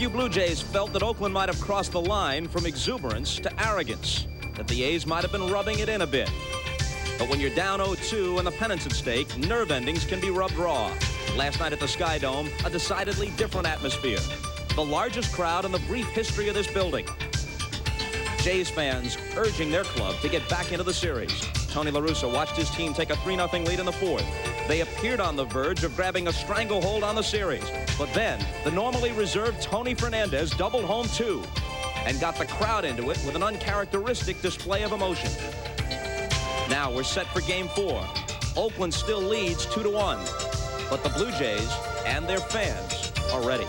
few Blue Jays felt that Oakland might have crossed the line from exuberance to arrogance, that the A's might have been rubbing it in a bit. But when you're down 0-2 and the pennant's at stake, nerve endings can be rubbed raw. Last night at the Sky Dome, a decidedly different atmosphere. The largest crowd in the brief history of this building. Jays fans urging their club to get back into the series. Tony La Russa watched his team take a 3-0 lead in the fourth. They appeared on the verge of grabbing a stranglehold on the series. But then, the normally reserved Tony Fernandez doubled home two and got the crowd into it with an uncharacteristic display of emotion. Now we're set for Game 4. Oakland still leads 2-1. But the Blue Jays and their fans are ready.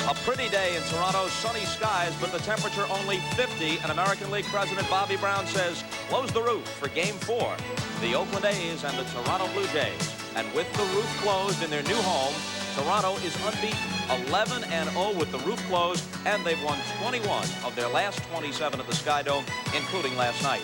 A pretty day in Toronto, sunny skies, but the temperature only 50. And American League President Bobby Brown says, close the roof for Game 4. The Oakland A's and the Toronto Blue Jays. And with the roof closed in their new home, Toronto is unbeaten, 11-0 with the roof closed, and they've won 21 of their last 27 at the Sky Dome, including last night.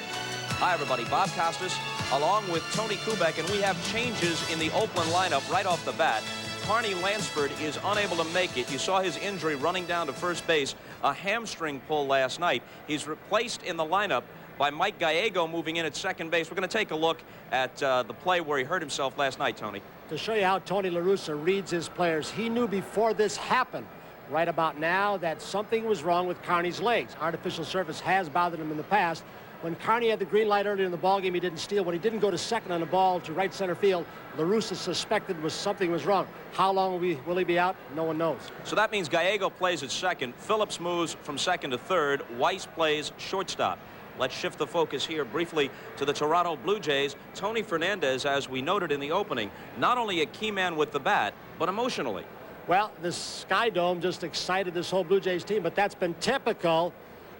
Hi, everybody. Bob Costas, along with Tony Kubek, and we have changes in the Oakland lineup right off the bat. Carney Lansford is unable to make it. You saw his injury running down to first base, a hamstring pull last night. He's replaced in the lineup by Mike Gallego moving in at second base. We're going to take a look at the play where he hurt himself last night, Tony. To show you how Tony La Russa reads his players, he knew before this happened, right about now, that something was wrong with Carney's legs. Artificial surface has bothered him in the past. When Carney had the green light earlier in the ballgame, he didn't steal. When he didn't go to second on the ball to right center field, La Russa suspected something was wrong. How long will he be out? No one knows. So that means Gallego plays at second. Phillips moves from second to third. Weiss plays shortstop. Let's shift the focus here briefly to the Toronto Blue Jays. Tony Fernandez, as we noted in the opening, not only a key man with the bat, but emotionally. Well, the Sky Dome just excited this whole Blue Jays team, but that's been typical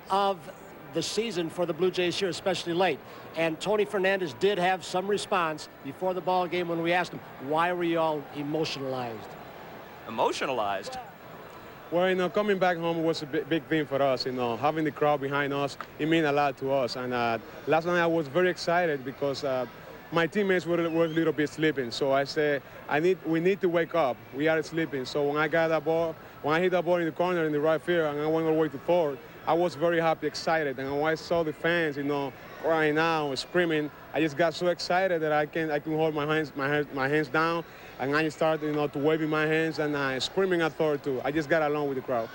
of the season for the Blue Jays here, especially late. And Tony Fernandez did have some response before the ball game when we asked him, why were you all emotionalized? Emotionalized? Well, coming back home was a big thing for us. Having the crowd behind us, it meant a lot to us. And last night I was very excited because my teammates were a little bit sleeping. So I said, we need to wake up. We are sleeping. So when I got that ball, when I hit that ball in the corner in the right field and I went all the way to third, I was very happy, excited. And when I saw the fans, crying out, screaming, I just got so excited that I can hold my hands down, and I started, to waving my hands and screaming at third too. I just got along with the crowd.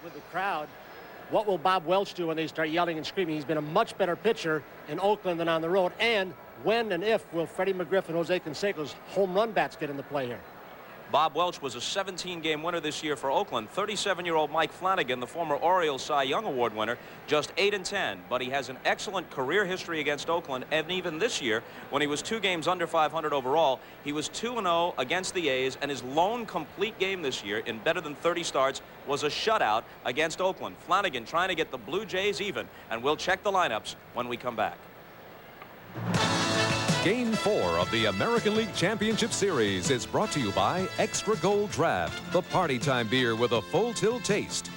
With the crowd, what will Bob Welch do when they start yelling and screaming? He's been a much better pitcher in Oakland than on the road. And when and if will Freddie McGriff and Jose Canseco's home run bats get into play here? Bob Welch was a 17-game winner this year for Oakland. 37-year-old Mike Flanagan, the former Orioles Cy Young Award winner, just 8-10. But he has an excellent career history against Oakland. And even this year, when he was 2 games under 500 overall, he was 2-0 against the A's. And his lone complete game this year in better than 30 starts was a shutout against Oakland. Flanagan trying to get the Blue Jays even. And we'll check the lineups when we come back. Game 4 of the American League Championship Series is brought to you by Extra Gold Draft, the party time beer with a full tilt taste.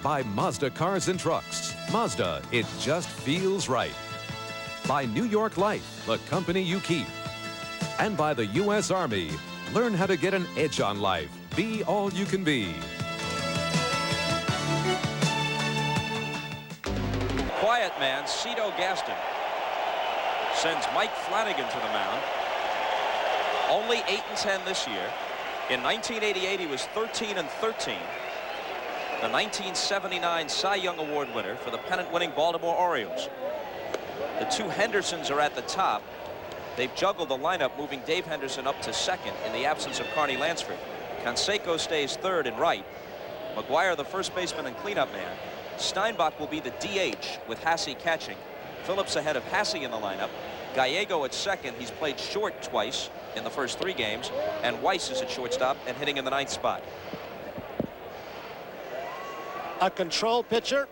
By Mazda Cars and Trucks. Mazda, it just feels right. By New York Life, the company you keep. And by the U.S. Army. Learn how to get an edge on life. Be all you can be. Quiet man, Cito Gaston, sends Mike Flanagan to the mound. Only 8-10 this year. In 1988, he was 13-13. The 1979 Cy Young Award winner for the pennant-winning Baltimore Orioles. The two Hendersons are at the top. They've juggled the lineup, moving Dave Henderson up to second in the absence of Carney Lansford. Canseco stays third and right. McGuire, the first baseman and cleanup man. Steinbach will be the DH with Hasse catching. Phillips ahead of Hasse in the lineup. Gallego at second. He's played short twice in the first 3 games. And Weiss is at shortstop and hitting in the 9th spot. A control pitcher.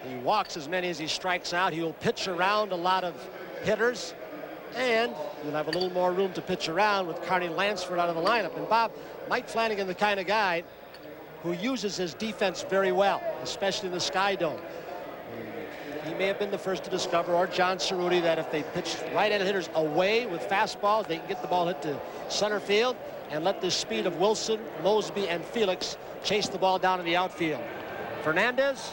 He walks as many as he strikes out. He will pitch around a lot of hitters. And you'll have a little more room to pitch around with Carney Lansford out of the lineup. And Bob, Mike Flanagan, the kind of guy who uses his defense very well, especially in the Sky Dome. He may have been the first to discover, or John Cerruti, that if they pitch right-handed hitters away with fastballs, they can get the ball hit to center field and let the speed of Wilson, Mosby, and Felix chase the ball down in the outfield. Fernandez,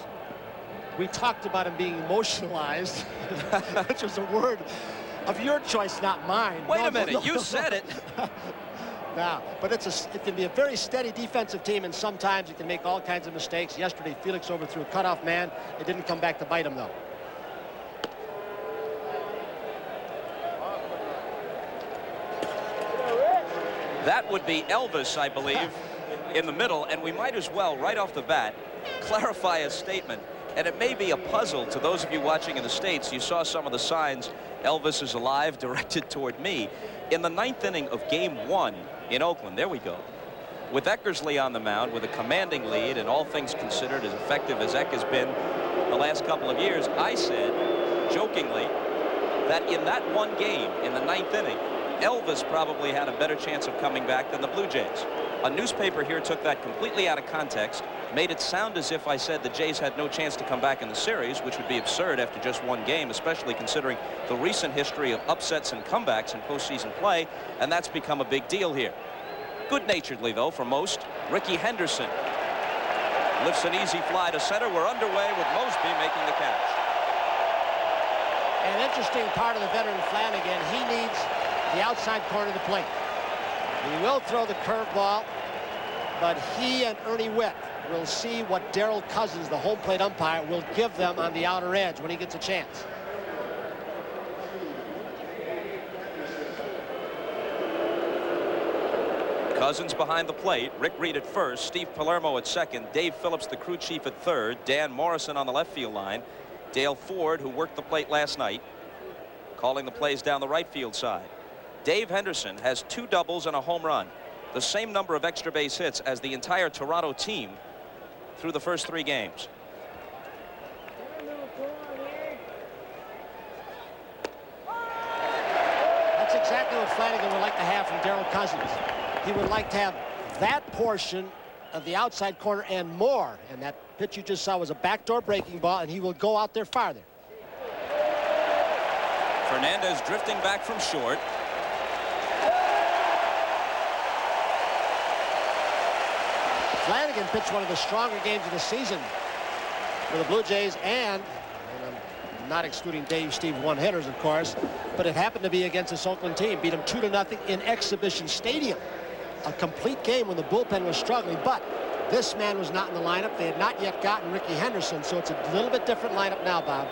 we talked about him being emotionalized, which was a word of your choice, not mine. Wait a minute, you said it. Now, but it can be a very steady defensive team, and sometimes it can make all kinds of mistakes. Yesterday, Felix overthrew a cutoff man. It didn't come back to bite him, though. That would be Elvis, I believe, in the middle, and we might as well, right off the bat, clarify a statement. And it may be a puzzle to those of you watching in the States. You saw some of the signs, Elvis is alive, directed toward me. In the 9th inning of Game 1 in Oakland, there we go, with Eckersley on the mound with a commanding lead, and all things considered as effective as Eck has been the last couple of years, I said, jokingly, that in that one game in the 9th inning, Elvis probably had a better chance of coming back than the Blue Jays. A newspaper here took that completely out of context, made it sound as if I said the Jays had no chance to come back in the series, which would be absurd after just one game, especially considering the recent history of upsets and comebacks in postseason play, and that's become a big deal here. Good-naturedly, though, for most, Ricky Henderson lifts an easy fly to center. We're underway with Mosby making the catch. An interesting part of the veteran Flanagan, he needs the outside corner of the plate. He will throw the curveball, but he and Ernie Witt will see what Darrell Cousins, the home plate umpire, will give them on the outer edge when he gets a chance. Cousins behind the plate, Rick Reed at first, Steve Palermo at second, Dave Phillips, the crew chief, at third, Dan Morrison on the left field line, Dale Ford, who worked the plate last night, calling the plays down the right field side. Dave Henderson has 2 doubles and a home run, the same number of extra base hits as the entire Toronto team through the first 3 games. That's exactly what Flanagan would like to have from Darrell Cousins. He would like to have that portion of the outside corner and more, and that pitch you just saw was a backdoor breaking ball, and he will go out there farther. Fernandez drifting back from short. Flanagan pitched one of the stronger games of the season for the Blue Jays, and I'm not excluding Steve one-hitters, of course, but it happened to be against this Oakland team. Beat them 2-0 in Exhibition Stadium. A complete game when the bullpen was struggling, but this man was not in the lineup. They had not yet gotten Ricky Henderson, so it's a little bit different lineup now, Bob.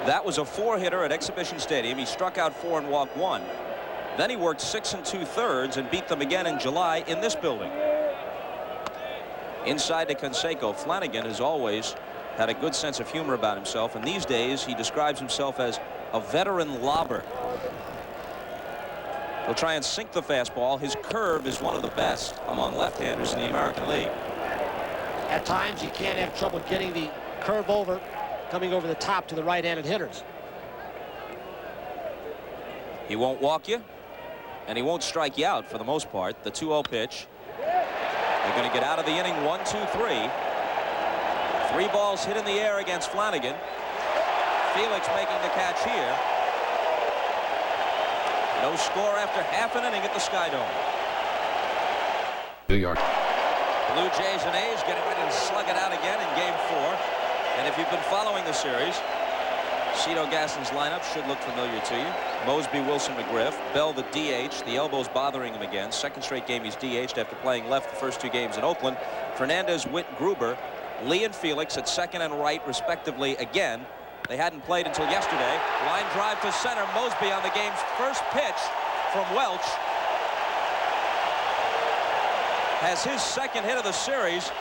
That was a 4-hitter at Exhibition Stadium. He struck out 4 and walked 1. Then he worked 6 2/3 and beat them again in July in this building. Inside to Canseco. Flanagan has always had a good sense of humor about himself, and these days he describes himself as a veteran lobber. He'll try and sink the fastball. His curve is one of the best among left-handers in the American League. At times you can't have trouble getting the curve over, coming over the top to the right-handed hitters. He won't walk you, and he won't strike you out for the most part. The 2-0 pitch. They're going to get out of the inning 1-2-3. 3 balls hit in the air against Flanagan. Felix making the catch here. No score after half an inning at the Sky Dome. New York. Blue Jays and A's getting ready to slug it out again in Game 4. And if you've been following the series, Cito Gaston's lineup should look familiar to you. Mosby, Wilson, McGriff. Bell, the DH. The elbow's bothering him again. Second straight game he's DH'd after playing left the first 2 games in Oakland. Fernandez, Witt, Gruber. Lee and Felix at second and right, respectively, again. They hadn't played until yesterday. Line drive to center. Mosby on the game's first pitch from Welch. Has his second hit of the series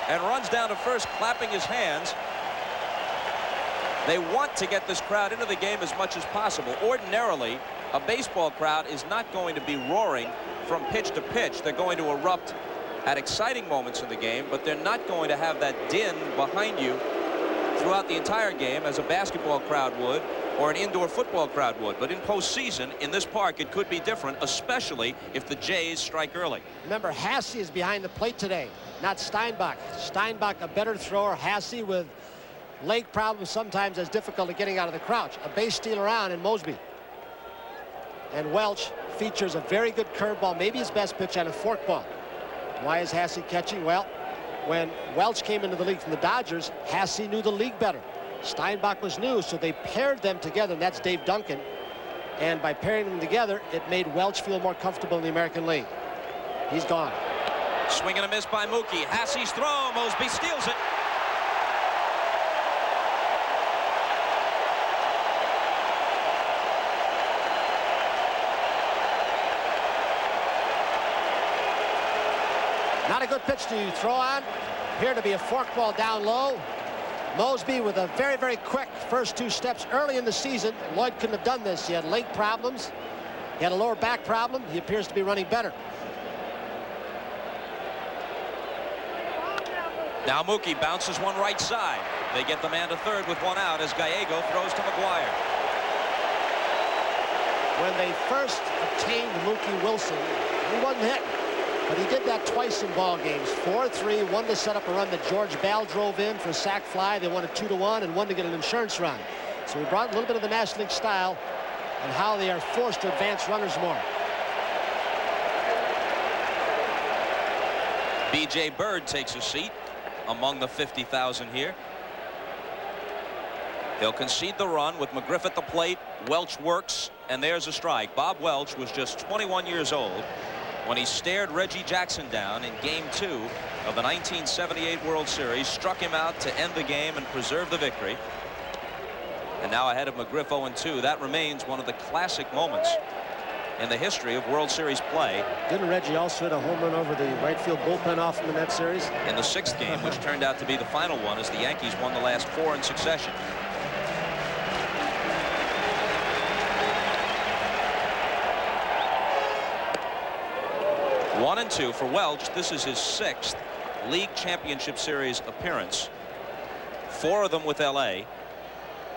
and runs down to first, clapping his hands. They want to get this crowd into the game as much as possible. Ordinarily, a baseball crowd is not going to be roaring from pitch to pitch. They're going to erupt at exciting moments in the game, but they're not going to have that din behind you throughout the entire game as a basketball crowd would, or an indoor football crowd would. But in postseason, in this park, it could be different, especially if the Jays strike early. Remember, Hasse is behind the plate today, not Steinbach. Steinbach a better thrower. Hasse with leg problems sometimes has difficulty getting out of the crouch. A base stealer on in Mosby. And Welch features a very good curveball, maybe his best pitch on a forkball. Why is Hasse catching? Well, when Welch came into the league from the Dodgers, Hasse knew the league better. Steinbach was new, so they paired them together, and that's Dave Duncan. And by pairing them together, it made Welch feel more comfortable in the American League. He's gone. Swing and a miss by Mookie. Hasse's throw. Mosby steals it. Not a good pitch to throw on. Appeared to be a forkball down low. Mosby with a very, very quick first 2 steps early in the season. Lloyd couldn't have done this. He had leg problems. He had a lower back problem. He appears to be running better. Now Mookie bounces one right side. They get the man to third with 1 out as Gallego throws to McGuire. When they first obtained Mookie Wilson, he wasn't hitting. But he did that twice in ball games. 4-3, one to set up a run that George Bell drove in for a sac fly. They won it 2-1, and one to get an insurance run. So we brought a little bit of the National League style and how they are forced to advance runners more. B.J. Bird takes a seat among the 50,000 here. They'll concede the run with McGriff at the plate. Welch works, and there's a strike. Bob Welch was just 21 years old when he stared Reggie Jackson down in Game 2 of the 1978 World Series, struck him out to end the game and preserve the victory. And now ahead of McGriff 0-2. That remains one of the classic moments in the history of World Series play. Didn't Reggie also hit a home run over the right field bullpen off him in that series? In the 6th game, which turned out to be the final one as the Yankees won the last 4 in succession. One and 2 for Welch. This is his 6th League Championship Series appearance. 4 of them with LA.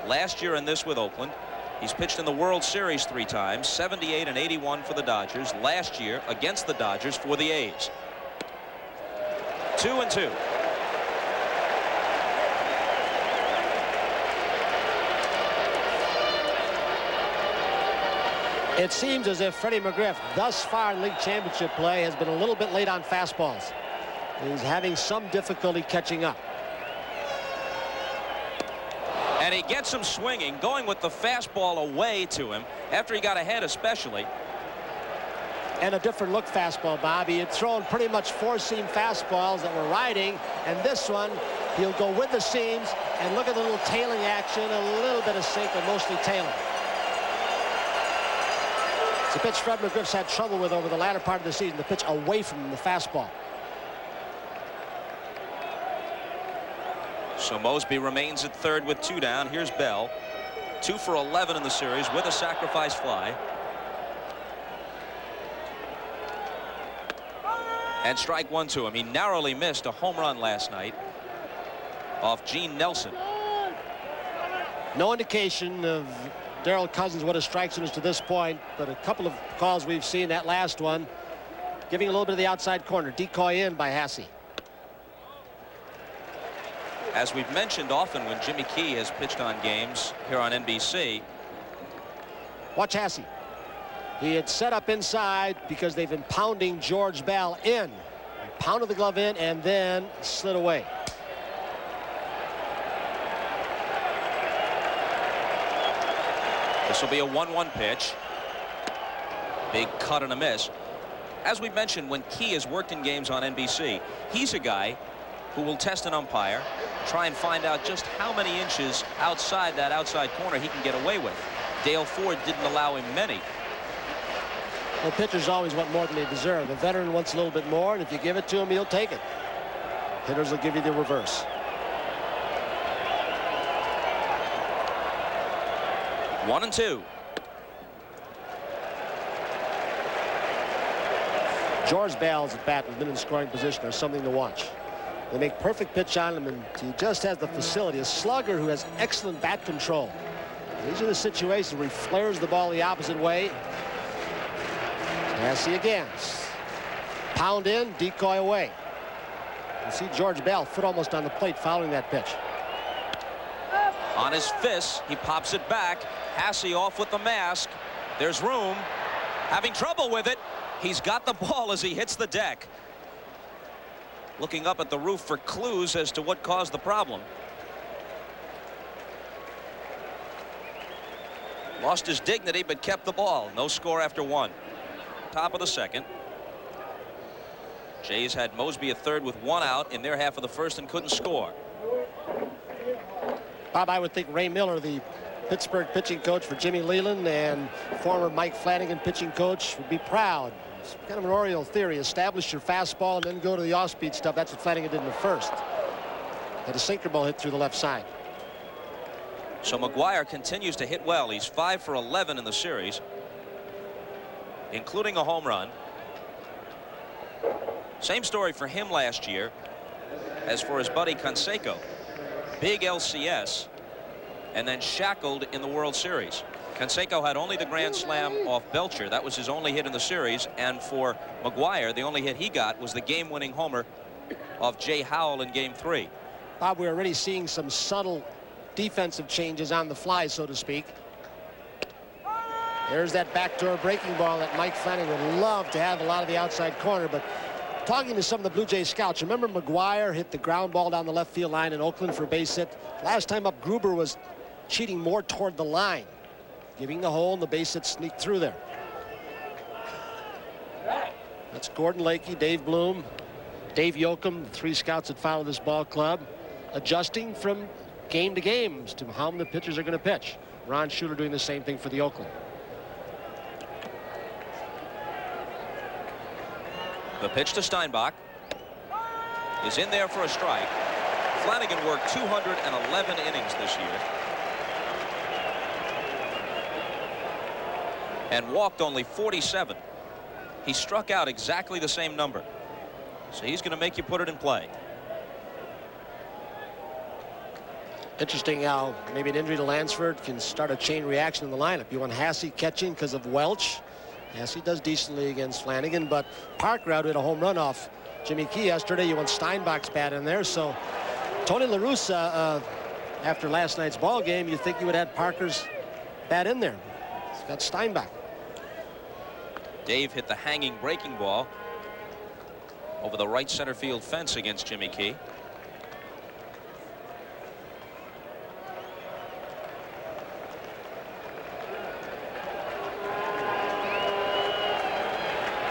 Last year in this with Oakland. He's pitched in the World Series 3 times, 78 and 81 for the Dodgers. Last year against the Dodgers for the A's. 2-2. It seems as if Freddie McGriff, thus far in league championship play, has been a little bit late on fastballs. He's having some difficulty catching up. And he gets him swinging, going with the fastball away to him after he got ahead especially. And a different look fastball, Bob. He had thrown pretty much 4-seam fastballs that were riding, and this one, he'll go with the seams, and look at the little tailing action, a little bit of sink, but mostly tailing. It's a pitch Fred McGriff's had trouble with over the latter part of the season, the pitch away from the fastball. So Mosby remains at third with 2 down. Here's Bell. 2 for 11 in the series with a sacrifice fly. And strike 1 to him. He narrowly missed a home run last night off Gene Nelson. No indication of Darrell Cousins what his strike zone is to this point, but a couple of calls we've seen, that last one giving a little bit of the outside corner, decoy in by Hasse. As we've mentioned often when Jimmy Key has pitched on games here on NBC. Watch Hasse. He had set up inside because they've been pounding George Bell in. Pounded the glove in and then slid away. This will be a 1-1 pitch. Big cut and a miss. As we mentioned, when Key has worked in games on NBC, he's a guy who will test an umpire, try and find out just how many inches outside that outside corner he can get away with. Dale Ford didn't allow him many. Well, pitchers always want more than they deserve. A veteran wants a little bit more, and if you give it to him, he'll take it. Hitters will give you the reverse. One and 2. George Bell's at bat with men in scoring position are something to watch. They make perfect pitch on him, and he just has the facility. A slugger who has excellent bat control. These are the situations where he flares the ball the opposite way. Hasse again. Pound in, decoy away. You see George Bell, foot almost on the plate following that pitch. On his fists, he pops it back. Hasse off with the mask. There's room. Having trouble with it. He's got the ball as he hits the deck. Looking up at the roof for clues as to what caused the problem. Lost his dignity, but kept the ball. No score after 1. Top of the 2nd. Jays had Mosby at 3rd with 1 out in their half of the 1st and couldn't score. Bob, I would think Ray Miller, the Pittsburgh pitching coach for Jimmy Leland and former Mike Flanagan pitching coach, would be proud. It's kind of an Oriole theory. Establish your fastball and then go to the off-speed stuff. That's what Flanagan did in the 1st. Had a sinker ball hit through the left side. So McGuire continues to hit well. He's 5 for 11 in the series, including a home run. Same story for him last year as for his buddy Canseco. Big LCS and then shackled in the World Series. Canseco had only the grand slam off Belcher. That was his only hit in the series. And for McGuire, the only hit he got was the game-winning homer of Jay Howell in Game 3. Bob, we're already seeing some subtle defensive changes on the fly, so to speak. There's that backdoor breaking ball that Mike Flanagan would love to have a lot of the outside corner. But talking to some of the Blue Jays scouts, remember McGuire hit the ground ball down the left field line in Oakland for a base hit? Last time up, Gruber was cheating more toward the line, giving the hole, and the base hit sneaked through there. That's Gordon Lakey, Dave Bloom, Dave Yoakum, the 3 scouts that follow this ball club, adjusting from game to game as to how the pitchers are going to pitch. Ron Shooter doing the same thing for the Oakland. The pitch to Steinbach is in there for a strike. Flanagan worked 211 innings this year and walked only 47. He struck out exactly the same number. So he's going to make you put it in play. Interesting how maybe an injury to Lansford can start a chain reaction in the lineup. You want Hasse catching because of Welch. Hasse does decently against Flanagan, but Parker out hit a home run off Jimmy Key yesterday. You want Steinbach's bat in there. So Tony La Russa, after last night's ball game, you think you would have Parker's bat in there. He's got Steinbach. Dave hit the hanging breaking ball over the right center field fence against Jimmy Key.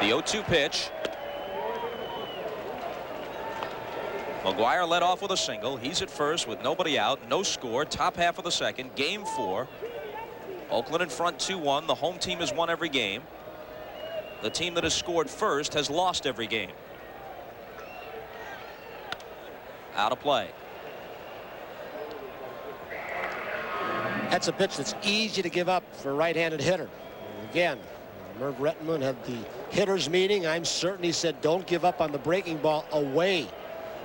The 0-2 pitch. McGuire led off with a single. He's at first with nobody out, no score. Top half of the 2nd, Game 4. Oakland in front 2-1. The home team has won every game. The team that has scored first has lost every game. Out of play. That's a pitch that's easy to give up for a right-handed hitter. Again, Merv Rettenmund had the hitters meeting. I'm certain he said don't give up on the breaking ball away.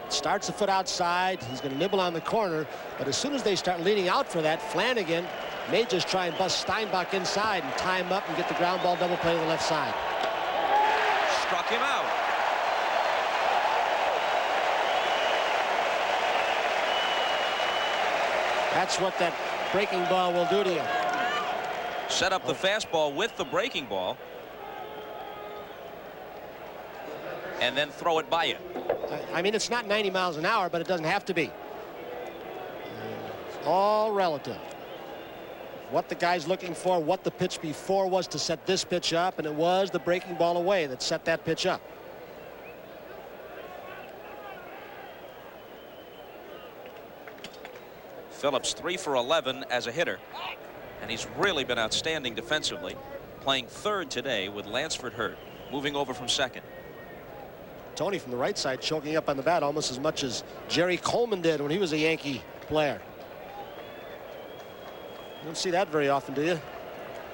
Starts a foot outside. He's going to nibble on the corner, but as soon as they start leaning out for that, Flanagan may just try and bust Steinbach inside and tie him up and get the ground ball double play to the left side. Struck him out. That's what that breaking ball will do to you. Set up the fastball with the breaking ball and then throw it by you. I mean, it's not 90 miles an hour, but it doesn't have to be. It's all relative. What the guy's looking for, what the pitch before was to set this pitch up, and it was the breaking ball away that set that pitch up. Phillips 3 for 11 as a hitter, and he's really been outstanding defensively, playing 3rd today with Lansford hurt, moving over from 2nd. Tony from the right side choking up on the bat almost as much as Jerry Coleman did when he was a Yankee player. You don't see that very often, do you?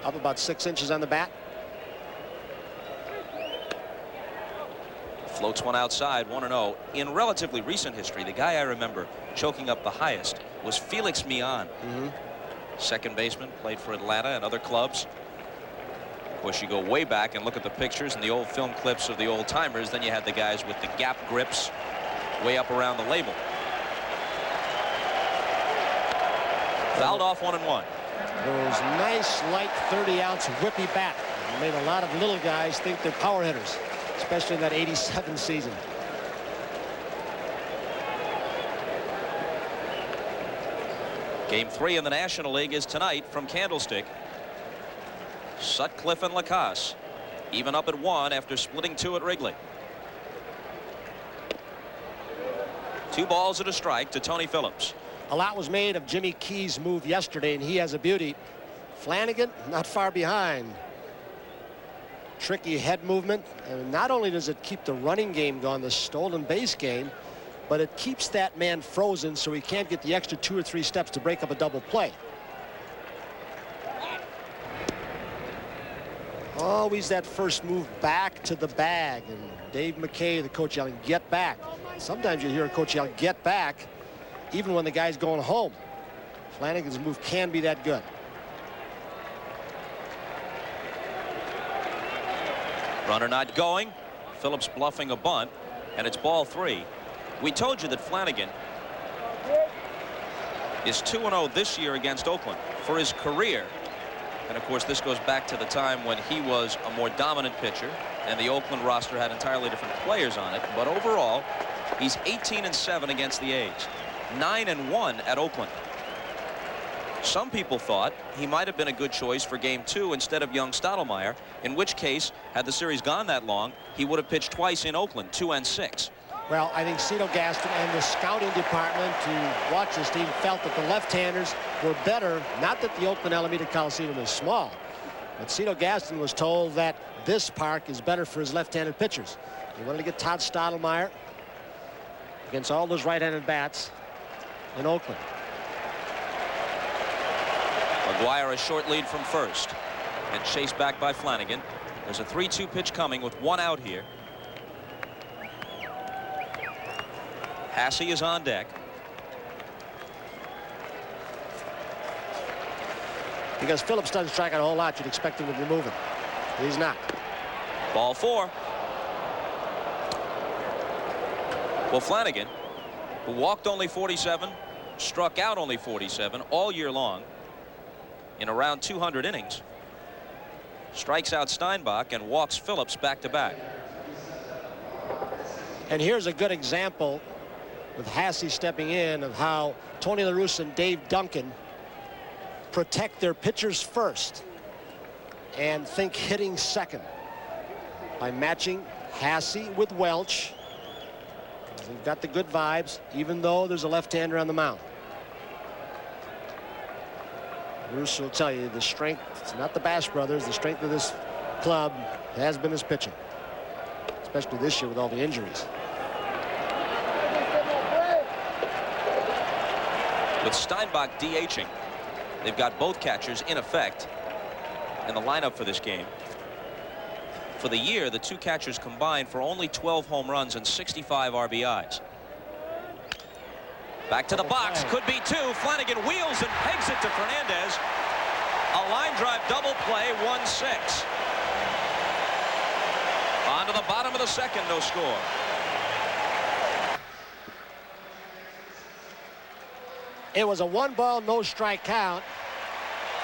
Up about 6 inches on the bat. Floats one outside, 1-0. In relatively recent history, the guy I remember choking up the highest was Felix Millan. Second baseman, played for Atlanta and other clubs. Of course, you go way back and look at the pictures and the old film clips of the old timers. Then you had the guys with the gap grips way up around the label. Fouled off 1-1. Those nice light 30-ounce whippy bat made a lot of little guys think they're power hitters, especially in that '87 season. Game 3 in the National League is tonight from Candlestick. Sutcliffe and Lacasse even up at 1 after splitting 2 at Wrigley. 2 balls and a strike to Tony Phillips. A lot was made of Jimmy Key's move yesterday, and he has a beauty. Flanagan not far behind. Tricky head movement, and not only does it keep the running game going, the stolen base game, but it keeps that man frozen so he can't get the extra 2 or 3 steps to break up a double play. Always that first move back to the bag, and Dave McKay, the coach, yelling, "Get back." Sometimes you hear a coach yell, "Get back," even when the guy's going home. Flanagan's move can be that good. Runner not going. Phillips bluffing a bunt, and it's ball 3. We told you that Flanagan is 2-0 this year against Oakland. For his career, and of course this goes back to the time when he was a more dominant pitcher and the Oakland roster had entirely different players on it, but overall he's 18-7 against the A's, 9-1 at Oakland. Some people thought he might have been a good choice for game 2 instead of young Stottlemyre, in which case, had the series gone that long, he would have pitched twice in Oakland, 2 and 6. Well, I think Cito Gaston and the scouting department to watch this team felt that the left-handers were better. Not that the Oakland Alameda Coliseum is small, but Cito Gaston was told that this park is better for his left-handed pitchers. He wanted to get Todd Stottlemyre against all those right-handed bats in Oakland. McGuire a short lead from first and chased back by Flanagan. There's a 3-2 pitch coming with 1 out here. Hasse is on deck. Because Phillips doesn't strike out a whole lot, you'd expect him to be moving. But he's not. Ball 4. Well, Flanagan, who walked only 47, struck out only 47 all year long in around 200 innings, strikes out Steinbach and walks Phillips back-to-back. And here's a good example with Hasse stepping in of how Tony La Russa and Dave Duncan protect their pitchers first and think hitting second by matching Hasse with Welch. They've got the good vibes, even though there's a left-hander on the mound. Russo will tell you the strength, it's not the Bash brothers, the strength of this club has been his pitching, especially this year with all the injuries. With Steinbach DHing, they've got both catchers in effect in the lineup for this game. For the year, the 2 catchers combined for only 12 home runs and 65 RBIs. Back to the box, could be 2. Flanagan wheels and pegs it to Fernandez. A line drive double play, 1-6. On to the bottom of the second, no score. It was a 1-ball, no strike count.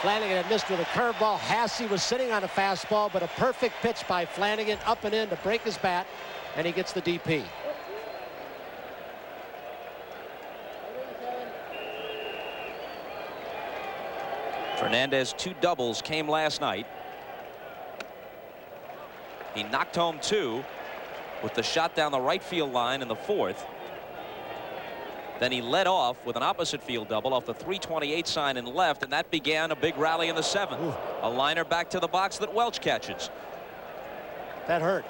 Flanagan had missed with a curveball. Hasse was sitting on a fastball, but a perfect pitch by Flanagan up and in to break his bat, and he gets the DP. Fernandez 2 doubles came last night. He knocked home 2 with the shot down the right field line in the 4th. Then he led off with an opposite field double off the 328 sign in left, and that began a big rally in the 7th. Ooh. A liner back to the box that Welch catches. That hurt.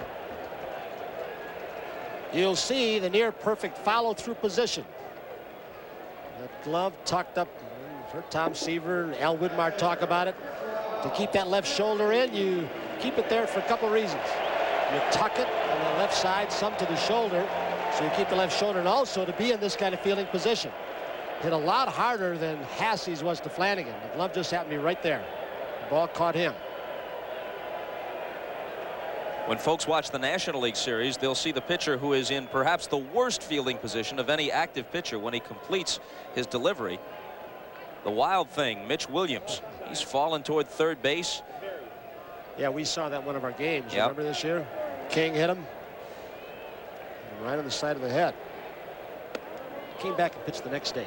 You'll see the near perfect follow-through position. That glove tucked up. You've heard Tom Seaver and Al Widmar talk about it. To keep that left shoulder in, you keep it there for a couple reasons. You tuck it on the left side, some to the shoulder, so you keep the left shoulder, and also to be in this kind of fielding position. hit a lot harder than Hassey's was to Flanagan. The glove just happened to be right there. The ball caught him. When folks watch the National League Series, they'll see the pitcher who is in perhaps the worst fielding position of any active pitcher when he completes his delivery. The wild thing, Mitch Williams. He's fallen toward third base. Yeah, we saw that one of our games. Yep. Remember this year? King hit him right on the side of the head. Came back and pitched the next day.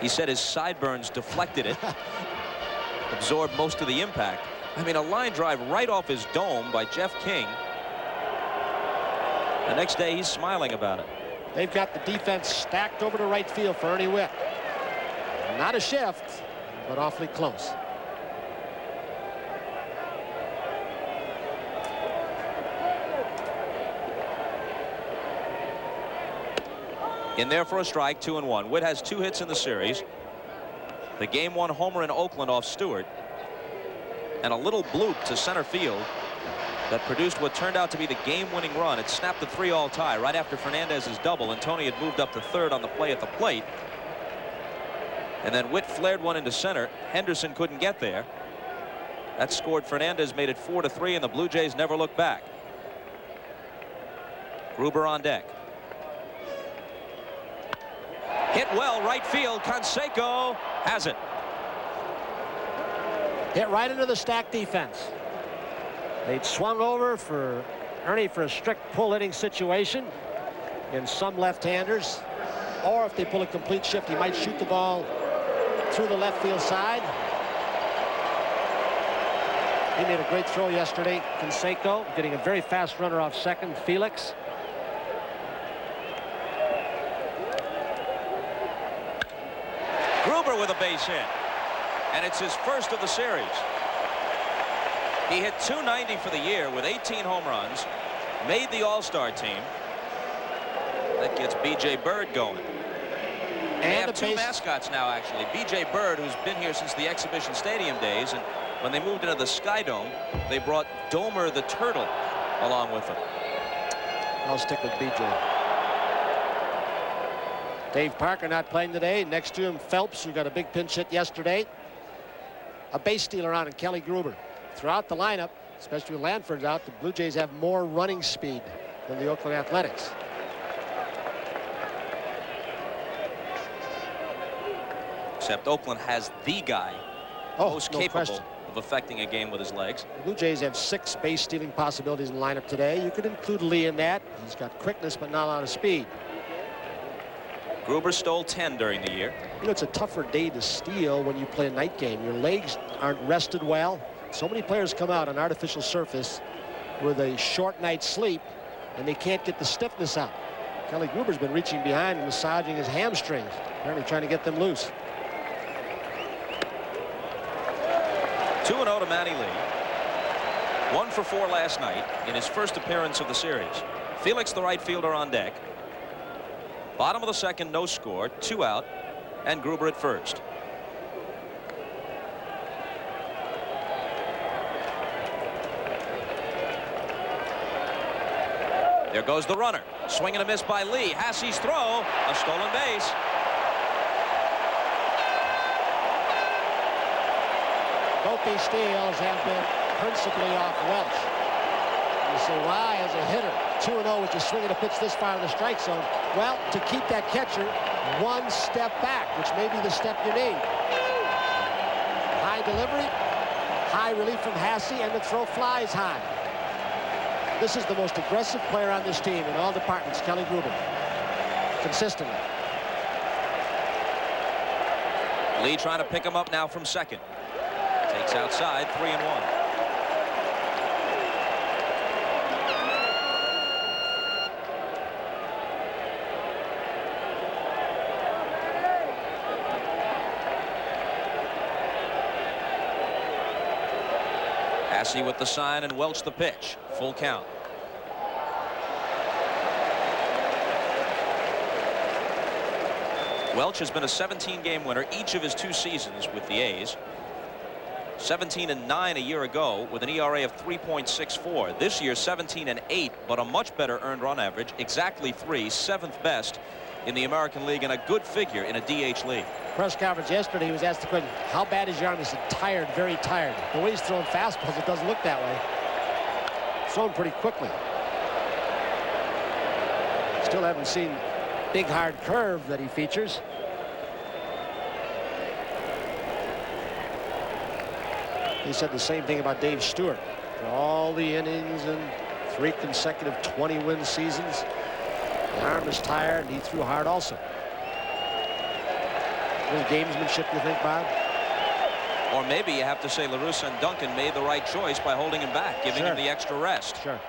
He said his sideburns deflected it, absorbed most of the impact. I mean, a line drive right off his dome by Jeff King. The next day, he's smiling about it. They've got the defense stacked over to right field for Ernie Witt. Not a shift, but awfully close. In there for a strike, 2-1. Witt has 2 hits in the series. The game-1 homer in Oakland off Stewart. And a little bloop to center field that produced what turned out to be the game-winning run. It snapped the 3-all tie right after Fernandez's double, and Tony had moved up to third on the play at the plate. And then Witt flared one into center. Henderson couldn't get there. That scored Fernandez, made it 4-3, and the Blue Jays never looked back. Gruber on deck. Hit well, right field. Canseco has it. Hit right into the stacked defense. They'd swung over for Ernie for a strict pull hitting situation in some left-handers, or if they pull a complete shift, he might shoot the ball through the left field side. He made a great throw yesterday. Canseco getting a very fast runner off second, Felix. Gruber with a base hit, and it's his first of the series. He hit .290 for the year with 18 home runs, made the All-Star team. That gets B.J. Bird going. They have 2 mascots now, actually. B.J. Bird, who's been here since the exhibition stadium days, and when they moved into the Sky Dome, they brought Domer the Turtle along with them. I'll stick with B.J. Dave Parker not playing today. Next to him, Phelps, who got a big pinch hit yesterday. A base stealer on, and Kelly Gruber. Throughout the lineup, especially with Lanford's out, the Blue Jays have more running speed than the Oakland Athletics. Except Oakland has the guy most capable of affecting a game with his legs. The Blue Jays have 6 base stealing possibilities in the lineup today. You could include Lee in that. He's got quickness, but not a lot of speed. Gruber stole 10 during the year. You know, it's a tougher day to steal when you play a night game. Your legs aren't rested well. So many players come out on artificial surface with a short night's sleep, and they can't get the stiffness out. Kelly Gruber's been reaching behind and massaging his hamstrings, apparently trying to get them loose. 2-0 to Manny Lee. 1 for 4 last night in his first appearance of the series. Felix, the right fielder, on deck. Bottom of the second, no score, 2 out, and Gruber at first. There goes the runner. Swing and a miss by Lee. Hassey's throw, a stolen base. Both these steals have been principally off Welch. You say, why, as a hitter, 2-0 with you swinging a pitch this far in the strike zone? Well, to keep that catcher 1 step back, which may be the step you need. High delivery, high relief from Hassey, and the throw flies high. This is the most aggressive player on this team in all departments, Kelly Gruber. Consistently. Lee trying to pick him up now from second. Takes outside, 3-1. Hassey with the sign and Welch the pitch. Full count. Welch has been a 17-game winner each of his 2 seasons with the A's. 17-9 a year ago with an ERA of 3.64. This year 17-8, but a much better earned run average, exactly 3, 7th best in the American League and a good figure in a DH league. Press conference yesterday, he was asked the question, how bad is your arm? He said, tired, very tired. The way he's throwing fastballs, it doesn't look that way. Thrown pretty quickly. Still haven't seen big hard curve that he features. He said the same thing about Dave Stewart. For all the innings and 3 consecutive 20-win seasons, the arm is tired, and he threw hard also. A little gamesmanship, you think, Bob? Or maybe you have to say La Russa and Duncan made the right choice by holding him back, giving him the extra rest. Sure.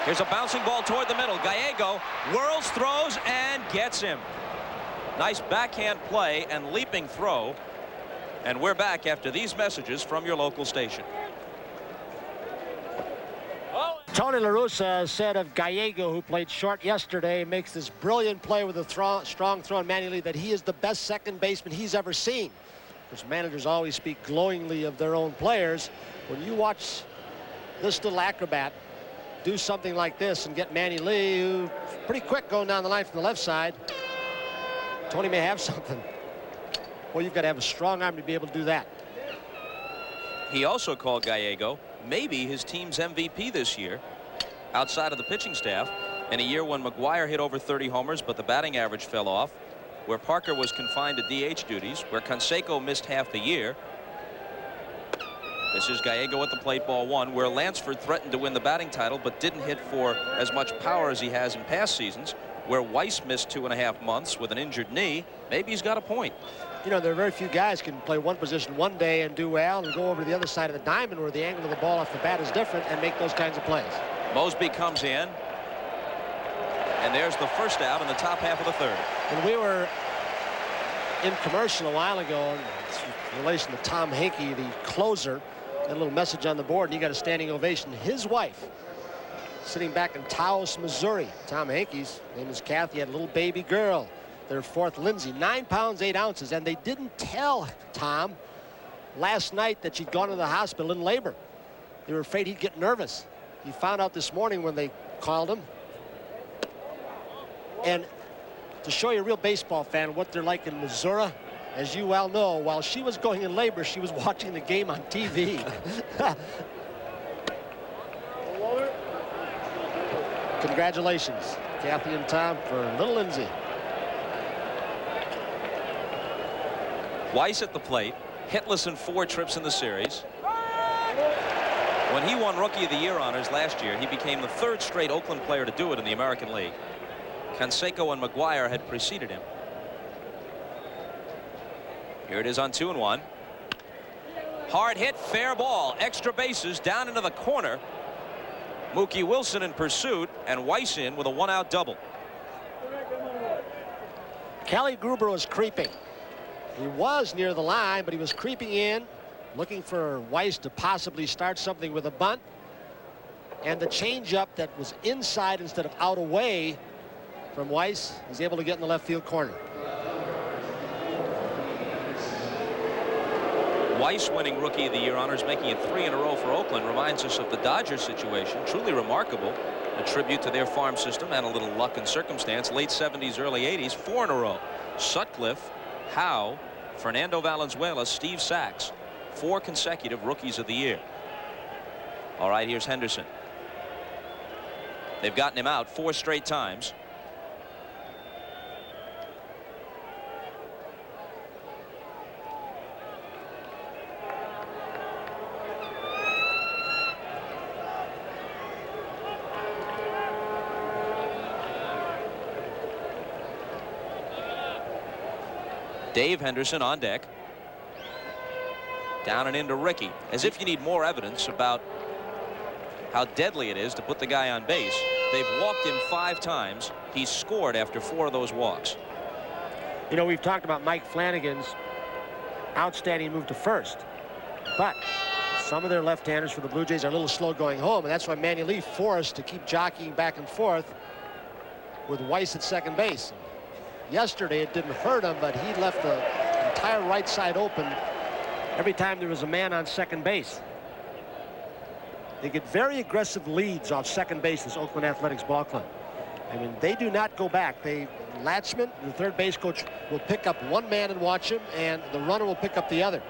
Here's a bouncing ball toward the middle. Gallego whirls, throws, and gets him. Nice backhand play and leaping throw. And we're back after these messages from your local station. Tony La Russa said of Gallego, who played short yesterday, makes this brilliant play with a strong throw on Manny Lee, that he is the best second baseman he's ever seen. Because managers always speak glowingly of their own players. When you watch this little acrobat do something like this and get Manny Lee, who's pretty quick going down the line from the left side, Tony may have something. Well, you've got to have a strong arm to be able to do that. He also called Gallego maybe his team's MVP this year outside of the pitching staff, in a year when McGuire hit over 30 homers but the batting average fell off, where Parker was confined to DH duties, where Canseco missed half the year. This is Gallego at the plate, ball 1, where Lansford threatened to win the batting title but didn't hit for as much power as he has in past seasons, where Weiss missed 2.5 months with an injured knee. Maybe he's got a point. You know, there are very few guys can play one position one day and do well and go over to the other side of the diamond where the angle of the ball off the bat is different and make those kinds of plays. Mosby comes in, and there's the first out in the top half of the 3rd. And we were in commercial a while ago in relation to Tom Henke, the closer, had a little message on the board, and he got a standing ovation. His wife, sitting back in Taos, Missouri. Tom Henke's name is Kathy, had a little baby girl, their 4th Lindsay, 9 pounds 8 ounces, and they didn't tell Tom last night that she'd gone to the hospital in labor. They were afraid he'd get nervous. He found out this morning when they called him. And to show you a real baseball fan what they're like in Missouri, as you well know, while she was going in labor, she was watching the game on TV. Congratulations, Kathy and Tom, for little Lindsay. Weiss at the plate, hitless in 4 trips in the series. When he won Rookie of the Year honors last year, he became the 3rd straight Oakland player to do it in the American League. Canseco and McGuire had preceded him. Here it is on 2-1. Hard hit, fair ball, extra bases down into the corner. Mookie Wilson in pursuit, and Weiss in with a 1-out double. Kelly Gruber was creeping. He was near the line, but he was creeping in, looking for Weiss to possibly start something with a bunt. And the changeup that was inside instead of out away from Weiss, he's able to get in the left field corner. Weiss winning Rookie of the Year honors, making it 3 in a row for Oakland, reminds us of the Dodgers situation. Truly remarkable. A tribute to their farm system and a little luck and circumstance. Late 70s, early 80s, 4 in a row. Sutcliffe, Howe, Fernando Valenzuela, Steve Sachs. 4 consecutive Rookies of the Year. All right, here's Henderson. They've gotten him out 4 straight times. Dave Henderson on deck. Down and into Ricky, as if you need more evidence about how deadly it is to put the guy on base. They've walked him 5 times. He's scored after 4 of those walks. You know, we've talked about Mike Flanagan's outstanding move to first, but some of their left-handers for the Blue Jays are a little slow going home, and that's why Manny Lee forced to keep jockeying back and forth with Weiss at second base. Yesterday it didn't hurt him, but he left the entire right side open every time there was a man on second base. They get very aggressive leads off second base, this Oakland Athletics ball club. I mean, they do not go back. Latchman, the third base coach, will pick up one man and watch him, and the runner will pick up the other.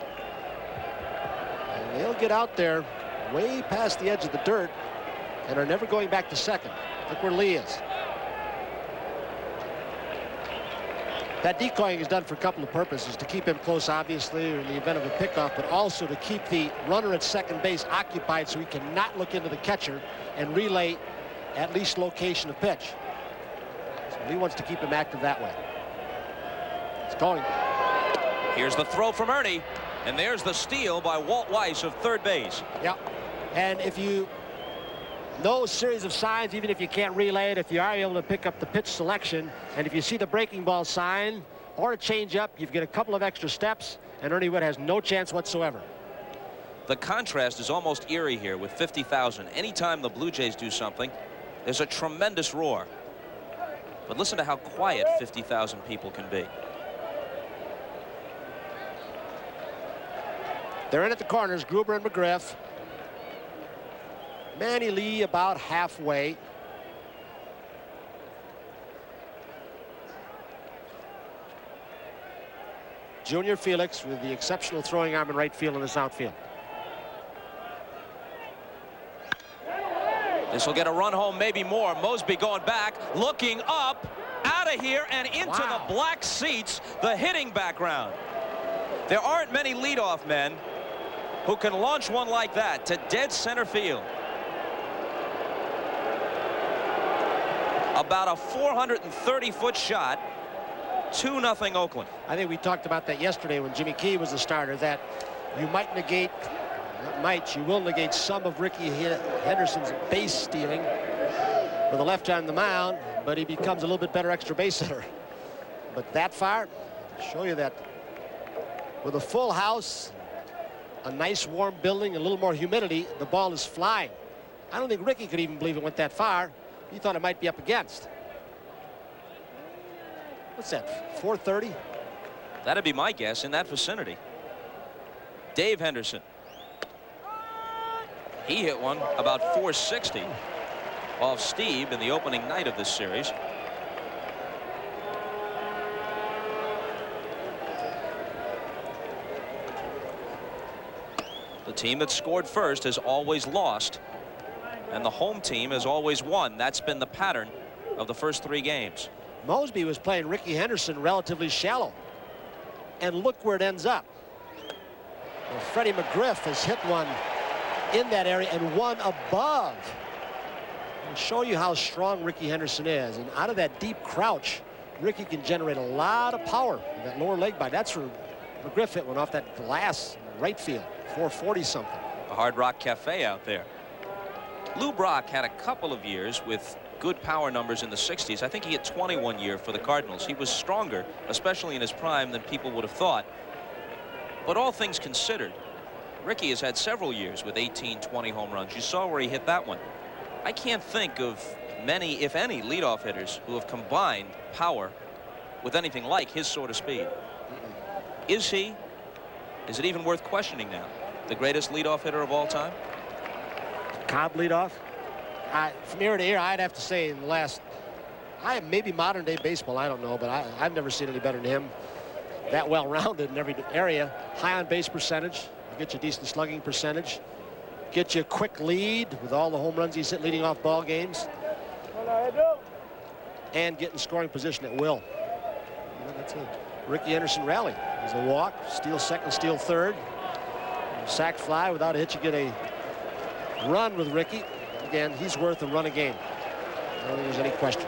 And they'll get out there way past the edge of the dirt and are never going back to second. Look where Lee is. That decoying is done for a couple of purposes, to keep him close, obviously, or in the event of a pickoff, but also to keep the runner at second base occupied so he cannot look into the catcher and relay at least location of pitch. So he wants to keep him active that way. It's going. Here's the throw from Ernie, and there's the steal by Walt Weiss of third base. Yeah, and if you know a series of signs, even if you can't relay it, if you are able to pick up the pitch selection, and if you see the breaking ball sign or a changeup, you've got a couple of extra steps, and Ernie Wood has no chance whatsoever. The contrast is almost eerie here with 50,000. Anytime the Blue Jays do something, there's a tremendous roar. But listen to how quiet 50,000 people can be. They're in at the corners, Gruber and McGriff. Manny Lee about halfway. Junior Felix with the exceptional throwing arm in right field in this outfield. This will get a run home, maybe more. Mosby going back, looking up, out of here, and into the black seats, the hitting background. There aren't many leadoff men who can launch one like that to dead center field. About a 430-foot shot, 2-0 Oakland. I think we talked about that yesterday when Jimmy Key was the starter, that you might negate, you will negate some of Ricky Henderson's base stealing with a left on the mound, but he becomes a little bit better extra base hitter. But that far, I'll show you that with a full house, a nice warm building, a little more humidity, the ball is flying. I don't think Ricky could even believe it went that far. He thought it might be up against. What's that, 430? That'd be my guess, in that vicinity. Dave Henderson. He hit one about 460 off Steve in the opening night of this series. The team that scored first has always lost, and the home team has always won. That's been the pattern of the first 3 games. Mosby was playing Ricky Henderson relatively shallow, and look where it ends up. Well, Freddie McGriff has hit one in that area and one above. I'll show you how strong Ricky Henderson is, and out of that deep crouch, Ricky can generate a lot of power in that lower leg by. That's where McGriff hit one off that glass in right field, 440 something. A Hard Rock Cafe out there. Lou Brock had a couple of years with good power numbers in the 60s. I think he hit 21 year for the Cardinals. He was stronger, especially in his prime, than people would have thought. But all things considered, Ricky has had several years with 18, 20 home runs. You saw where he hit that one. I can't think of many, if any, leadoff hitters who have combined power with anything like his sort of speed. Is he? Is it even worth questioning now? The greatest leadoff hitter of all time? Cobb leadoff. From ear to ear, I'd have to say in the last, maybe modern day baseball, I don't know, but I've never seen any better than him. That well-rounded in every area. High on base percentage, get you a decent slugging percentage, get you a quick lead with all the home runs he's hit leading off ball games, and get in scoring position at will. Yeah, that's a Ricky Henderson rally. There's a walk, steal second, steal third, sack fly without a hit. You get a run with Ricky. Again, he's worth a run a game. I don't think there's any question.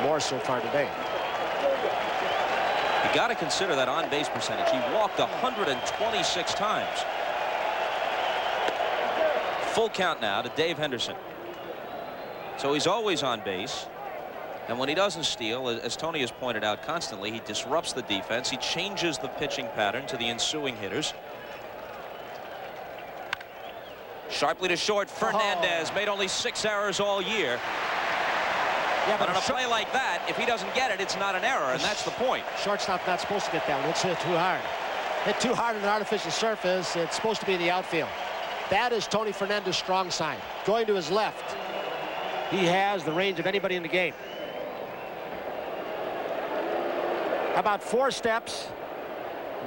More so far today. You got to consider that on base percentage. He walked 126 times. Full count now to Dave Henderson. So he's always on base. And when he doesn't steal, as Tony has pointed out constantly, he disrupts the defense. He changes the pitching pattern to the ensuing hitters. Sharply to short, Fernandez made only 6 errors all year. Yeah, but on a play like that, if he doesn't get it, it's not an error, and that's the point. Shortstop not supposed to get that one. It's hit too hard. Hit too hard on an artificial surface. It's supposed to be in the outfield. That is Tony Fernandez's strong side. Going to his left. He has the range of anybody in the game. About 4 steps.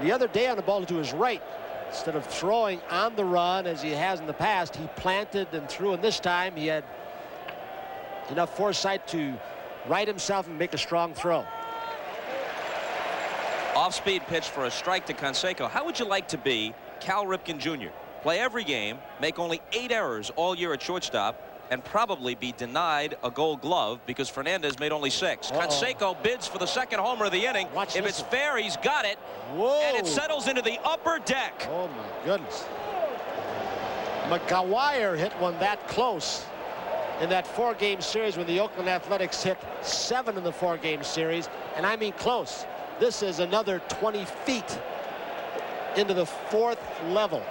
The other day on the ball to his right. Instead of throwing on the run as he has in the past, he planted and threw, and this time he had enough foresight to right himself and make a strong throw. Off-speed pitch for a strike to Canseco. How would you like to be Cal Ripken Jr.? Play every game, make only 8 errors all year at shortstop, and probably be denied a Gold Glove because Fernandez made only 6. Canseco bids for the second homer of the inning. If it's fair, he's got it. Whoa. And it settles into the upper deck. Oh, my goodness. McGuire hit one that close in that 4-game series when the Oakland Athletics hit 7 in the 4-game series. And I mean close. This is another 20 feet into the 4th level.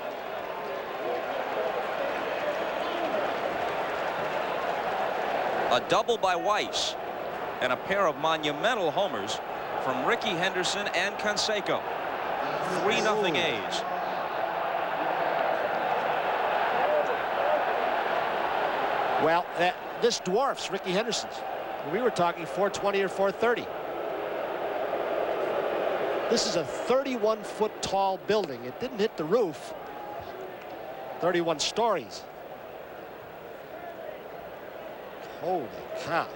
A double by Weiss and a pair of monumental homers from Ricky Henderson and Canseco. 3-0 A's. Well, this dwarfs Ricky Henderson's. We were talking 420 or 430. This is a 31-foot tall building. It didn't hit the roof. 31 stories. Holy cow.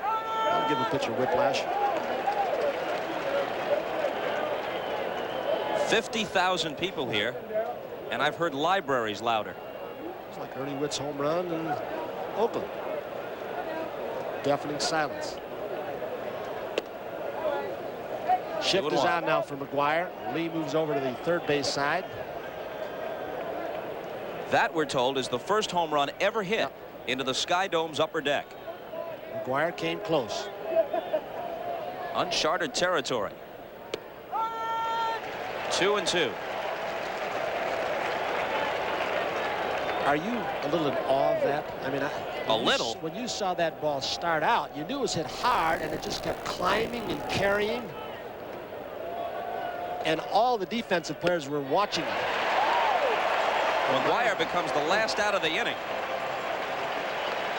I'll give a pitcher whiplash. 50,000 people here, and I've heard libraries louder. It's like Ernie Witt's home run in Oakland. Deafening silence. Shift is on now for McGuire. Lee moves over to the third base side. That, we're told, is the first home run ever hit into the Sky Dome's upper deck. McGuire came close. Uncharted territory. 2-2. Are you a little in awe of that? I mean, a little. When you saw that ball start out, you knew it was hit hard, and it just kept climbing and carrying. And all the defensive players were watching it. McGuire becomes the last out of the inning.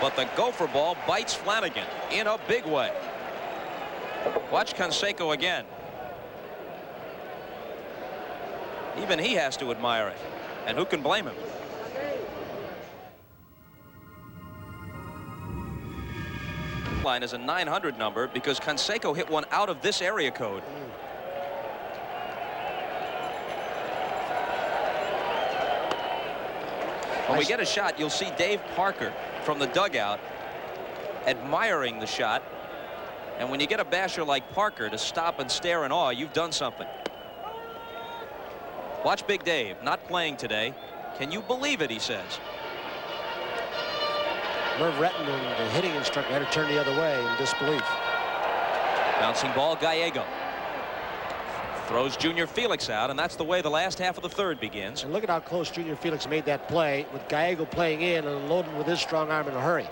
But the gopher ball bites Flanagan in a big way. Watch Canseco again. Even he has to admire it. And who can blame him? Line is a 900 number because Canseco hit one out of this area code. When we get a shot, you'll see Dave Parker from the dugout admiring the shot. And when you get a basher like Parker to stop and stare in awe, you've done something. Watch Big Dave, not playing today. Can you believe it, he says. Merv Retton, the hitting instructor, had to turn the other way in disbelief. Bouncing ball, Gallego. Throws Junior Felix out, and that's the way the last half of the third begins. And look at how close Junior Felix made that play with Gallego playing in and loading with his strong arm in a hurry.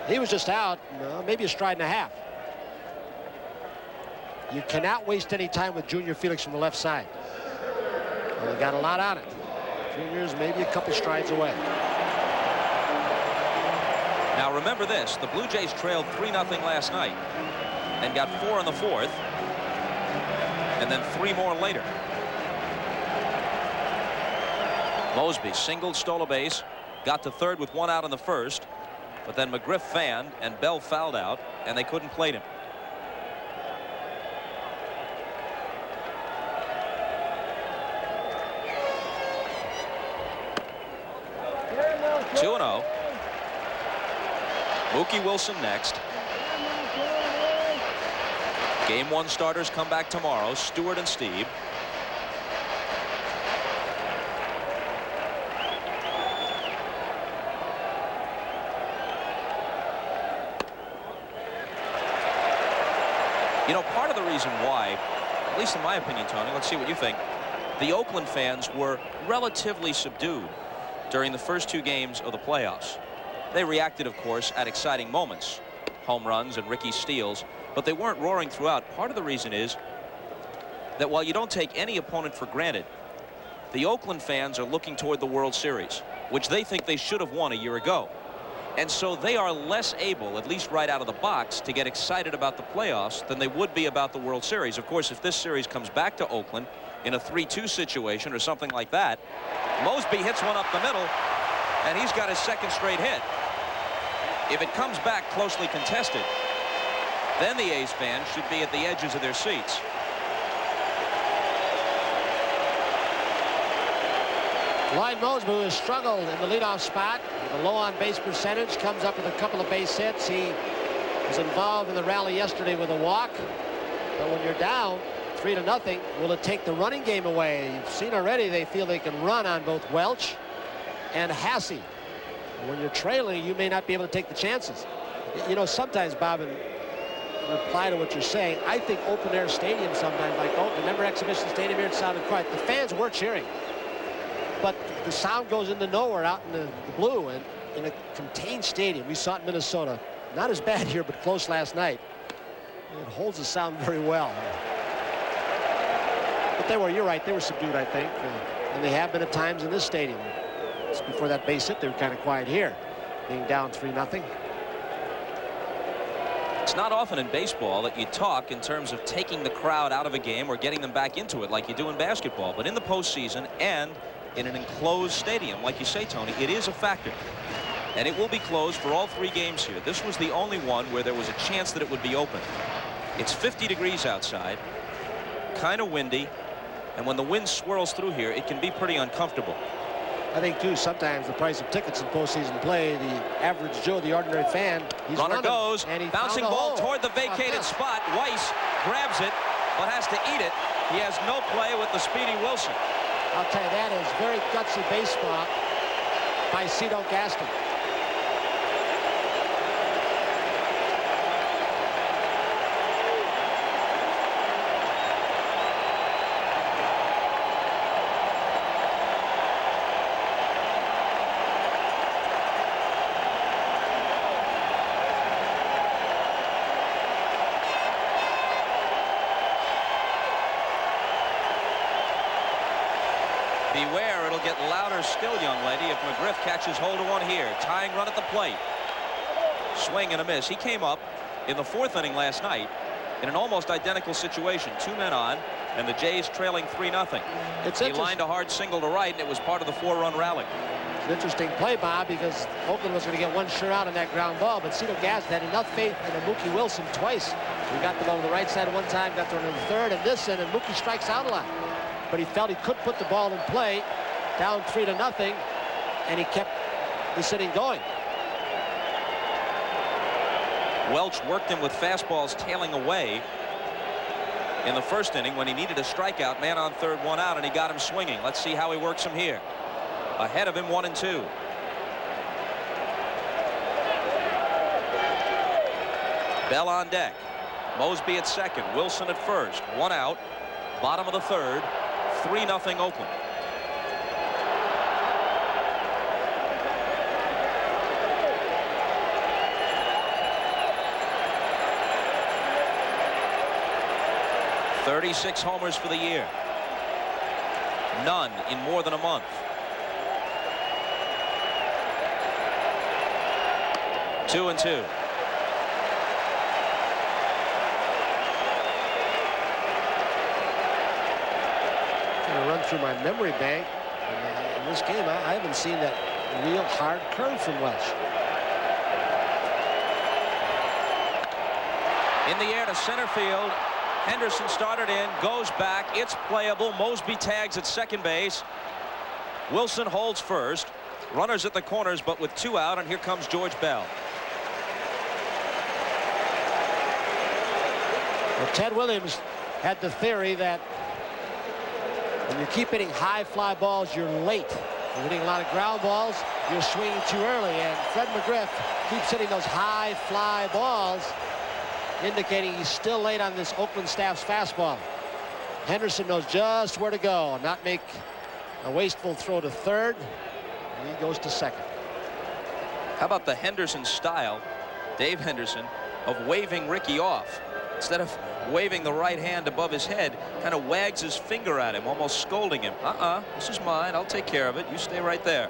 He was just out, maybe a stride and a half. You cannot waste any time with Junior Felix from the left side. Well, he got a lot on it. Junior's maybe a couple strides away. Now remember this, the Blue Jays trailed 3-0 last night and got 4 in the 4th. And then 3 more later. Mosby singled, stole a base, got to third with 1 out in the first, but then McGriff fanned and Bell fouled out, and they couldn't plate him. Two 2-0. Mookie Wilson next. Game 1 starters come back tomorrow. Stewart and Steve. You know, part of the reason why, at least in my opinion, Tony, let's see what you think, the Oakland fans were relatively subdued during the first 2 games of the playoffs. They reacted, of course, at exciting moments, home runs and Ricky steals, but they weren't roaring throughout. Part of the reason is that while you don't take any opponent for granted, the Oakland fans are looking toward the World Series, which they think they should have won a year ago. And so they are less able, at least right out of the box, to get excited about the playoffs than they would be about the World Series. Of course, if this series comes back to Oakland in a 3-2 situation or something like that, Mosby hits one up the middle, and he's got his second straight hit. If it comes back closely contested, then the A's fans should be at the edges of their seats. Lloyd Mosby, who has struggled in the leadoff spot with a low on-base percentage, comes up with a couple of base hits. He was involved in the rally yesterday with a walk. But when you're down 3-0, will it take the running game away? You've seen already they feel they can run on both Welch and Hasse. When you're trailing, you may not be able to take the chances. You know, sometimes, Bob, in reply to what you're saying, I think open-air stadiums sometimes, like Oakland, remember Exhibition Stadium here, it sounded quiet. The fans were cheering. But the sound goes into nowhere out in the blue, and in a contained stadium. We saw it in Minnesota. Not as bad here, but close last night. It holds the sound very well. But you're right, they were subdued, I think. And they have been at times in this stadium. Just before that base hit, they were kind of quiet here, being down 3-0. It's not often in baseball that you talk in terms of taking the crowd out of a game or getting them back into it like you do in basketball. But in the postseason and in an enclosed stadium, like you say, Tony, it is a factor. And it will be closed for all 3 games here. This was the only one where there was a chance that it would be open. It's 50 degrees outside, kind of windy, and when the wind swirls through here, it can be pretty uncomfortable. I think, too, sometimes the price of tickets in postseason play, the average Joe, the ordinary fan, he's runner running, goes, and he bouncing ball toward the vacated spot. Weiss grabs it, but has to eat it. He has no play with the speedy Wilson. I'll tell you, that is very gutsy baseball by Cito Gaston. Beware, it'll get louder still, young lady, if McGriff catches hold of one here. Tying run at the plate. Swing and a miss. He came up in the 4th inning last night in an almost identical situation. 2 men on, and the Jays trailing 3-0. He lined a hard single to right, and it was part of the 4-run rally. It's an interesting play, Bob, because Oakland was going to get one sure out on that ground ball, but Cito Gaston had enough faith in Mookie Wilson twice. He got the ball to the right side one time, got the run to the 3rd, and this, and Mookie strikes out a lot. But he felt he could put the ball in play, down 3-0, and he kept this inning going. Welch worked him with fastballs tailing away in the 1st inning when he needed a strikeout. Man on 3rd, 1 out, and he got him swinging. Let's see how he works him here. Ahead of him, 1-2. Bell on deck. Mosby at 2nd. Wilson at 1st. 1 out. Bottom of the 3rd. 3-0 Oakland. "36 homers for the year. None in more than a month. 2-2. Run through my memory bank. In this game, I haven't seen that real hard curve from Welch. In the air to center field. Henderson started in, goes back. It's playable. Mosby tags at 2nd base. Wilson holds 1st. Runners at the corners, but with 2 out, and here comes George Bell. Well, Ted Williams had the theory that when you keep hitting high fly balls, you're late. You're hitting a lot of ground balls, you're swinging too early. And Fred McGriff keeps hitting those high fly balls, indicating he's still late on this Oakland staff's fastball. Henderson knows just where to go, not make a wasteful throw to 3rd. And he goes to 2nd. How about the Henderson style, Dave Henderson, of waving Ricky off? instead of waving the right hand above his head, kind of wags his finger at him, almost scolding him. This is mine. I'll take care of it. You stay right there.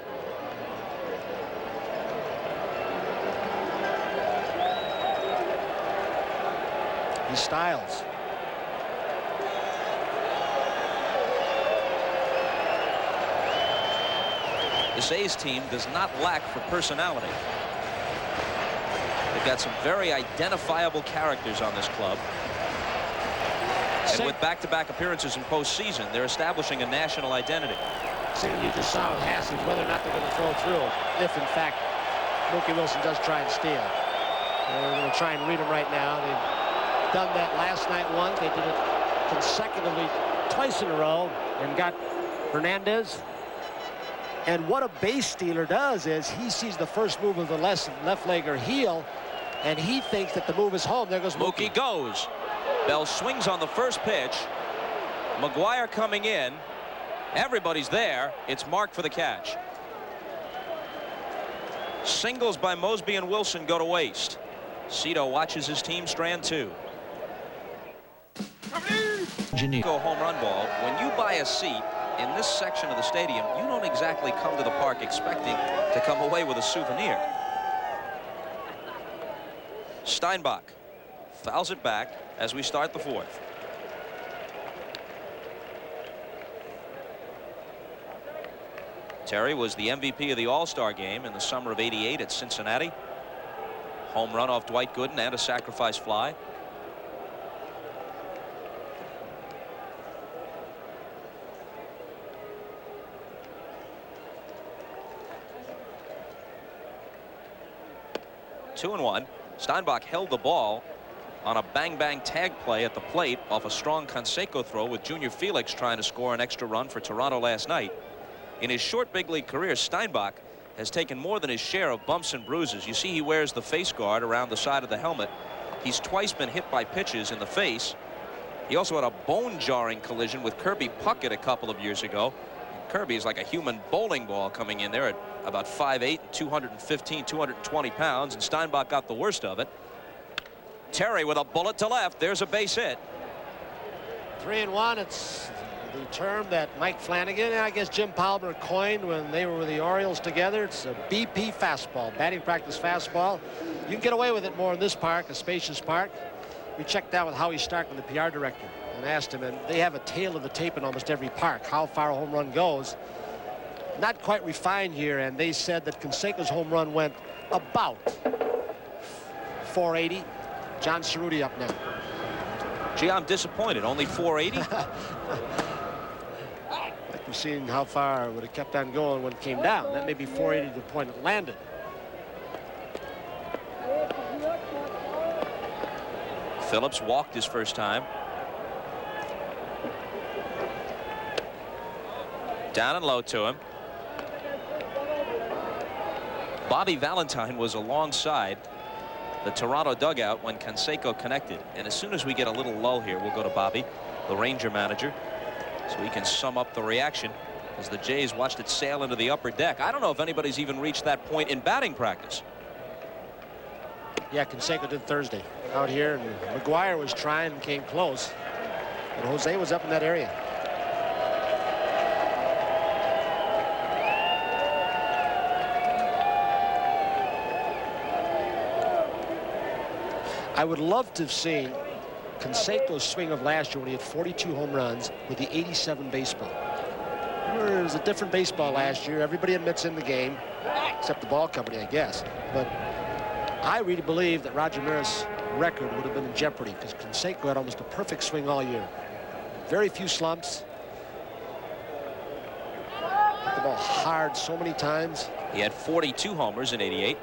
He styles. This A's team does not lack for personality. They've got some very identifiable characters on this club. And with back-to-back appearances in postseason, they're establishing a national identity. Same you just saw with Haskins, whether or not they're going to throw through. If, in fact, Mookie Wilson does try and steal. We're going to try and read him right now. They've done that last night once. They did it consecutively twice in a row and got Hernandez. And what a base stealer does is he sees the first move of the left leg or heel, and he thinks that the move is home. There goes Mookie. Mookie goes. Bell swings on the first pitch. McGuire coming in. Everybody's there. It's marked for the catch. Singles by Mosby and Wilson go to waste. Cito watches his team strand two. Go home run ball. When you buy a seat in this section of the stadium, you don't exactly come to the park expecting to come away with a souvenir. Steinbach fouls it back as we start the fourth. Terry was the MVP of the All-Star game in the summer of '88 at Cincinnati. Home run off Dwight Gooden and a sacrifice fly. Two and one. Steinbach held the ball on a bang-bang tag play at the plate off a strong Canseco throw with Junior Felix trying to score an extra run for Toronto last night. In his short big league career, Steinbach has taken more than his share of bumps and bruises. You see he wears the face guard around the side of the helmet. He's twice been hit by pitches in the face. He also had a bone-jarring collision with Kirby Puckett a couple of years ago. Kirby is like a human bowling ball coming in there at about 5'8" and 215, 220 pounds, and Steinbach got the worst of it. Terry with a bullet to left. There's a base hit. 3-1. It's the term that Mike Flanagan and I guess Jim Palmer coined when they were with the Orioles together. It's a BP fastball, batting practice fastball. You can get away with it more in this park, a spacious park. We checked out with Howie Starkman, the PR director, and asked him, and they have a tail of the tape in almost every park, how far a home run goes. Not quite refined here, and they said that Canseco's home run went about 480. John Cerruti up now. Gee, I'm disappointed. Only 480. Like we've seen how far it would have kept on going when it came down. That may be 480 to the point it landed. Phillips walked his first time. Down and low to him. Bobby Valentine was alongside the Toronto dugout when Canseco connected. And as soon as we get a little lull here, we'll go to Bobby, the Ranger manager, so he can sum up the reaction as the Jays watched it sail into the upper deck. I don't know if anybody's even reached that point in batting practice. Yeah, Canseco did Thursday out here, and McGuire was trying and came close, but Jose was up in that area. I would love to have seen Canseco's swing of last year when he had 42 home runs with the 87 baseball. Remember, it was a different baseball last year. Everybody admits in the game, except the ball company, I guess. But I really believe that Roger Maris' record would have been in jeopardy because Canseco had almost a perfect swing all year. Very few slumps. Hit the ball hard so many times. He had 42 homers in '88.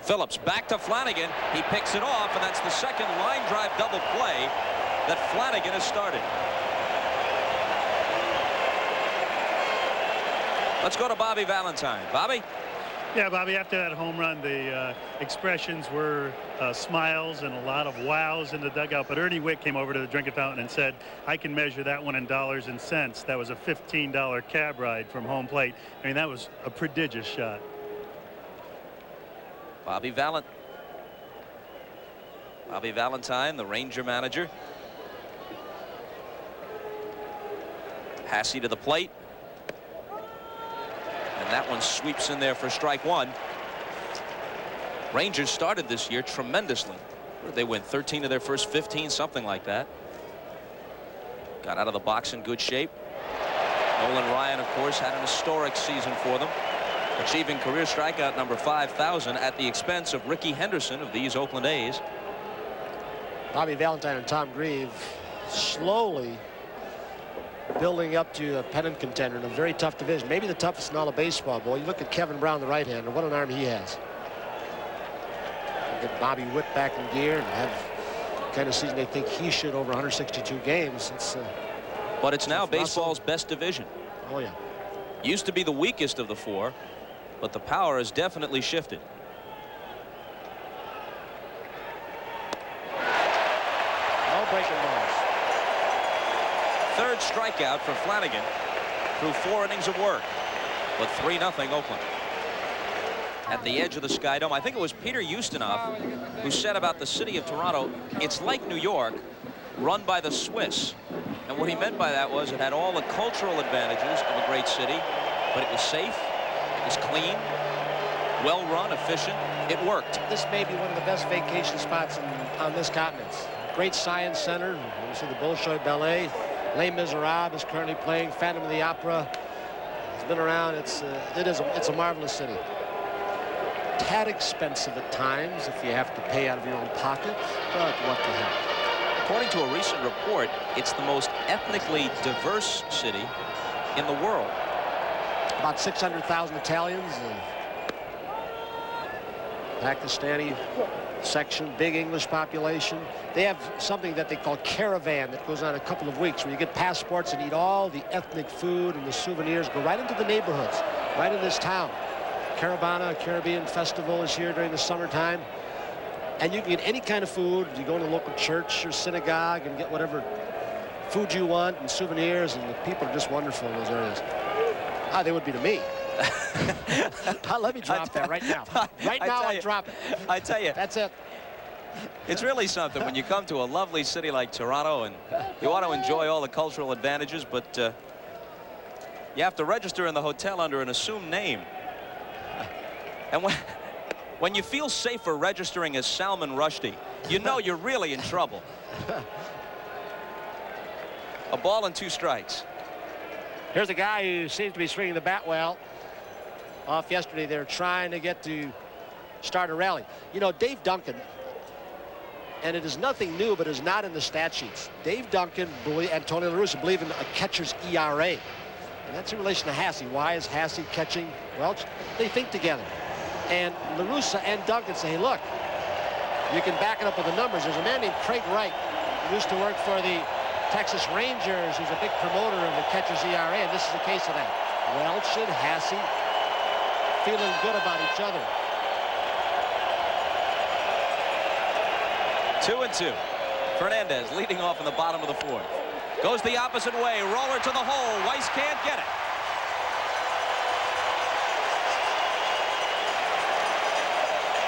Phillips back to Flanagan. He picks it off, and that's the second line drive double play that Flanagan has started. Let's go to Bobby Valentine. Bobby? Yeah, Bobby, after that home run, the expressions were smiles and a lot of wows in the dugout. But Ernie Witt came over to the drinking fountain and said, I can measure that one in dollars and cents. That was a $15 cab ride from home plate. I mean, that was a prodigious shot. Bobby Valentine. Bobby Valentine, the Ranger manager. Hasse to the plate. And that one sweeps in there for strike one. Rangers started this year tremendously. They win 13 of their first 15, something like that. Got out of the box in good shape. Nolan Ryan, of course, had an historic season for them, achieving career strikeout number 5,000 at the expense of Ricky Henderson of these Oakland A's. Bobby Valentine and Tom Grieve slowly building up to a pennant contender in a very tough division, maybe the toughest in all of baseball. Boy, you look at Kevin Brown, the right-hander, what an arm he has. Get Bobby Witt back in gear and have the kind of season they think he should over 162 games. But it's now baseball's best division. Oh, yeah. Used to be the weakest of the four, but the power has definitely shifted. No breaking balls. Third strikeout for Flanagan through 4 innings of work, but 3-0 Oakland. At the edge of the Sky Dome, I think it was Peter Ustinov who said about the city of Toronto, it's like New York, run by the Swiss. And what he meant by that was it had all the cultural advantages of a great city, but it was safe, it was clean, well run, efficient. It worked. This may be one of the best vacation spots on this continent. Great Science Center. You see the Bolshoi Ballet. Les Miserables is currently playing. Phantom of the Opera. It's been around. It's a marvelous city. Tad expensive at times if you have to pay out of your own pocket, but what the heck. According to a recent report, it's the most ethnically diverse city in the world. About 600,000 Italians, Pakistani section, big English population. They have something that they call caravan that goes on a couple of weeks where you get passports and eat all the ethnic food, and the souvenirs go right into the neighborhoods, right in this town. Caravana, Caribbean Festival is here during the summertime. And you can get any kind of food. You go to a local church or synagogue and get whatever food you want and souvenirs, and the people are just wonderful in those areas. Ah, they would be to me. Let me drop that right now. Right now, I drop it. I tell you. That's it. It's really something when you come to a lovely city like Toronto and you want to enjoy all the cultural advantages, but you have to register in the hotel under an assumed name. And when you feel safer registering as Salman Rushdie, you know you're really in trouble. A ball and 2 strikes. Here's a guy who seems to be swinging the bat well. Off yesterday, they're trying to get to start a rally. You know, Dave Duncan, and it is nothing new, but is not in the stat sheets. Dave Duncan and Tony La Russa believe in a catcher's ERA. And that's in relation to Hasse. Why is Hasse catching? Well, they think together. And La Russa and Duncan say, hey, look, you can back it up with the numbers. There's a man named Craig Wright who used to work for the Texas Rangers, who's a big promoter of the catcher's ERA, and this is a case of that. Welch and Hasse feeling good about each other. 2-2. Fernandez leading off in the bottom of the 4th. Goes the opposite way. Roller to the hole. Weiss can't get it.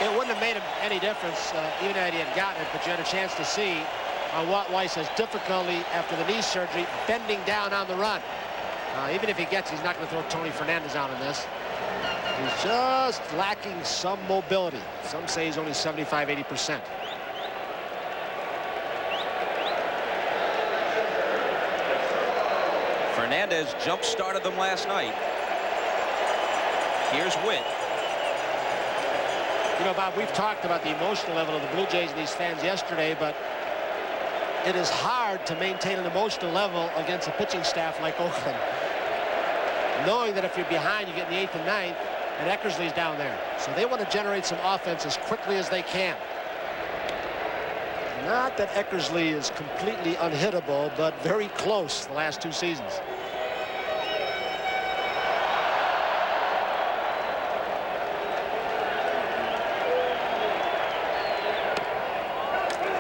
It wouldn't have made him any difference even if he had gotten it, but you had a chance to see Watt Weiss has difficulty after the knee surgery bending down on the run. Even if he gets, he's not going to throw Tony Fernandez out on this. He's just lacking some mobility. Some say he's only 75–80%. Fernandez jump-started them last night. Here's Witt. You know, Bob, we've talked about the emotional level of the Blue Jays and these fans yesterday, but it is hard to maintain an emotional level against a pitching staff like Oakland, knowing that if you're behind, you get in the 8th and 9th, and Eckersley's down there. So they want to generate some offense as quickly as they can. Not that Eckersley is completely unhittable, but very close the last 2 seasons.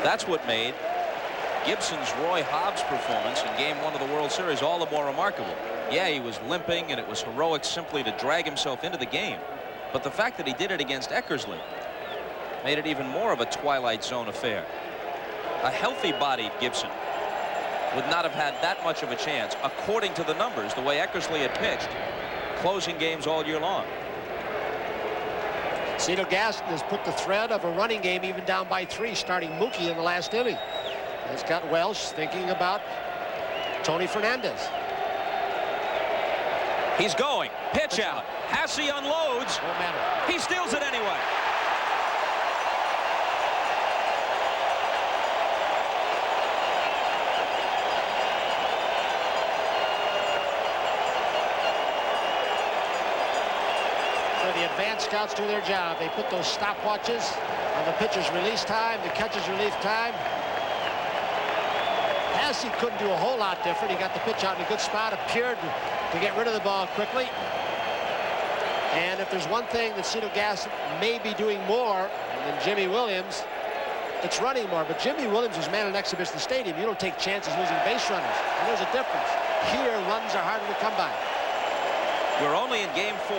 That's what made Gibson's Roy Hobbs performance in Game 1 of the World Series all the more remarkable. Yeah, he was limping, and it was heroic simply to drag himself into the game. But the fact that he did it against Eckersley made it even more of a Twilight Zone affair. A healthy-bodied Gibson would not have had that much of a chance, according to the numbers, the way Eckersley had pitched, closing games all year long. Cito Gaston has put the thread of a running game even down by 3, starting Mookie in the last inning. It's got Welch thinking about Tony Fernandez. He's going. Pitch out. Hasse unloads. Won't matter. He steals it anyway. The advanced scouts do their job. They put those stopwatches on the pitcher's release time, the catcher's release time. Hasse couldn't do a whole lot different. He got the pitch out in a good spot, appeared to get rid of the ball quickly. And if there's one thing that Cito Gaston may be doing more than Jimmy Williams, it's running more. But Jimmy Williams was man in exhibition stadium. You don't take chances losing base runners. And there's a difference. Here, runs are harder to come by. We're only in game 4.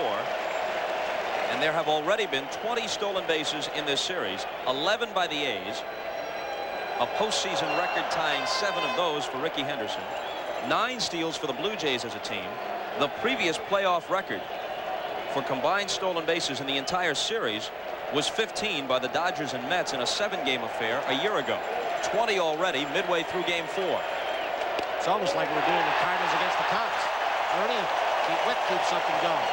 And there have already been 20 stolen bases in this series, 11 by the A's, a postseason record tying 7 of those for Rickey Henderson, 9 steals for the Blue Jays as a team. The previous playoff record for combined stolen bases in the entire series was 15 by the Dodgers and Mets in a 7-game affair a year ago. 20 already midway through game 4. It's almost like we're doing the Cardinals against the Cubs. Ernie, keep something going.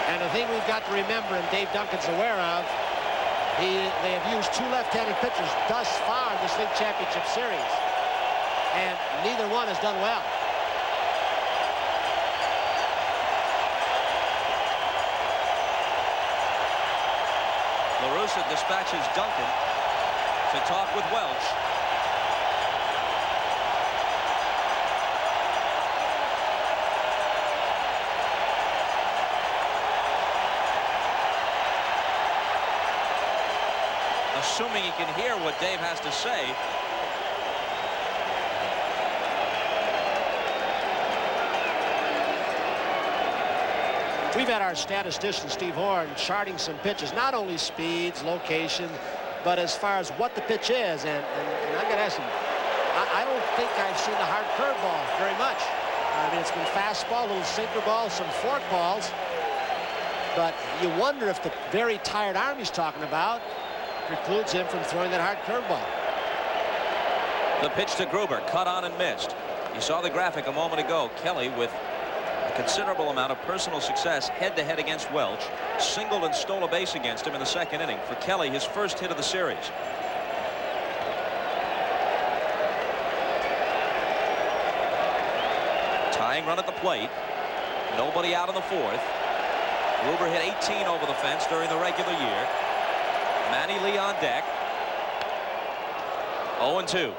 And the thing we've got to remember, and Dave Duncan's aware of, they have used 2 left-handed pitchers thus far in this league championship series, and neither one has done well. La Russa dispatches Duncan to talk with Welch. Assuming he can hear what Dave has to say. We've had our statistician, Steve Horn, charting some pitches, not only speeds, location, but as far as what the pitch is. And I got to ask him, I don't think I've seen the hard curveball very much. I mean, it's been fastball, little sinker ball, some fork balls. But you wonder if the very tired arm he's talking about precludes him from throwing that hard curveball. The pitch to Gruber, cut on and missed. You saw the graphic a moment ago. Kelly with a considerable amount of personal success head-to-head against Welch. Singled and stole a base against him in the 2nd inning. For Kelly, his first hit of the series. Tying run at the plate. Nobody out in the 4th. Gruber hit 18 over the fence during the regular year. Manny Lee on deck. 0-2.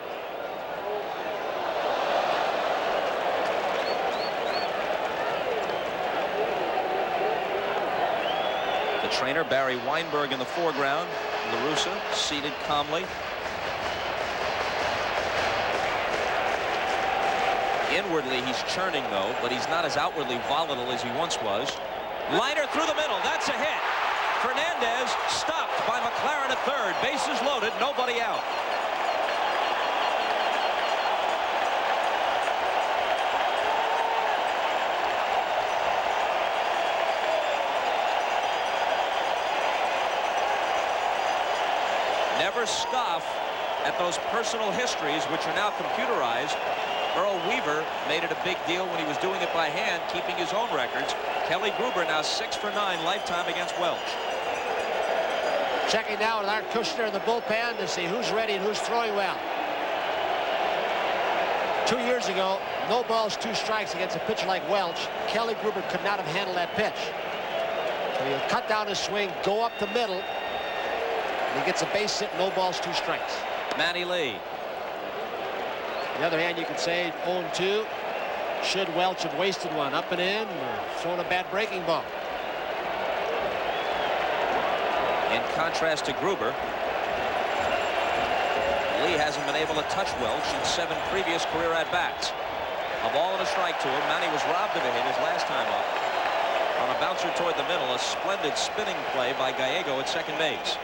The trainer, Barry Weinberg, in the foreground. La Russa seated calmly. Inwardly, he's churning, though, but he's not as outwardly volatile as he once was. Liner through the middle. That's a hit. Fernandez stopped by McLaren at 3rd. Bases loaded, nobody out. Never scoff at those personal histories, which are now computerized. Earl Weaver made it a big deal when he was doing it by hand, keeping his own records. Kelly Gruber now 6 for 9 lifetime against Welch. Checking now with Art Kushner in the bullpen to see who's ready and who's throwing well. 2 years ago, no balls, 2 strikes against a pitcher like Welch. Kelly Gruber could not have handled that pitch. So he'll cut down his swing, go up the middle, and he gets a base hit, no balls, 2 strikes. Manny Lee. On the other hand, you could say 0-2. Should Welch have wasted one up and in or thrown a bad breaking ball? In contrast to Gruber, Lee hasn't been able to touch Welch in 7 previous career at-bats. A ball and a strike to him. Manny was robbed of a hit his last time up. On a bouncer toward the middle, a splendid spinning play by Gallego at second base.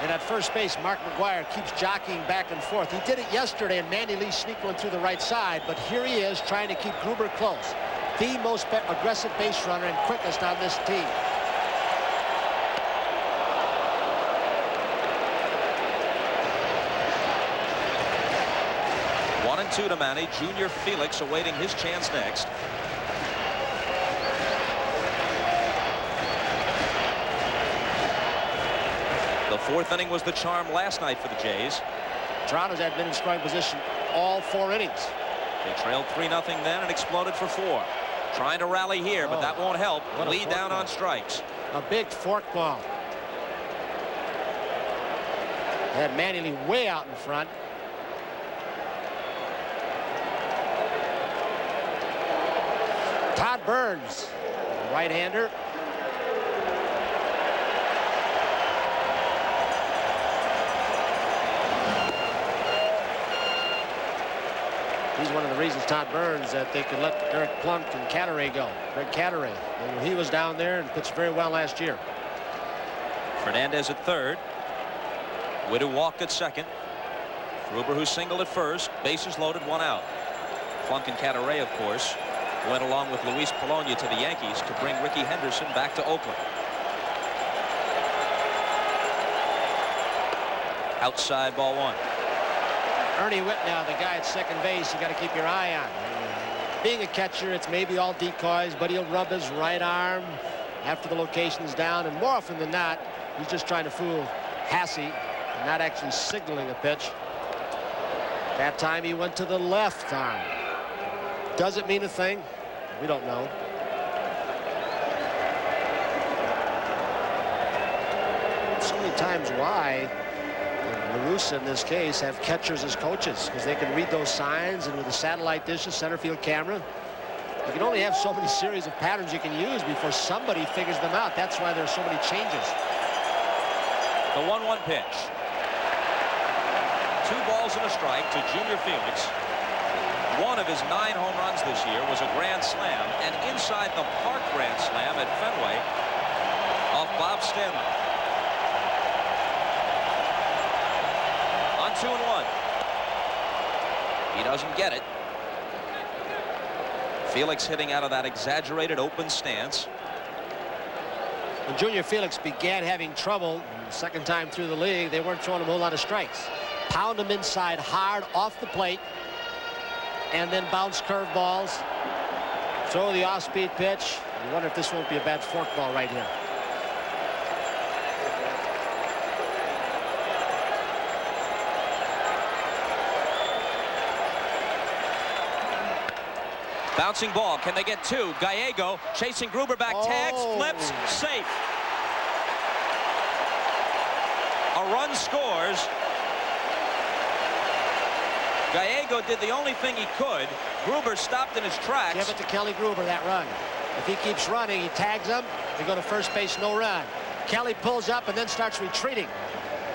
And at first base, Mark McGwire keeps jockeying back and forth. He did it yesterday, and Manny Lee sneaked one through the right side, but here he is trying to keep Gruber close. The most aggressive base runner and quickest on this team. One and two to Manny. Junior Felix awaiting his chance next. The fourth inning was the charm last night for the Jays. Toronto's had been in scoring position all 4 innings. They trailed 3-0 then and exploded for 4. Trying to rally here, but that won't help. Lead down on strikes. A big fork ball. Had Manny Lee way out in front. Todd Burns, right-hander. He's one of the reasons, Todd Burns, that they could let Eric Plunk and Cataray go. Greg Cataray. He was down there and pitched very well last year. Fernandez at third. Widow walked at second. Gruber, who singled at first. Bases loaded, 1 out. Plunk and Cataray, of course, went along with Luis Polonia to the Yankees to bring Ricky Henderson back to Oakland. Outside, ball 1. Ernie Whitt now, the guy at second base, you got to keep your eye on. Being a catcher, it's maybe all decoys, but he'll rub his right arm after the location's down, and more often than not, he's just trying to fool Hasse and not actually signaling a pitch. That time he went to the left arm. Does it mean a thing? We don't know. So many times why La Russa in this case have catchers as coaches, because they can read those signs, and with the satellite dish, the center field camera, you can only have so many series of patterns you can use before somebody figures them out. That's why there's so many changes. The 1-1 pitch. 2 balls and a strike to Junior Felix. One of his 9 home runs this year was a grand slam, and inside the park grand slam at Fenway off Bob Stanley. On 2-1. He doesn't get it. Felix hitting out of that exaggerated open stance. When Junior Felix began having trouble the second time through the league, they weren't throwing him a whole lot of strikes. Pound him inside hard off the plate, and then bounce curveballs. Throw the off-speed pitch. You wonder if this won't be a bad fork ball right here. Bouncing ball. Can they get 2? Gallego chasing Gruber back. Tags, flips, safe. A run scores. Gallego did the only thing he could. Gruber stopped in his tracks. Give it to Kelly Gruber, that run. If he keeps running, he tags him. They go to first base, no run. Kelly pulls up and then starts retreating.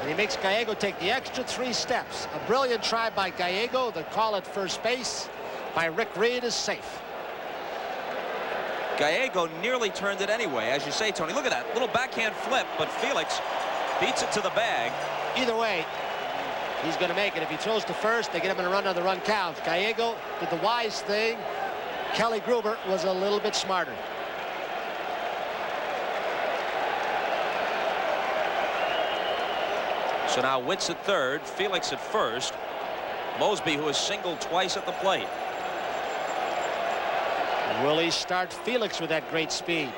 And he makes Gallego take the extra 3 steps. A brilliant try by Gallego. The call at first base by Rick Reed is safe. Gallego nearly turned it anyway, as you say, Tony. Look at that little backhand flip, but Felix beats it to the bag. Either way, he's going to make it. If he throws to first, they get him in a run on the run counts. Gallego did the wise thing. Kelly Gruber was a little bit smarter. So now Witt's at third, Felix at first. Mosby, who has singled twice at the plate. Will he start Felix with that great speed?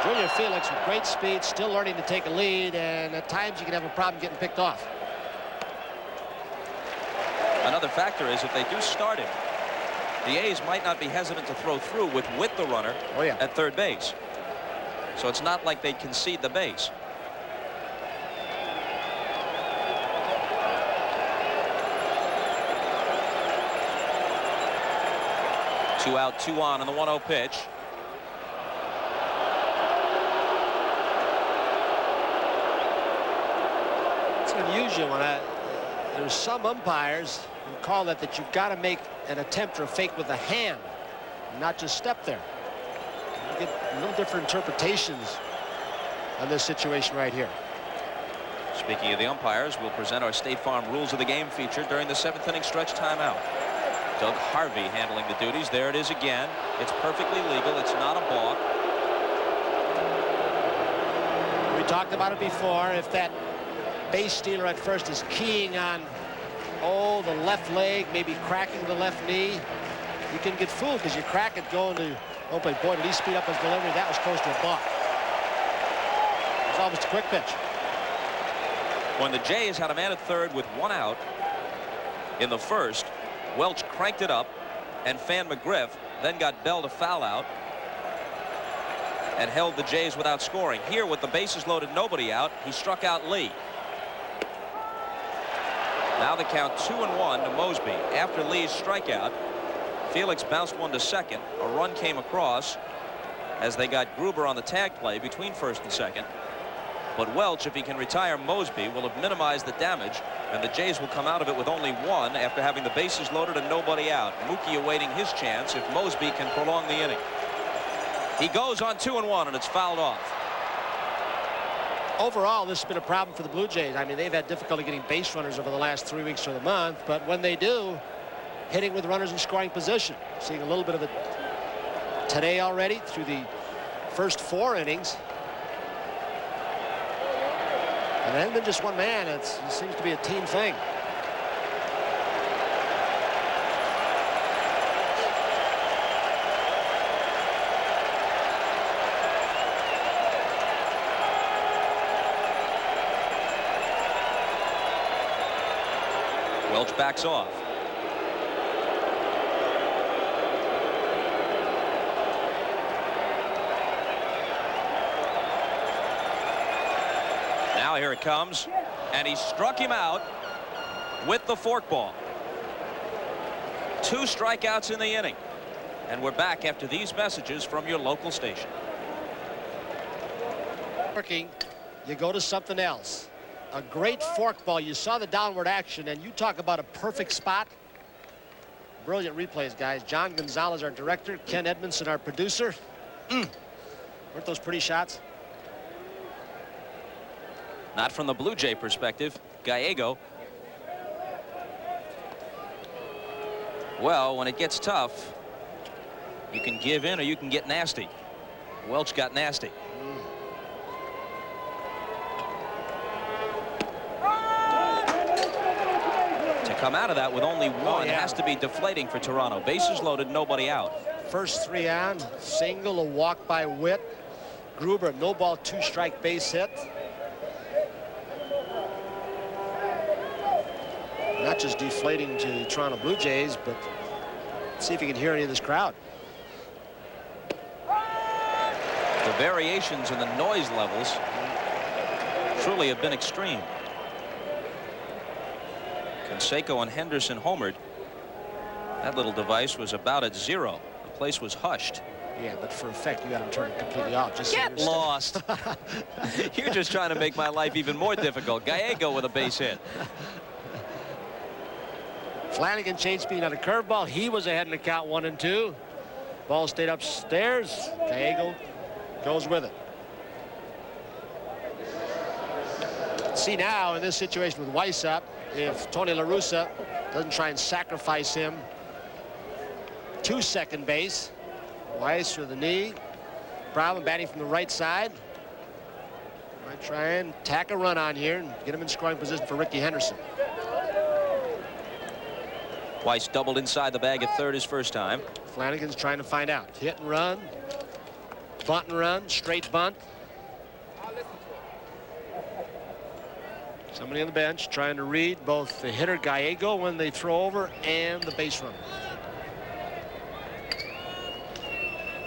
Junior Felix with great speed, still learning to take a lead, and at times you can have a problem getting picked off. Another factor is if they do start him, the A's might not be hesitant to throw through with Witt the runner at third base. So it's not like they concede the base. Two out, 2 on the 1-0 pitch. It's unusual when there's some umpires who call that you've got to make an attempt or a fake with the hand, not just step there. get little different interpretations on this situation right here. Speaking of the umpires, we'll present our State Farm Rules of the Game feature during the 7th inning stretch timeout. Doug Harvey handling the duties. There it is again. It's perfectly legal. It's not a balk. We talked about it before. If that base stealer at first is keying on, oh, the left leg, maybe cracking the left knee, you can get fooled because you crack it going to, oh, but boy, did he speed up his delivery. That was close to a balk. It was almost a quick pitch. When the Jays had a man at third with 1 out in the first, Welch cranked it up, and Fan McGriff then got Bell to foul out and held the Jays without scoring. Here, with the bases loaded, nobody out, he struck out Lee. Now the count 2-1 to Mosby. After Lee's strikeout, Felix bounced one to second. A run came across as they got Gruber on the tag play between first and second. But Welch, if he can retire Mosby, will have minimized the damage, and the Jays will come out of it with only 1 after having the bases loaded and nobody out. Mookie awaiting his chance if Mosby can prolong the inning. He goes on 2-1, and it's fouled off. Overall, this has been a problem for the Blue Jays. I mean, they've had difficulty getting base runners over the last 3 weeks of the month, but when they do, hitting with runners in scoring position. Seeing a little bit of it today already through the first 4 innings. And it hasn't been just one man. It seems to be a team thing. Welch backs off. Now here it comes, and he struck him out with the forkball. 2 strikeouts in the inning, and we're back after these messages from your local station. Working, you go to something else. A great forkball. You saw the downward action, and you talk about a perfect spot. Brilliant replays, guys. John Gonzalez, our director. Ken Edmondson, our producer. Weren't those pretty shots? Not from the Blue Jay perspective. Gallego. Well, when it gets tough, you can give in or you can get nasty. Welch got nasty. To come out of that with only 1 has to be deflating for Toronto. Bases loaded, nobody out. First 3 on, single, a walk by Witt. Gruber, no ball, 2 strike base hit. Not just deflating to the Toronto Blue Jays, but let's see if you can hear any of this crowd. The variations in the noise levels truly have been extreme. Canseco and Henderson homered. That little device was about at 0. The place was hushed. Yeah, but for effect, you got to turn it completely off. Just Get lost. You're just trying to make my life even more difficult. Gallego with a base hit. Flanagan changed speed on a curveball. He was ahead in the count 1-2. Ball stayed upstairs. Gallego goes with it. See now in this situation with Weiss up, if Tony La Russa doesn't try and sacrifice him to second base. Weiss with the knee. Problem batting from the right side. Might try and tack a run on here and get him in scoring position for Ricky Henderson. Weiss doubled inside the bag at third his first time. Flanagan's trying to find out. Hit and run. Bunt and run. Straight bunt. Somebody on the bench trying to read both the hitter Gallego when they throw over and the base runner.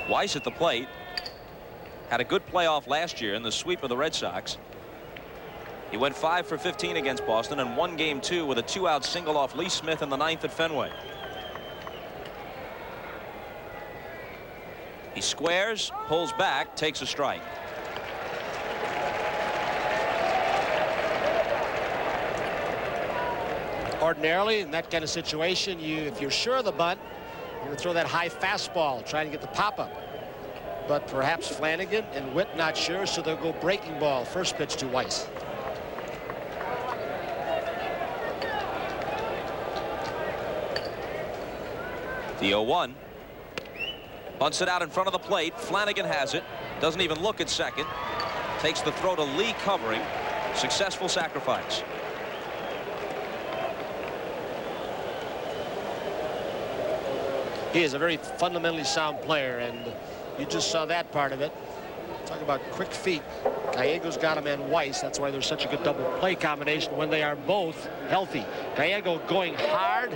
Weiss at the plate. Had a good playoff last year in the sweep of the Red Sox. He went 5 for 15 against Boston and won game 2 with a 2-out single off Lee Smith in the 9th at Fenway. He squares, pulls back, takes a strike. Ordinarily, in that kind of situation, if you're sure of the bunt, you're going to throw that high fastball, trying to get the pop-up. but perhaps Flanagan and Witt not sure, so they'll go breaking ball. First pitch to Weiss. The 0-1. Bunts it out in front of the plate. Flanagan has it. Doesn't even look at second. Takes the throw to Lee covering. Successful sacrifice. He is a very fundamentally sound player, and you just saw that part of it. Talk about quick feet. Gallego's got him and Weiss. That's why there's such a good double play combination when they are both healthy. Gallego going hard,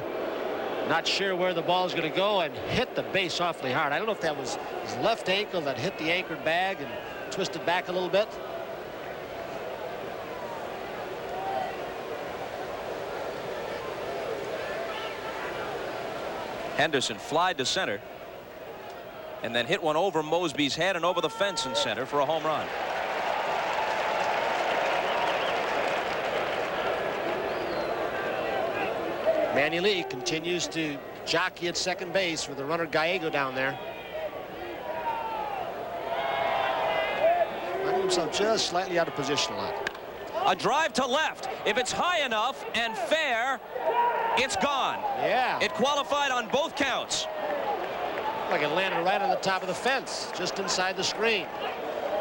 not sure where the ball is going to go, and hit the base awfully hard. I don't know if that was his left ankle that hit the anchored bag and twisted back a little bit. Henderson flied to center and then hit one over Mosby's head and over the fence in center for a home run. Manny Lee continues to jockey at second base with the runner Gallego down there. Finding himself just slightly out of position a lot. A drive to left. If it's high enough and fair, it's gone. Yeah. It qualified on both counts. Like it landed right on the top of the fence, just inside the screen.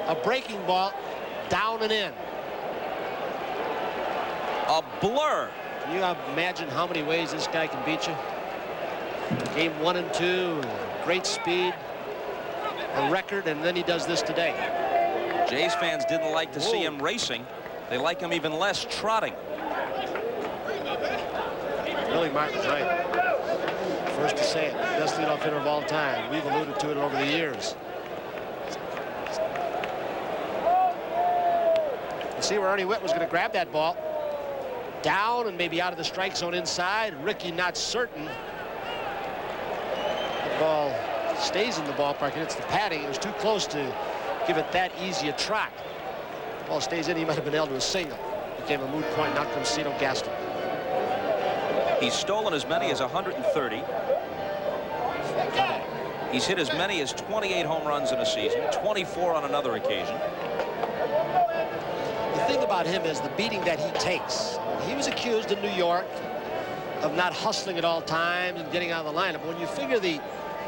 A breaking ball, down and in. A blur. Can you imagine how many ways this guy can beat you? Game 1 and 2, great speed, a record, and then he does this today. Jays fans didn't like to see him racing. They like him even less trotting. Billy Martin's right. First to say it, best leadoff hitter of all time. We've alluded to it over the years. You see where Ernie Witt was going to grab that ball. Down and maybe out of the strike zone inside. Rickey not certain. The ball stays in the ballpark and it's the padding. It was too close to give it that easy a trot. The ball stays in. He might have been able to a single. Became a moot point. Now comes Cito Gaston. He's stolen as many as 130. He's hit as many as 28 home runs in a season, 24 on another occasion. The thing about him is the beating that he takes. He was accused in New York of not hustling at all times and getting out of the lineup. When you figure the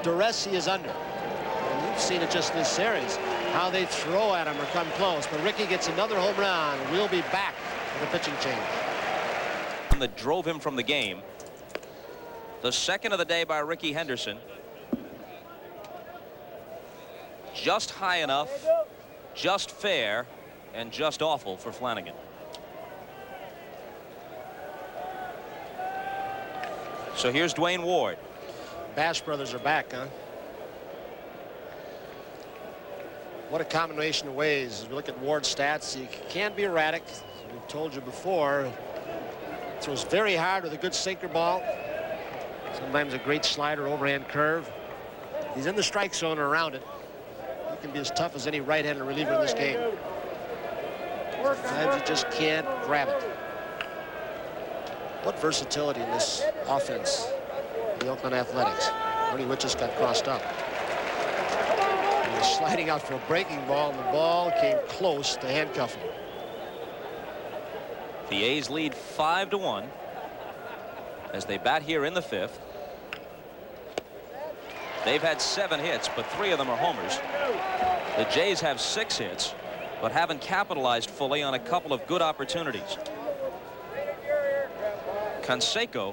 duress he is under, and you've seen it just in this series, how they throw at him or come close. But Rickey gets another home run. We'll be back with a pitching change. That drove him from the game. The second of the day by Rickey Henderson. Just high enough, just fair, and just awful for Flanagan. So here's Dwayne Ward. Bash brothers are back, huh? What a combination of ways. As we look at Ward's stats, he can be erratic. We've told you before. Throws very hard with a good sinker ball. Sometimes a great slider, overhand curve. He's in the strike zone or around it. He can be as tough as any right-handed reliever in this game. Sometimes he just can't grab it. What versatility in this offense, the Oakland Athletics. Ernie Witt just got crossed up. He was sliding out for a breaking ball, and the ball came close to handcuffing. The A's lead 5-1 as they bat here in the fifth. They've had 7 hits, but 3 of them are homers. The Jays have 6 hits, but haven't capitalized fully on a couple of good opportunities. Canseco,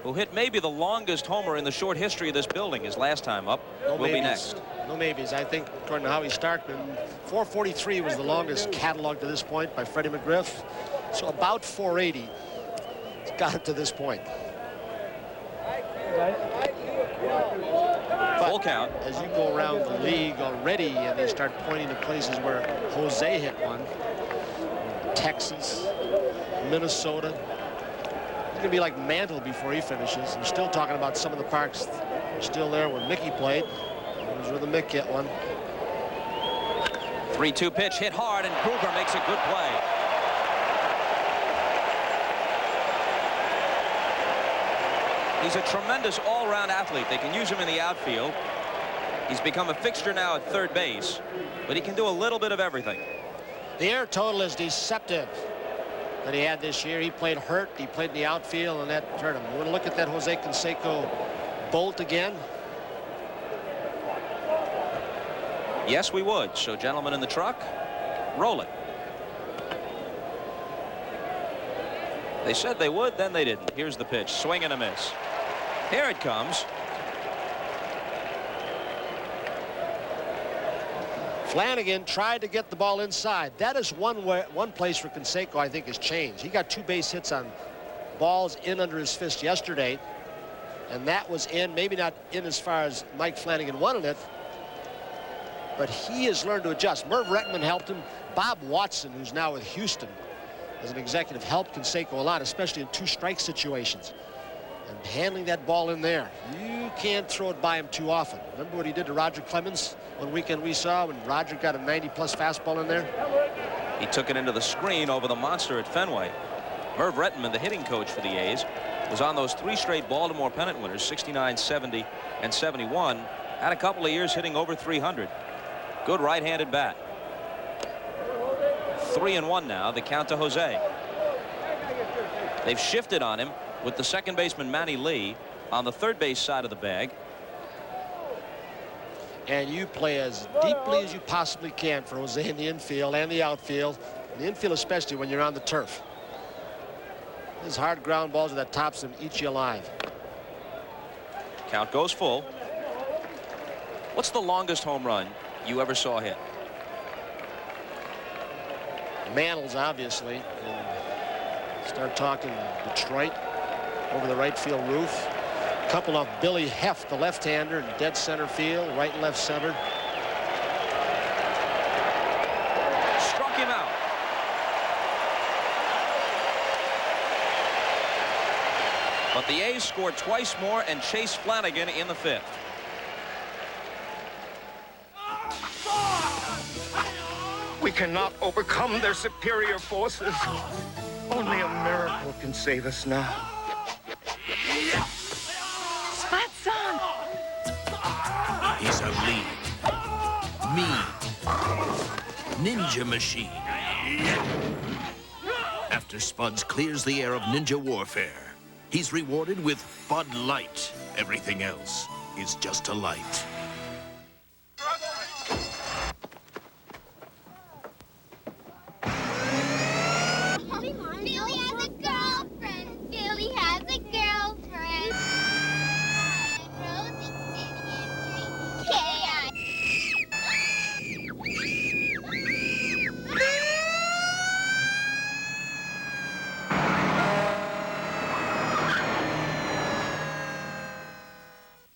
who hit maybe the longest homer in the short history of this building his last time up, will be next. No maybes. I think, according to Howie Starkman, 443 was the longest catalog to this point by Freddie McGriff. So about 480. It's got it to this point. Full count. As you go around the league already and they start pointing to places where Jose hit one, Texas, Minnesota, it's going to be like Mantle before he finishes. I'm still talking about some of the parks that are still there where Mickey played. That was where the Mick hit one. 3-2 pitch hit hard, and Kruger makes a good play. He's a tremendous all-round athlete. They can use him in the outfield. He's become a fixture now at third base, but he can do a little bit of everything. The air total is deceptive that he had this year. He played hurt. He played in the outfield, and that hurt him. We're going to look at that Jose Canseco bolt again. Yes, we would. So, gentlemen in the truck, roll it. They said they would, then they didn't. Here's the pitch. Swing and a miss. Here it comes. Flanagan tried to get the ball inside. That is one place where Canseco, I think, has changed. He got 2 base hits on balls in under his fist yesterday, and that was in, maybe not in as far as Mike Flanagan wanted it, but he has learned to adjust. Merv Rettenman helped him. Bob Watson, who's now with Houston as an executive, helped Canseco a lot, especially in 2-strike situations. And handling that ball in there, you can't throw it by him too often. Remember what he did to Roger Clemens one weekend we saw when Roger got a 90-plus fastball in there? He took it into the screen over the monster at Fenway. Merv Rettenman, the hitting coach for the A's, was on those 3 straight Baltimore pennant winners, 69, 70, and 71. Had a couple of years hitting over 300. Good right-handed bat. 3-1 now, the count to Jose. They've shifted on him with the second baseman Manny Lee on the third base side of the bag. And you play as deeply as you possibly can for Jose in the infield and the outfield. In the infield, especially when you're on the turf. These hard ground balls that tops them eat you alive. Count goes full. What's the longest home run you ever saw hit? Mantle's, obviously. And start talking Detroit over the right field roof. Couple of Billy Heft, the left-hander, in dead center field, right and left severed. Struck him out. But the A's scored twice more and chased Flanagan in the 5th. We cannot overcome their superior forces. Only a miracle can save us now. Spot's on. He's a lean, mean ninja machine. After Spuds clears the air of ninja warfare, he's rewarded with Bud Light. Everything else is just a light. Billy has a girlfriend. Billy has a girlfriend. Rosie, Cindy, and K.I.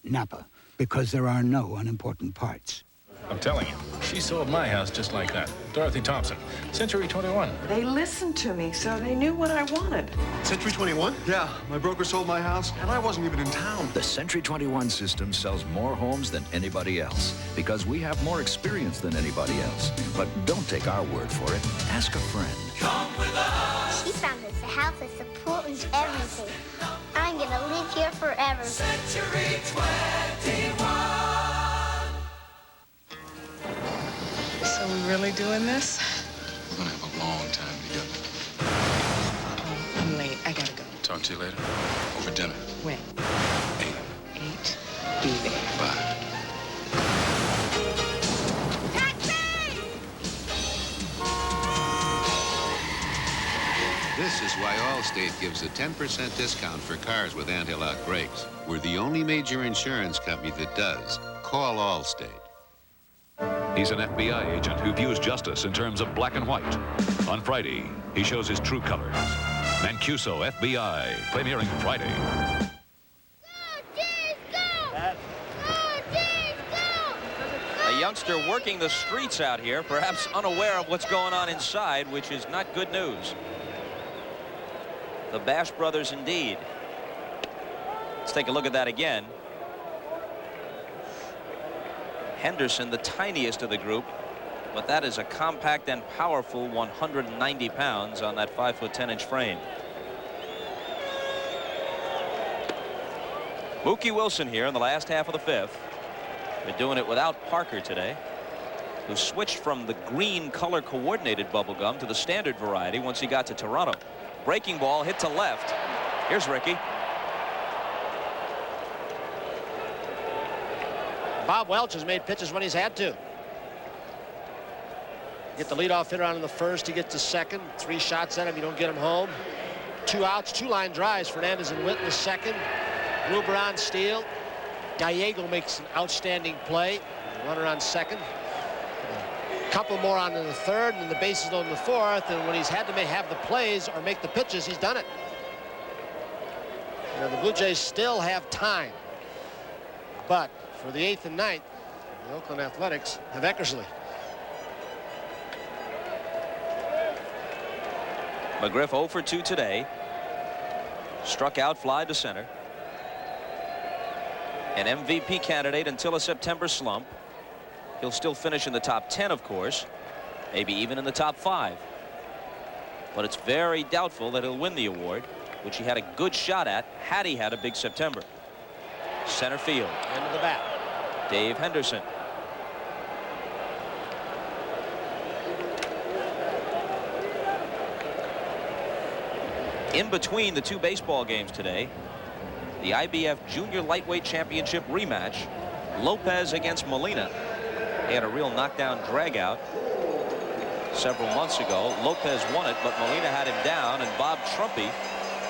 Napa, because there are no unimportant parts. I'm telling you, she sold my house just like that. Dorothy Thompson, Century 21. They listened to me, so they knew what I wanted. Century 21? Yeah, my broker sold my house, and I wasn't even in town. The Century 21 system sells more homes than anybody else because we have more experience than anybody else. But don't take our word for it. Ask a friend. Come with us. She found us a house with support and everything. I'm gonna live here forever. Century 21. So we really doing this? We're gonna have a long time together. Oh, I'm late. I gotta go. Talk to you later. Over dinner. When? 8. 8. Be there. Bye. This is why Allstate gives a 10% discount for cars with anti-lock brakes. We're the only major insurance company that does. Call Allstate. He's an FBI agent who views justice in terms of black and white. On Friday, he shows his true colors. Mancuso, FBI, premiering Friday. A youngster working the streets out here, perhaps unaware of what's going on inside, which is not good news. The Bash brothers indeed. Let's take a look at that again. Henderson, the tiniest of the group, but that is a compact and powerful 190 pounds on that 5-foot 10-inch frame. Mookie Wilson here in the last half of the 5th. They're doing it without Parker today, who switched from the green color coordinated bubble gum to the standard variety once he got to Toronto. Breaking ball hit to left. Here's Ricky. Bob Welch has made pitches when he's had to. Get the leadoff hitter on in the first. He gets the second. 3 shots at him. You don't get him home. 2 outs, 2 line drives. Fernandez and Witt in the second. Gruber on steal. Gallego makes an outstanding play. Runner on second. A couple more on in the third, and the bases loaded in the fourth. And when he's had to have the plays or make the pitches, he's done it. You know, the Blue Jays still have time. But for the 8th and 9th, the Oakland Athletics have Eckersley. McGriff 0 for 2 today. Struck out, fly to center. An MVP candidate until a September slump. He'll still finish in the top 10, of course, maybe even in the top 5. But it's very doubtful that he'll win the award, which he had a good shot at had he had a big September. Center field. End of the bat. Dave Henderson. In between the 2 baseball games today, the IBF Junior Lightweight Championship rematch, Lopez against Molina. They had a real knockdown dragout several months ago. Lopez won it, but Molina had him down, and Bob Trumpy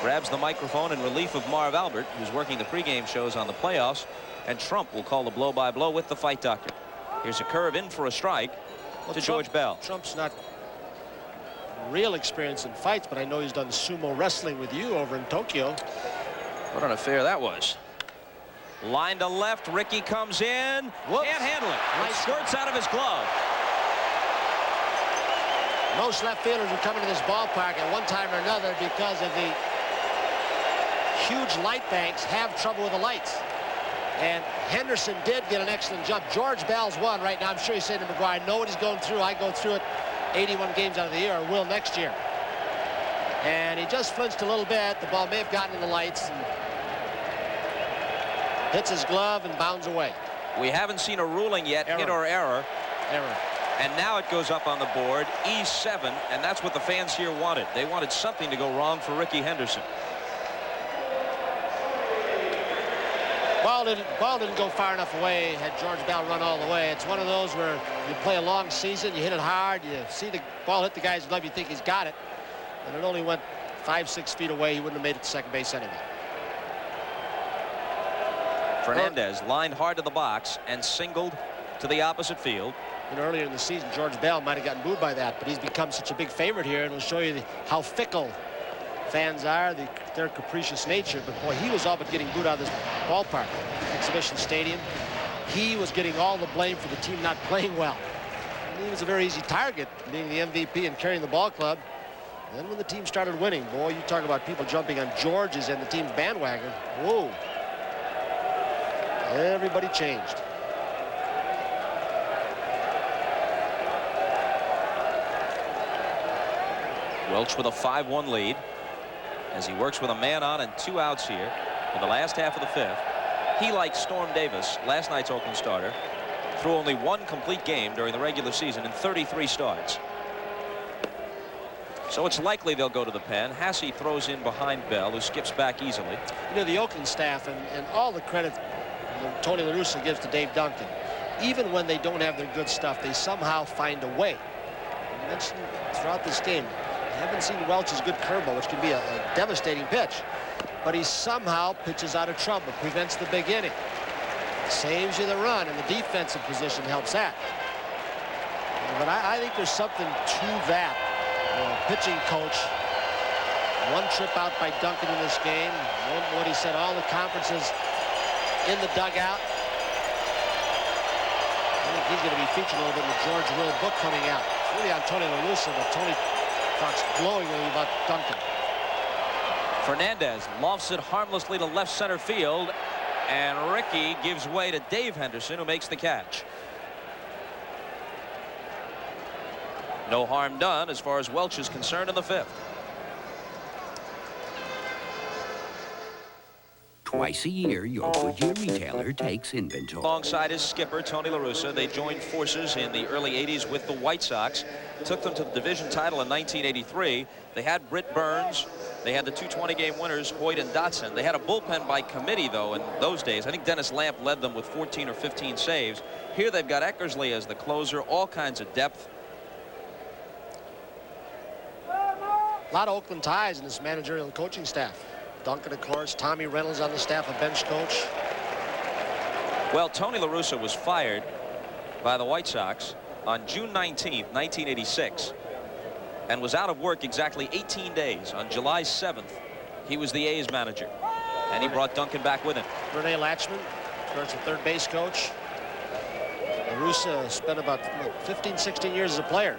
grabs the microphone in relief of Marv Albert, who's working the pregame shows on the playoffs, and Trump will call the blow-by-blow with the fight doctor. Here's a curve in for a strike to George Bell. Trump's not real experience in fights, but I know he's done sumo wrestling with you over in Tokyo. What an affair that was. Line to left. Ricky comes in. Whoops. Can't handle it. It skirts out of his glove. Most left fielders were coming to this ballpark at one time or another because of the huge light banks have trouble with the lights. And Henderson did get an excellent jump. George Bell's one right now. I'm sure he's saying to McGuire, I know what he's going through. I go through it 81 games out of the year, or will next year. And he just flinched a little bit. The ball may have gotten in the lights. And hits his glove and bounds away. We haven't seen a ruling yet, hit or error. Error. And now it goes up on the board, E7, and that's what the fans here wanted. They wanted something to go wrong for Ricky Henderson. Ball didn't go far enough away had George Bell run all the way. It's one of those where you play a long season, you hit it hard, you see the ball hit the guy's glove, you think he's got it, and it only went 5-6 feet away. He wouldn't have made it to second base anyway. Fernandez lined hard to the box and singled to the opposite field. And earlier in the season, George Bell might have gotten booed by that, but he's become such a big favorite here, and it'll show you how fickle fans are, their capricious nature. But boy, he was all but getting booed out of this ballpark, exhibition stadium. He was getting all the blame for the team not playing well. And he was a very easy target, being the MVP and carrying the ball club. And then when the team started winning, boy, you talk about people jumping on George's and the team's bandwagon. Whoa. Everybody changed. Welch with a 5-1 lead as he works with a man on and 2 outs here in the last half of the 5th. He, like Storm Davis, last night's Oakland starter, threw only 1 complete game during the regular season in 33 starts. So it's likely they'll go to the pen. Hasse throws in behind Bell, who skips back easily. You know, the Oakland staff, and all the credit Tony La Russa gives to Dave Duncan, even when they don't have their good stuff, they somehow find a way. I mentioned throughout this game, I haven't seen Welch's good curveball, which can be a devastating pitch, but he somehow pitches out of trouble, prevents the big inning, saves you the run, and the defensive position helps that. But I think there's something to that. Pitching coach, 1 trip out by Duncan in this game. What he said, all the conferences in the dugout. I think he's going to be featured a little bit in the George Will book coming out. It's really on Tony La Russa, but Tony talks glowingly about Duncan. Fernandez lofts it harmlessly to left center field, and Ricky gives way to Dave Henderson, who makes the catch. No harm done as far as Welch is concerned in the 5th. Twice a year, your Goodyear retailer takes inventory. Alongside his skipper, Tony La Russa, they joined forces in the early 80s with the White Sox, took them to the division title in 1983. They had Britt Burns. They had the 220-game winners, Hoyt and Dotson. They had a bullpen by committee, though, in those days. I think Dennis Lamp led them with 14 or 15 saves. Here they've got Eckersley as the closer, all kinds of depth. A lot of Oakland ties in this managerial and coaching staff. Duncan, of course, Tommy Reynolds on the staff, a bench coach. Well, Tony La Russa was fired by the White Sox on June 19th, 1986, and was out of work exactly 18 days. On July 7th, he was the A's manager, and he brought Duncan back with him. Rene Latchman, of course, the third base coach. La Russa spent about 15, 16 years as a player.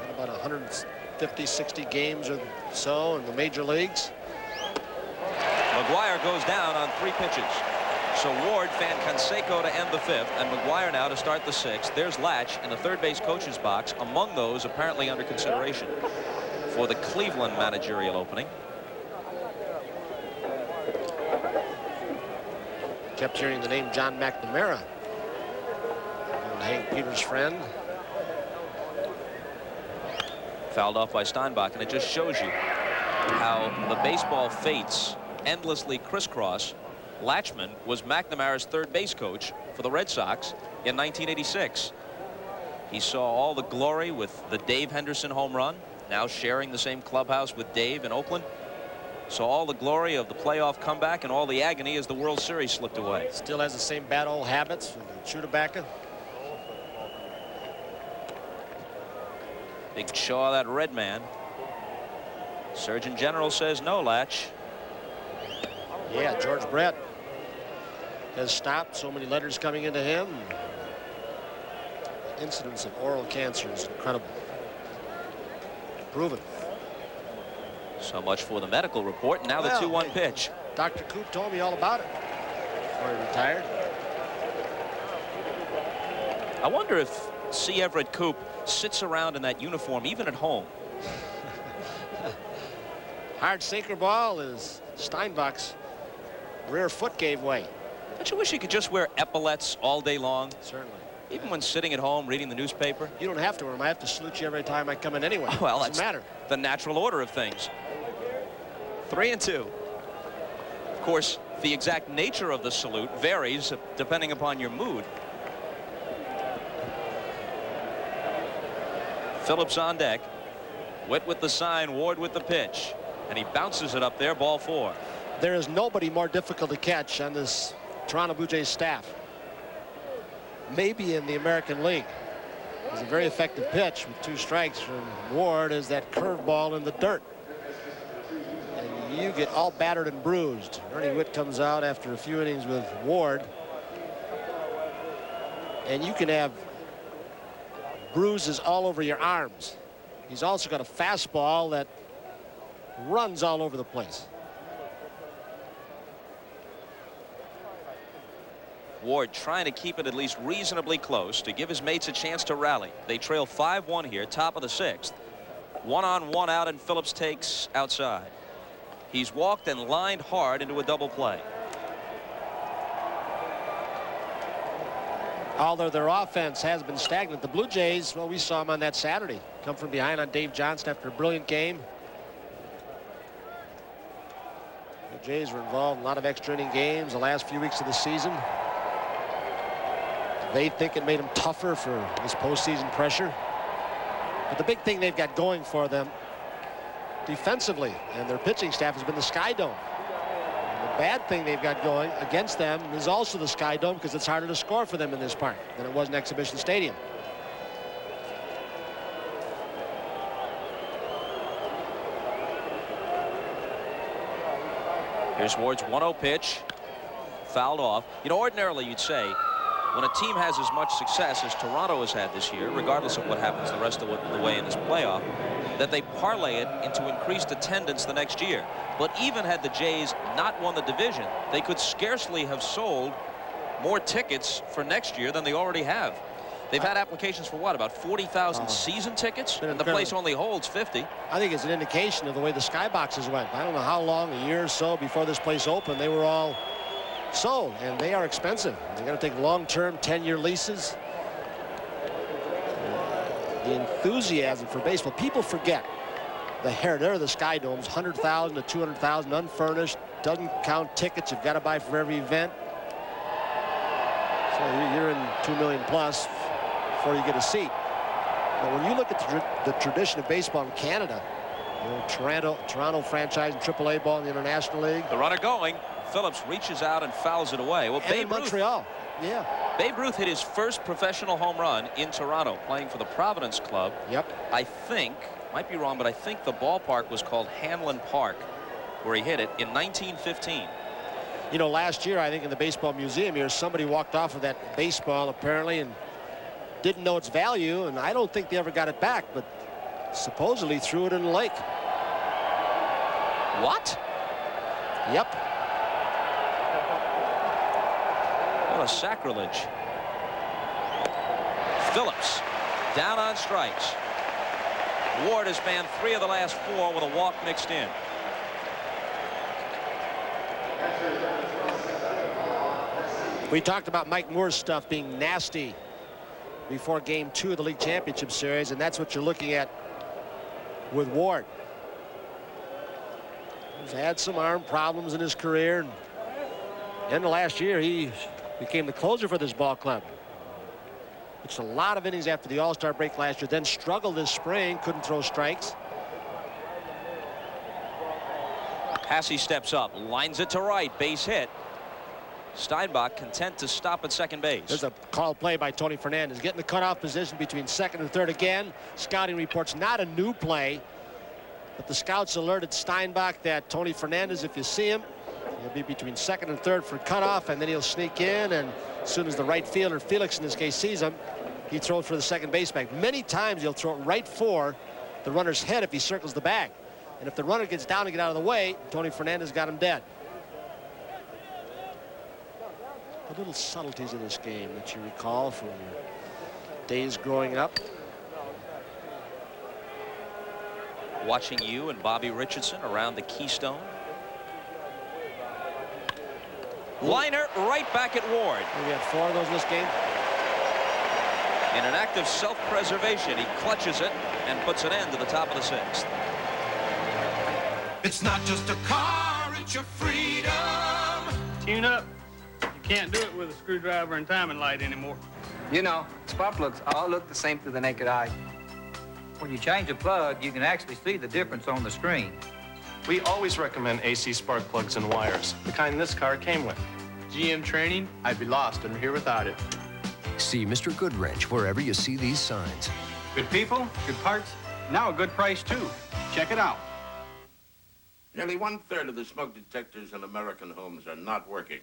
Had about 150, 60 games or so in the major leagues. McGuire goes down on 3 pitches. So Ward fanned Canseco to end the 5th, and McGuire now to start the 6th. There's Latch in the third base coach's box, among those apparently under consideration for the Cleveland managerial opening. Kept hearing the name John McNamara, Hank Peters' friend. Fouled off by Steinbach, and it just shows you how the baseball fates endlessly crisscross. Latchman was McNamara's third base coach for the Red Sox in 1986. He saw all the glory with the Dave Henderson home run, now sharing the same clubhouse with Dave in Oakland. Saw all the glory of the playoff comeback and all the agony as the World Series slipped away. Still has the same bad old habits with the Chewbacca. Big Shaw, that red man. Surgeon General says no, Latch. Yeah, George Brett has stopped so many letters coming into him. The incidence of oral cancer is incredible. Proven. So much for the medical report. Now the 2-1 pitch. Dr. Coop told me all about it before he retired. I wonder if C. Everett Koop sits around in that uniform even at home. Hard sinker ball is Steinbach's rear foot gave way. Don't you wish you could just wear epaulets all day long? Certainly. Even when sitting at home reading the newspaper? You don't have to wear them. I have to salute you every time I come in anyway. Well, doesn't that's matter. The natural order of things. 3-2. Of course, the exact nature of the salute varies depending upon your mood. Phillips on deck. Witt with the sign, Ward with the pitch. And he bounces it up there, ball 4. There is nobody more difficult to catch on this Toronto Blue Jays staff. Maybe in the American League. It's a very effective pitch with 2 strikes from Ward is that curveball in the dirt. And you get all battered and bruised. Ernie Witt comes out after a few innings with Ward. And you can have bruises all over your arms. He's also got a fastball that runs all over the place. Ward trying to keep it at least reasonably close to give his mates a chance to rally. They trail 5-1 here, top of the 6th. 1 on, 1 out, and Phillips takes outside. He's walked and lined hard into a double play. Although their offense has been stagnant, the Blue Jays, well, we saw them on that Saturday. Come from behind on Dave Johnson after a brilliant game. The Jays were involved in a lot of extra inning games the last few weeks of the season. They think it made them tougher for this postseason pressure. But the big thing they've got going for them defensively and their pitching staff has been the Sky Dome. And the bad thing they've got going against them is also the Sky Dome because it's harder to score for them in this park than it was in Exhibition Stadium. Here's Ward's 1-0 pitch. Fouled off. You know, ordinarily you'd say when a team has as much success as Toronto has had this year, regardless of what happens the rest of the way in this playoff, that they parlay it into increased attendance the next year. But even had the Jays not won the division, they could scarcely have sold more tickets for next year than they already have. They've had applications for what, about 40,000 season tickets, and the place only holds 50. I think it's an indication of the way the skyboxes went. I don't know how long, a year or so before this place opened, they were all sold, and they are expensive. They're going to take long-term 10-year leases. The enthusiasm for baseball, people forget there are the Sky Domes, 100,000 to 200,000 unfurnished, doesn't count tickets. You've got to buy for every event. So you're in 2 million plus before you get a seat. But when you look at the tradition of baseball in Canada, you know, Toronto franchise in AAA ball in the International League. The runner going. Phillips reaches out and fouls it away. Well, Babe Ruth, Montreal. Yeah. Babe Ruth hit his first professional home run in Toronto, playing for the Providence Club. Yep. I think, might be wrong, but I think the ballpark was called Hanlon Park, where he hit it in 1915. You know, last year, I think in the baseball museum here, somebody walked off of that baseball apparently and didn't know its value, and I don't think they ever got it back, but supposedly threw it in the lake. What? Yep. What a sacrilege. Phillips down on strikes. Ward has banned 3 of the last 4 with a walk mixed in. We talked about Mike Moore's stuff being nasty before game 2 of the League Championship Series, and that's what you're looking at with Ward. He's had some arm problems in his career, and in the last year he became the closer for this ball club. It's a lot of innings after the All-Star break last year, then struggled this spring, couldn't throw strikes. Passy steps up, lines it to right, base hit. Steinbach content to stop at second base. There's a call play by Tony Fernandez, getting the cutoff position between second and third again. Scouting reports not a new play, but the scouts alerted Steinbach that Tony Fernandez, if you see him, he'll be between second and third for cutoff, and then he'll sneak in, and as soon as the right fielder, Felix in this case, sees him, he throws for the second base bag. Many times he'll throw it right for the runner's head if he circles the bag. And if the runner gets down and get out of the way, Tony Fernandez got him dead. The little subtleties of this game that you recall from your days growing up. Watching you and Bobby Richardson around the Keystone. Liner right back at Ward. We had 4 of those in this game. In an act of self-preservation, he clutches it and puts an end to the top of the 6th. It's not just a car, it's your freedom. Tune up. You can't do it with a screwdriver and timing light anymore. You know, spark plugs all look the same to the naked eye. When you change a plug, you can actually see the difference on the screen. We always recommend AC spark plugs and wires, the kind this car came with. GM training, I'd be lost and here without it. See Mr. Goodwrench wherever you see these signs. Good people, good parts, now a good price too. Check it out. Nearly 1/3 of the smoke detectors in American homes are not working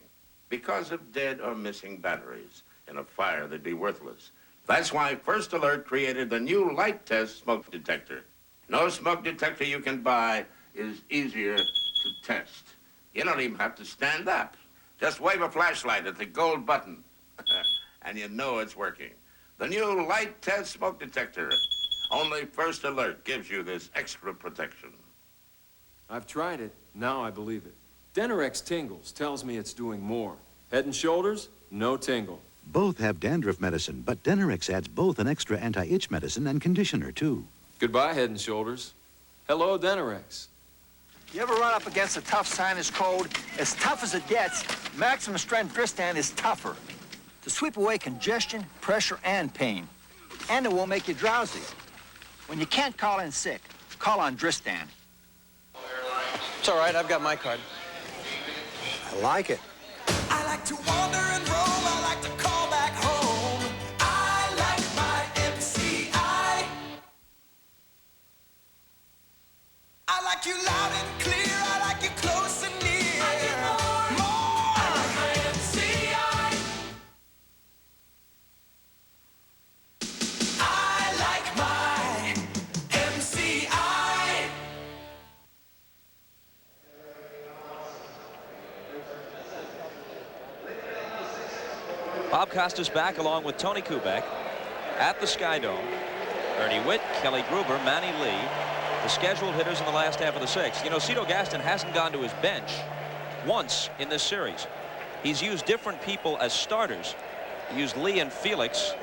because of dead or missing batteries. In a fire, they'd be worthless. That's why First Alert created the new light test smoke detector. No smoke detector you can buy is easier to test. You don't even have to stand up. Just wave a flashlight at the gold button, and you know it's working. The new light test smoke detector. Only First Alert gives you this extra protection. I've tried it. Now I believe it. Denorex Tingles tells me it's doing more. Head and Shoulders, no tingle. Both have dandruff medicine, but Denorex adds both an extra anti-itch medicine and conditioner, too. Goodbye, Head and Shoulders. Hello, Denorex. You ever run up against a tough sinus cold? As tough as it gets, maximum strength Dristan is tougher. To sweep away congestion, pressure, and pain. And it won't make you drowsy. When you can't call in sick, call on Dristan. It's all right, I've got my card. I like it. I like to wander and roam. I like to call back home. I like my MCI. I like you loud and clear. I like you close and near. I get more. I like my MCI. I like my MCI. Bob Costas back along with Tony Kubek at the Sky Dome. Ernie Witt, Kelly Gruber, Manny Lee, the scheduled hitters in the last half of the 6th. You know, Cito Gaston hasn't gone to his bench once in this series. He's used different people as starters. He used Lee and Felix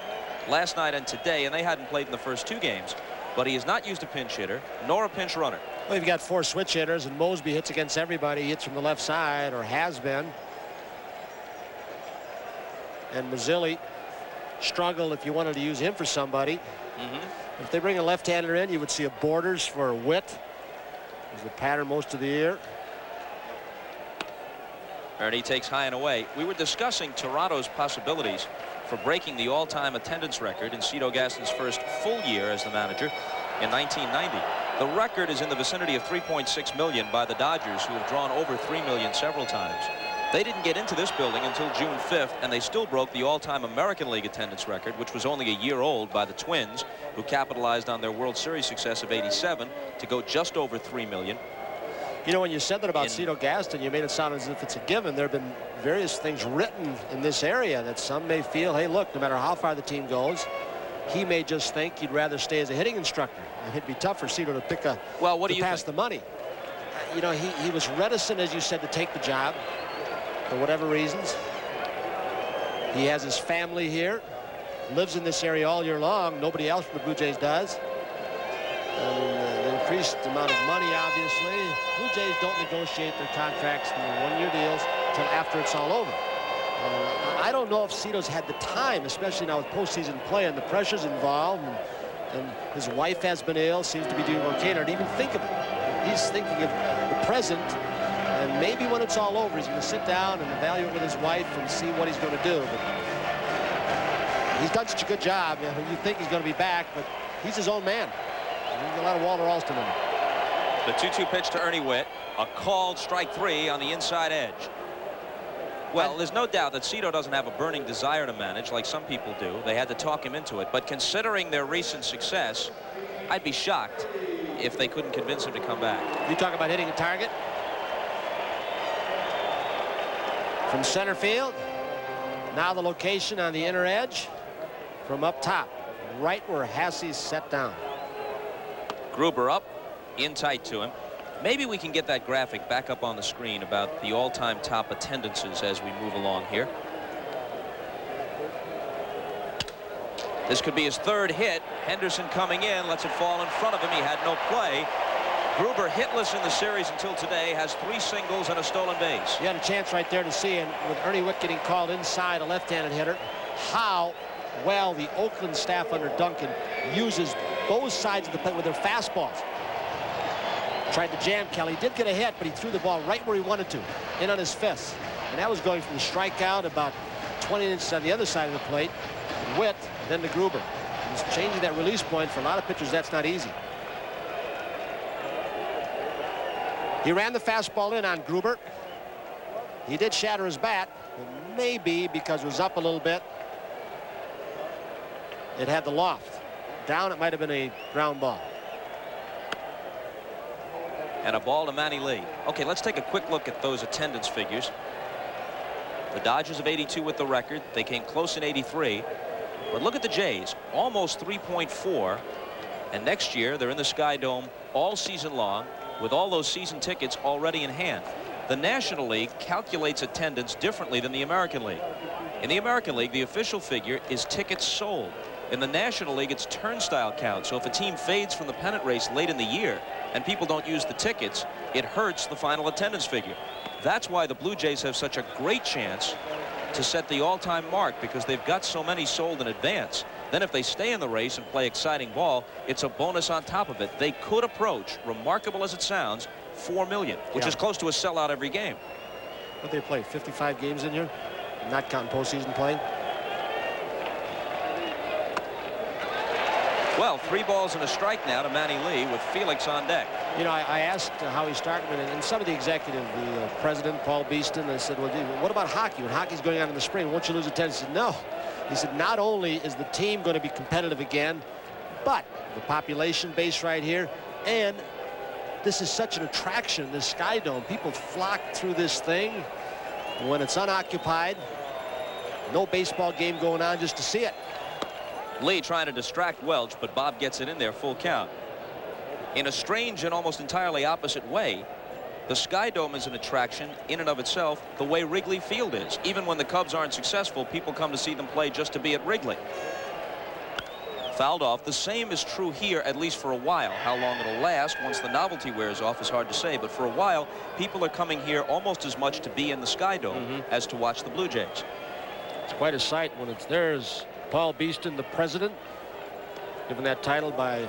last night and today, and they hadn't played in the first 2 games. But he has not used a pinch hitter nor a pinch runner. Well, you've got 4 switch hitters, and Mosby hits against everybody. He hits from the left side, or has been. And Mazzilli struggled if you wanted to use him for somebody. If they bring a left-hander in, you would see a Borders for Witt. It was the pattern most of the year. Ernie takes high and away. We were discussing Toronto's possibilities for breaking the all-time attendance record in Cito Gaston's first full year as the manager in 1990. The record is in the vicinity of 3.6 million by the Dodgers, who have drawn over 3 million several times. They didn't get into this building until June 5th, and they still broke the all-time American League attendance record, which was only a year old, by the Twins, who capitalized on their World Series success of '87 to go just over 3 million. You know, when you said that about Cito Gaston, you made it sound as if it's a given. There have been various things written in this area that some may feel, hey, look, no matter how far the team goes, he may just think he'd rather stay as a hitting instructor. And it'd be tough for Cito to pick a pass the money. You know, he was reticent, as you said, to take the job for whatever reasons. He has his family here, lives in this area all year long. Nobody else from the Blue Jays does. And the increased amount of money, obviously. Blue Jays don't negotiate their contracts in the one-year deals until after it's all over. I don't know if Cito's had the time, especially now with postseason play and the pressures involved. And his wife has been ill, seems to be doing okay. Not even think of it. He's thinking of the present, and maybe when it's all over, he's going to sit down and evaluate with his wife and see what he's going to do. But he's done such a good job. You think he's going to be back, but he's his own man. There's a lot of Walter Alston in him. The 2-2 pitch to Ernie Witt, a called strike 3 on the inside edge. Well, there's no doubt that Cito doesn't have a burning desire to manage like some people do. They had to talk him into it. But considering their recent success, I'd be shocked if they couldn't convince him to come back. You talk about hitting a target. From center field. Now the location on the inner edge from up top, right where Hassey's set down. Gruber up, in tight to him. Maybe we can get that graphic back up on the screen about the all-time top attendances as we move along here. This could be his 3rd hit. Henderson coming in, lets it fall in front of him. He had no play. Gruber hitless in the series until today, has 3 singles and a stolen base. You had a chance right there to see, and with Ernie Witt getting called inside, a left-handed hitter, how well the Oakland staff under Duncan uses both sides of the plate with their fastballs. Tried to jam Kelly, did get a hit, but he threw the ball right where he wanted to, in on his fist. And that was going from the strikeout about 20 inches on the other side of the plate. Witt, then to Gruber. He's changing that release point. For a lot of pitchers, that's not easy. He ran the fastball in on Gruber. He did shatter his bat, and maybe because it was up a little bit, it had the loft. Down, it might have been a ground ball. And a ball to Manny Lee. Okay, let's take a quick look at those attendance figures. The Dodgers of '82 with the record. They came close in '83. But look at the Jays, almost 3.4. And next year, they're in the Sky Dome all season long with all those season tickets already in hand. The National League calculates attendance differently than the American League. In the American League, the official figure is tickets sold. In the National League, it's turnstile count. So if a team fades from the pennant race late in the year and people don't use the tickets, it hurts the final attendance figure. That's why the Blue Jays have such a great chance to set the all-time mark, because they've got so many sold in advance. Then if they stay in the race and play exciting ball, it's a bonus on top of it. They could approach, remarkable as it sounds, 4 million, which is close to a sellout every game. What they play, 55 games in here, not counting postseason play. Well, 3 balls and a strike now to Manny Lee with Felix on deck. You know, I asked how he started, and some of the executive, the president, Paul Beeston, I said, well, what about hockey? When hockey's going on in the spring, won't you lose attendance? He said, no. He said, not only is the team going to be competitive again, but the population base right here, and this is such an attraction, this Sky Dome. People flock through this thing when it's unoccupied. No baseball game going on just to see it. Lee trying to distract Welch, but Bob gets it in there, full count. In a strange and almost entirely opposite way, The Sky Dome is an attraction in and of itself, the way Wrigley Field is. Even when the Cubs aren't successful, people come to see them play just to be at Wrigley. Fouled off. The same is true here, at least for a while. How long it'll last once the novelty wears off is hard to say, but for a while, people are coming here almost as much to be in the Sky Dome as to watch the Blue Jays. It's quite a sight when it's there's Paul Beeston, the president, given that title by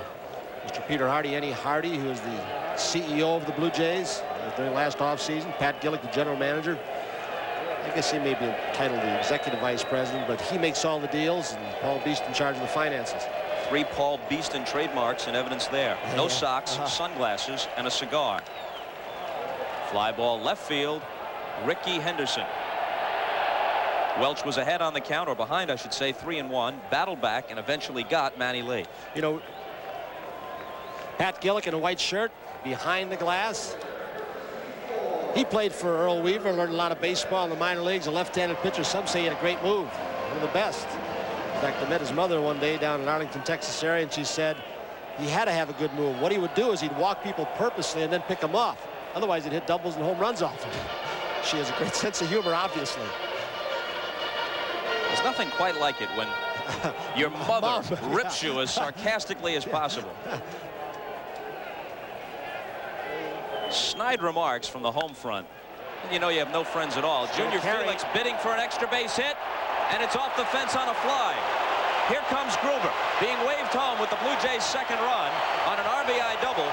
Mr. Peter Hardy, Eddie Hardy, who is the CEO of the Blue Jays during last offseason. Pat Gillick, the general manager. I guess he may be entitled the executive vice president, but he makes all the deals, and Paul Beeston in charge of the finances. 3 Paul Beeston trademarks in evidence there. No socks, sunglasses, and a cigar. Fly ball left field. Rickey Henderson. Welch was ahead on the count, or behind, I should say, 3-1. Battled back and eventually got Manny Lee. You know, Pat Gillick in a white shirt behind the glass. He played for Earl Weaver, learned a lot of baseball in the minor leagues, a left-handed pitcher. Some say he had a great move, one of the best. In fact, I met his mother one day down in Arlington, Texas area, and she said he had to have a good move. What he would do is he'd walk people purposely and then pick them off. Otherwise, he'd hit doubles and home runs off them. She has a great sense of humor, obviously. There's nothing quite like it when your mother rips you as sarcastically as possible. Snide remarks from the home front. And you know you have no friends at all. Junior Felix bidding for an extra base hit, and it's off the fence on a fly. Here comes Gruber, being waved home with the Blue Jays' second run on an RBI double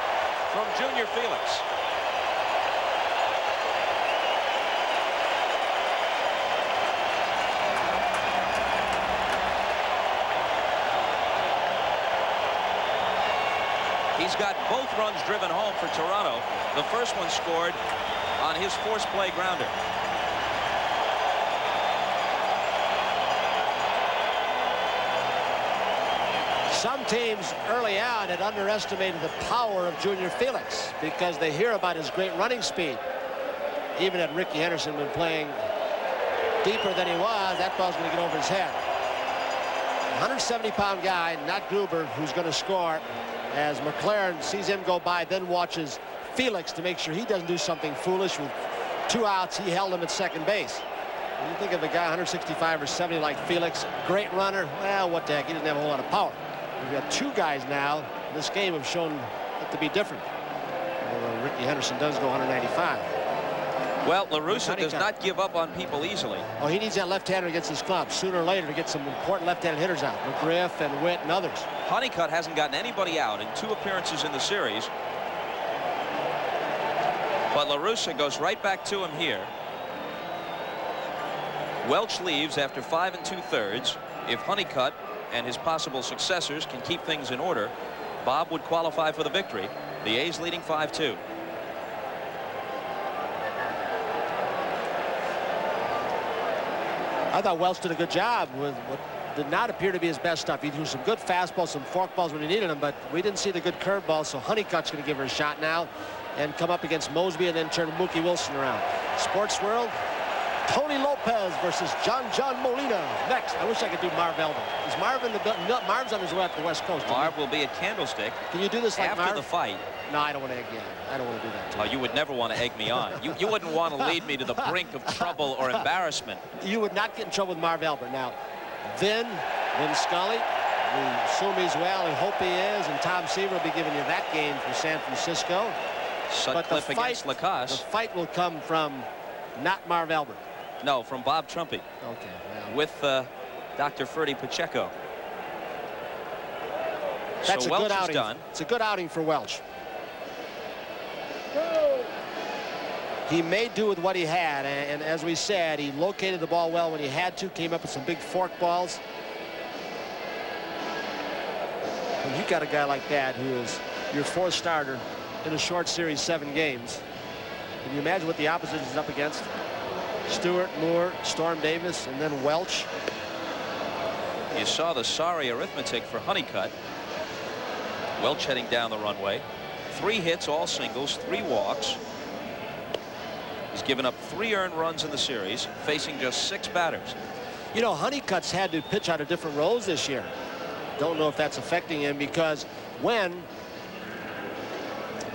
from Junior Felix. He's got both runs driven home for Toronto. The first one scored on his force play grounder. Some teams early on had underestimated the power of Junior Felix because they hear about his great running speed. Even had Rickey Henderson been playing deeper than he was, that ball's going to get over his head. 170-pound guy, not Gruber, who's going to score, as McLaren sees him go by, then watches Felix to make sure he doesn't do something foolish. With 2 outs, he held him at second base. When you think of a guy 165 or 70 like Felix, great runner, well, what the heck, he doesn't have a whole lot of power. We've got 2 guys now in this game have shown it to be different. Although Rickey Henderson does go 195. Well, La Russa does not give up on people easily. Oh, he needs that left-hander against his club sooner or later to get some important left-handed hitters out. McGriff and Witt and others. Honeycutt hasn't gotten anybody out in 2 appearances in the series. But La Russa goes right back to him here. Welch leaves after 5 2/3. If Honeycutt and his possible successors can keep things in order, Bob would qualify for the victory. The A's leading 5-2. I thought Welch did a good job with what did not appear to be his best stuff. He threw some good fastballs, some forkballs when he needed them, but we didn't see the good curveball, so Honeycutt's going to give her a shot now and come up against Mosby and then turn Mookie Wilson around. Sports World, Tony Lopez versus John Molina. Next, I wish I could do Marv Albert. Is Marv in the building? No, Marv's on his way up the West Coast. Marv will be at Candlestick. Can you do this like after Marv? The fight? No, I don't want to egg you on. I don't want to do that to you. Oh, you would never want to egg me on. You wouldn't want to lead me to the brink of trouble or embarrassment. You would not get in trouble with Marv Albert. Now, Vin Scully, we assume he's well and hope he is, and Tom Seaver will be giving you that game from San Francisco. Sutcliffe against Lacoste. The fight will come from not Marv Albert. No, from Bob Trumpy. Okay. Well. With Dr. Ferdy Pacheco. That's so a Welch good outing. is done. It's a good outing for Welch. He made do with what he had, and as we said, he located the ball well when he had to, came up with some big fork balls. When you got a guy like that who is your 4th starter in a short series, 7 games, can you imagine what the opposition is up against? Stewart, Moore, Storm Davis, and then Welch. You saw the sorry arithmetic for Honeycutt. Welch heading down the runway. 3 hits, all singles, 3 walks. He's given up 3 earned runs in the series, facing just 6 batters. You know, Honeycutt's had to pitch out of different roles this year. Don't know if that's affecting him, because when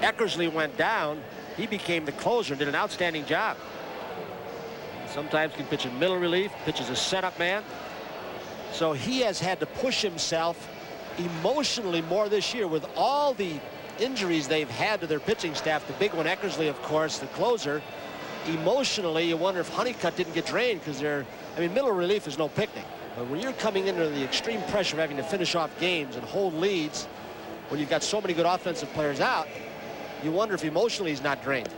Eckersley went down, he became the closer and did an outstanding job. Sometimes can pitch in middle relief, pitches a setup man. So he has had to push himself emotionally more this year with all the injuries they've had to their pitching staff. The big one, Eckersley, of course, the closer. Emotionally, you wonder if Honeycutt didn't get drained because middle relief is no picnic. But when you're coming into the extreme pressure of having to finish off games and hold leads, when you've got so many good offensive players out, you wonder if emotionally he's not drained.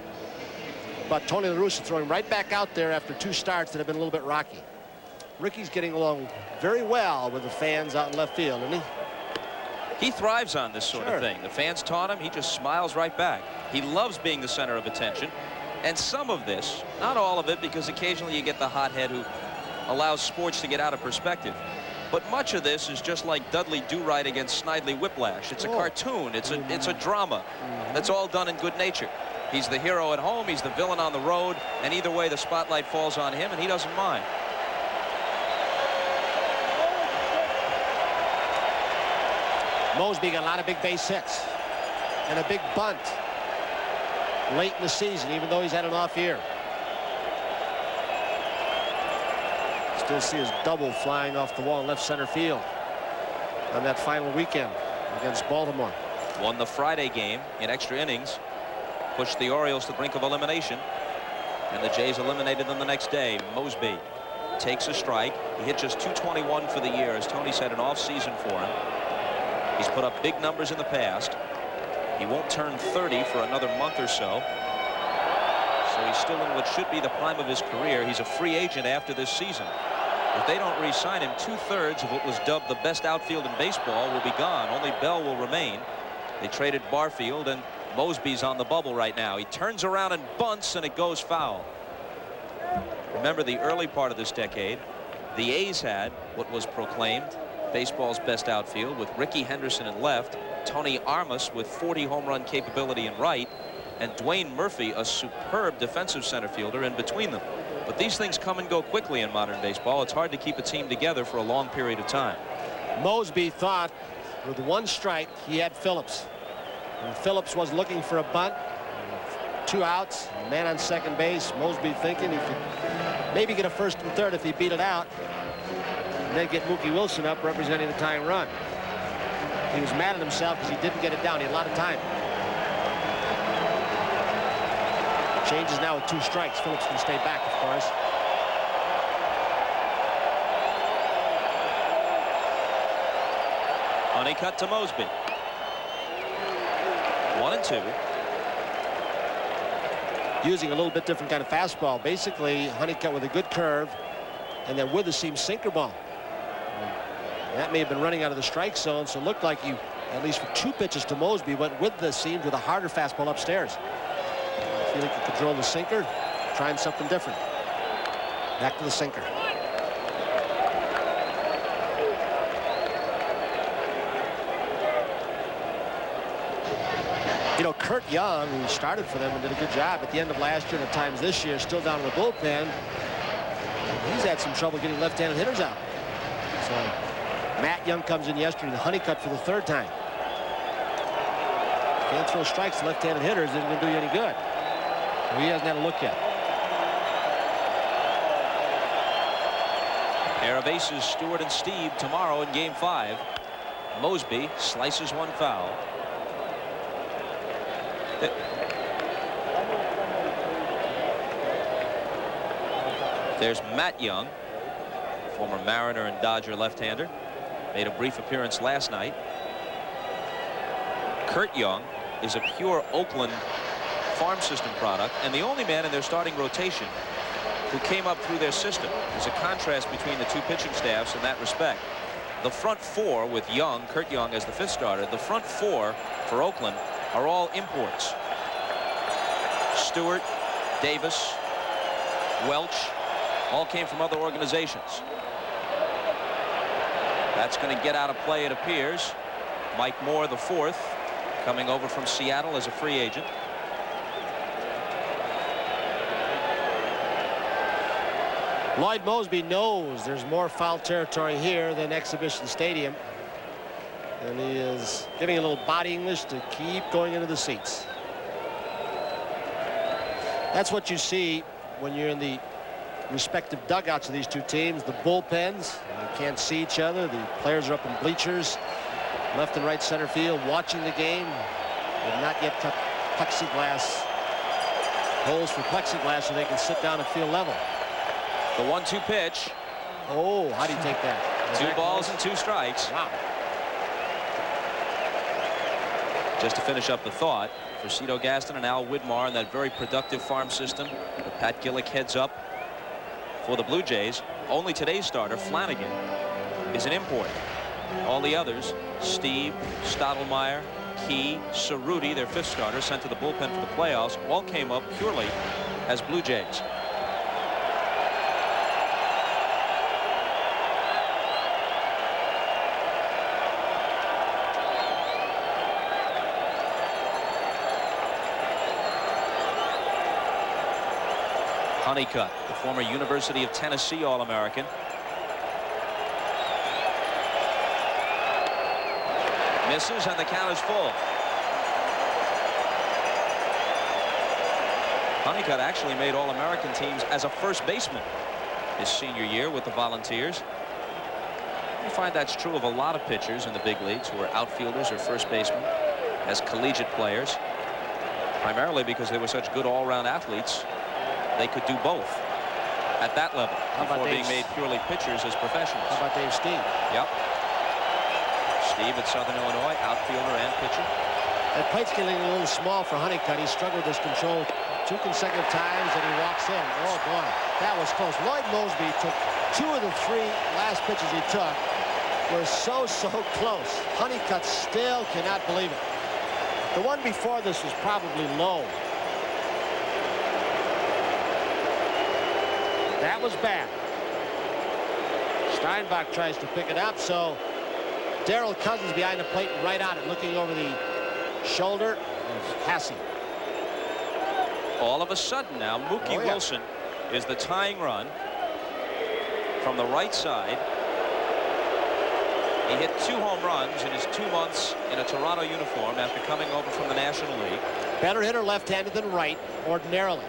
But Tony La Russa throwing right back out there after 2 starts that have been a little bit rocky. Ricky's getting along very well with the fans out in left field, isn't he? He thrives on this sort of thing. The fans taunt him. He just smiles right back. He loves being the center of attention. And some of this, not all of it, because occasionally you get the hothead who allows sports to get out of perspective. But much of this is just like Dudley Do-Right against Snidely Whiplash. It's a cartoon. It's a drama. That's all done in good nature. He's the hero at home. He's the villain on the road. And either way, the spotlight falls on him, and he doesn't mind. Mosby got a lot of big base hits and a big bunt late in the season, even though he's had an off year. Still see his double flying off the wall in left center field on that final weekend against Baltimore. Won the Friday game in extra innings, pushed the Orioles to the brink of elimination, and the Jays eliminated them the next day. Mosby takes a strike. He hit just .221 for the year. As Tony said, an off season for him. He's put up big numbers in the past. He won't turn 30 for another month or so. So he's still in what should be the prime of his career. He's a free agent after this season. If they don't re-sign him, 2/3 of what was dubbed the best outfield in baseball will be gone. Only Bell will remain. They traded Barfield, and Mosby's on the bubble right now. He turns around and bunts, and it goes foul. Remember the early part of this decade, the A's had what was proclaimed baseball's best outfield with Ricky Henderson in left, Tony Armas with 40 home run capability in right, and Dwayne Murphy, a superb defensive center fielder, in between them. But these things come and go quickly in modern baseball. It's hard to keep a team together for a long period of time. Mosby thought with 1 strike he had Phillips. And Phillips was looking for a bunt. 2 outs, man on second base. Mosby thinking he could maybe get a first and third if he beat it out, and then get Mookie Wilson up representing the tying run. He was mad at himself because he didn't get it down. He had a lot of time. Changes now with 2 strikes. Phillips can stay back, of course. Honeycutt to Mosby. 1-2. Using a little bit different kind of fastball. Basically, Honeycutt with a good curve, and then with the seam sinker ball. That may have been running out of the strike zone, so it looked like you, at least for 2 pitches to Mosby, went with the seam with a harder fastball upstairs. I feel like you control the sinker, trying something different. Back to the sinker. You know, Kurt Young, who started for them and did a good job at the end of last year and at times this year, still down in the bullpen. He's had some trouble getting left-handed hitters out. So Matt Young comes in yesterday, the Honeycutt for the 3rd time. Can't throw strikes to left-handed hitters, isn't going to do you any good. He hasn't had a look yet. Pair of aces, Stewart and Steve, tomorrow in Game 5. Mosby slices 1 foul. There's Matt Young, former Mariner and Dodger left-hander. Made a brief appearance last night. Kurt Young is a pure Oakland farm system product, and the only man in their starting rotation who came up through their system. There's a contrast between the 2 pitching staffs in that respect. The front 4 with Young, Kurt Young as the 5th starter, the front 4 for Oakland are all imports. Stewart, Davis, Welch, all came from other organizations. That's going to get out of play, it appears. Mike Moore, the 4th, coming over from Seattle as a free agent. Lloyd Mosby knows there's more foul territory here than Exhibition Stadium, and he is giving a little body English to keep going into the seats. That's what you see when you're in the respective dugouts of these two teams. The bullpens, you can't see each other. The players are up in bleachers, left and right center field, watching the game. They've not yet cut plexiglass holes for plexiglass so they can sit down and feel level. The 1-2 pitch. Oh, how do you take that? 2 balls and 2 strikes. Wow. Just to finish up the thought, for Cito Gaston and Al Widmar in that very productive farm system that Pat Gillick heads up for the Blue Jays, only today's starter, Flanagan, is an import. All the others, Steve, Stottlemyre, Key, Cerruti, their 5th starter, sent to the bullpen for the playoffs, all came up purely as Blue Jays. Honeycutt, the former University of Tennessee All-American. Misses, and the count is full. Honeycutt actually made All-American teams as a first baseman his senior year with the Volunteers. You find that's true of a lot of pitchers in the big leagues who are outfielders or first basemen as collegiate players, primarily because they were such good all-round athletes. They could do both at that level before being made purely pitchers as professionals. How about Dave Steve? Yep. Steve at Southern Illinois, outfielder and pitcher. That plate's getting a little small for Honeycutt. He struggled with his control 2 consecutive times, and he walks in. Oh, boy, that was close. Lloyd Moseby took 2 of the 3 last pitches he took were so close. Honeycutt still cannot believe it. The one before this was probably low. That was bad. Steinbach tries to pick it up, so Darrell Cousins behind the plate right on it, looking over the shoulder of Hasse. All of a sudden now, Mookie Wilson is the tying run from the right side. He hit 2 home runs in his 2 months in a Toronto uniform after coming over from the National League. Better hitter left-handed than right, ordinarily.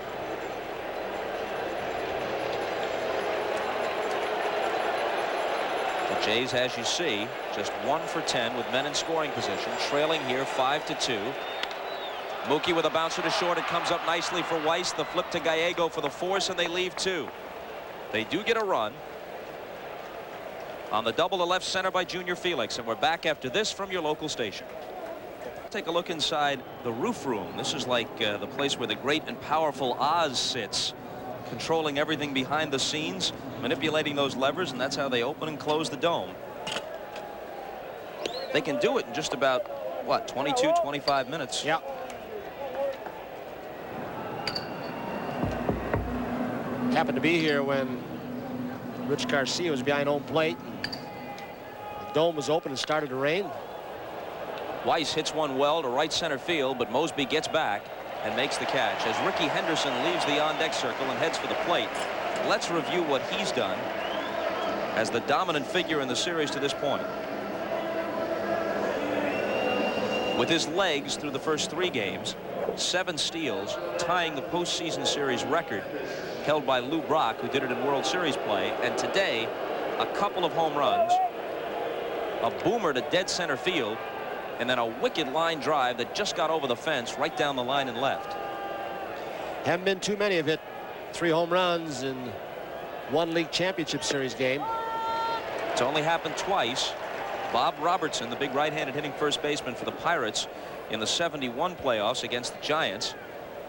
The Jays, as you see, just 1 for 10 with men in scoring position, trailing here 5-2. Mookie with a bouncer to short. It comes up nicely for Weiss. The flip to Gallego for the force, and they leave 2. They do get a run on the double to left center by Junior Felix, and we're back after this from your local station. Take a look inside the roof room. This is like the place where the great and powerful Oz sits, controlling everything behind the scenes, manipulating those levers, and that's how they open and close the dome. They can do it in just about, what, 22, 25 minutes. Yep. Happened to be here when Rich Garcia was behind home plate. The dome was open and started to rain. Weiss hits one well to right center field, but Moseby gets back and makes the catch as Ricky Henderson leaves the on-deck circle and heads for the plate. Let's review what he's done as the dominant figure in the series to this point. With his legs through the first 3 games, 7 steals, tying the postseason series record held by Lou Brock, who did it in World Series play. And today, a couple of home runs, a boomer to dead center field, and then a wicked line drive that just got over the fence right down the line and left. Haven't been too many of it. 3 home runs in 1 league championship series game. It's only happened twice. Bob Robertson, the big right-handed hitting first baseman for the Pirates in the '71 playoffs against the Giants.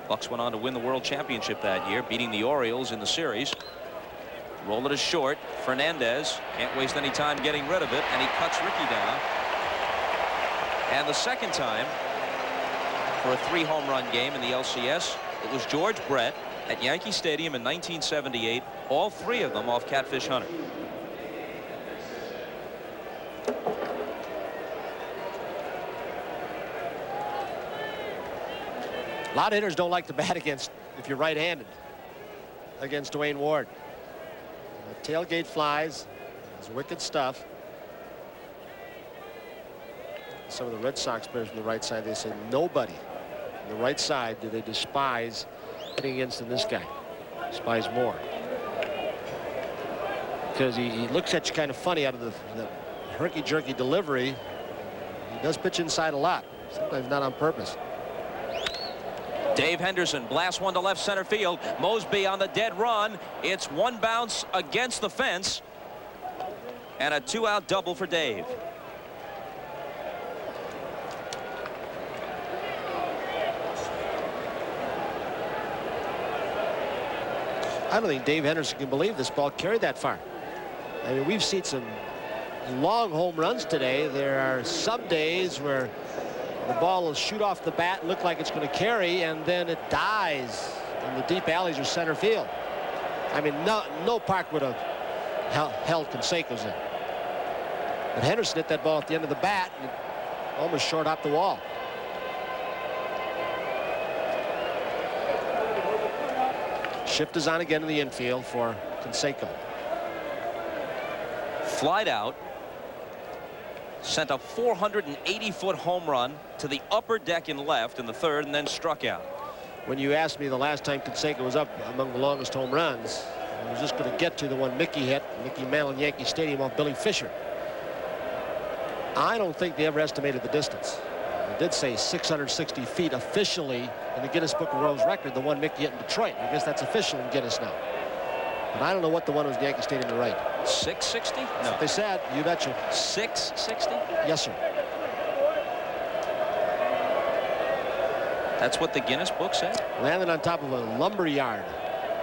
Bucks went on to win the World Championship that year, beating the Orioles in the series. Roll it as short. Fernandez can't waste any time getting rid of it, and he cuts Ricky down. And the second time for a 3 home run game in the LCS, it was George Brett at Yankee Stadium in 1978, all 3 of them off Catfish Hunter. A lot of hitters don't like to bat against, if you're right-handed, against Dwayne Ward. The tailgate flies. It's wicked stuff. Some of the Red Sox players from the right side, they said nobody on the right side do they despise hitting against than this guy, Spies more. Because he looks at you kind of funny out of the herky-jerky delivery. He does pitch inside a lot, sometimes not on purpose. Dave Henderson blasts one to left center field. Mosby on the dead run. It's one bounce against the fence. And a 2-out double for Dave. I don't think Dave Henderson can believe this ball carried that far. I mean, we've seen some long home runs today. There are some days where the ball will shoot off the bat and look like it's going to carry, and then it dies in the deep alleys or center field. I mean, no park would have held Canseco's in. But Henderson hit that ball at the end of the bat and almost short up the wall. Shift is on again in the infield for Canseco. Flied out. Sent a 480-foot home run to the upper deck in left in the third, and then struck out. When you asked me the last time Canseco was up among the longest home runs, I was just going to get to the one Mickey hit, Mickey Mantle in Yankee Stadium off Billy Fisher. I don't think they ever estimated the distance. They did say 660 feet officially in the Guinness Book of World Records, the one Mickey hit in Detroit. I guess that's official in Guinness now. But I don't know what the one was in Yankee Stadium to right. 660? No. That's what they said. You betcha. 660? Yes, sir. That's what the Guinness book said? Landed on top of a lumber yard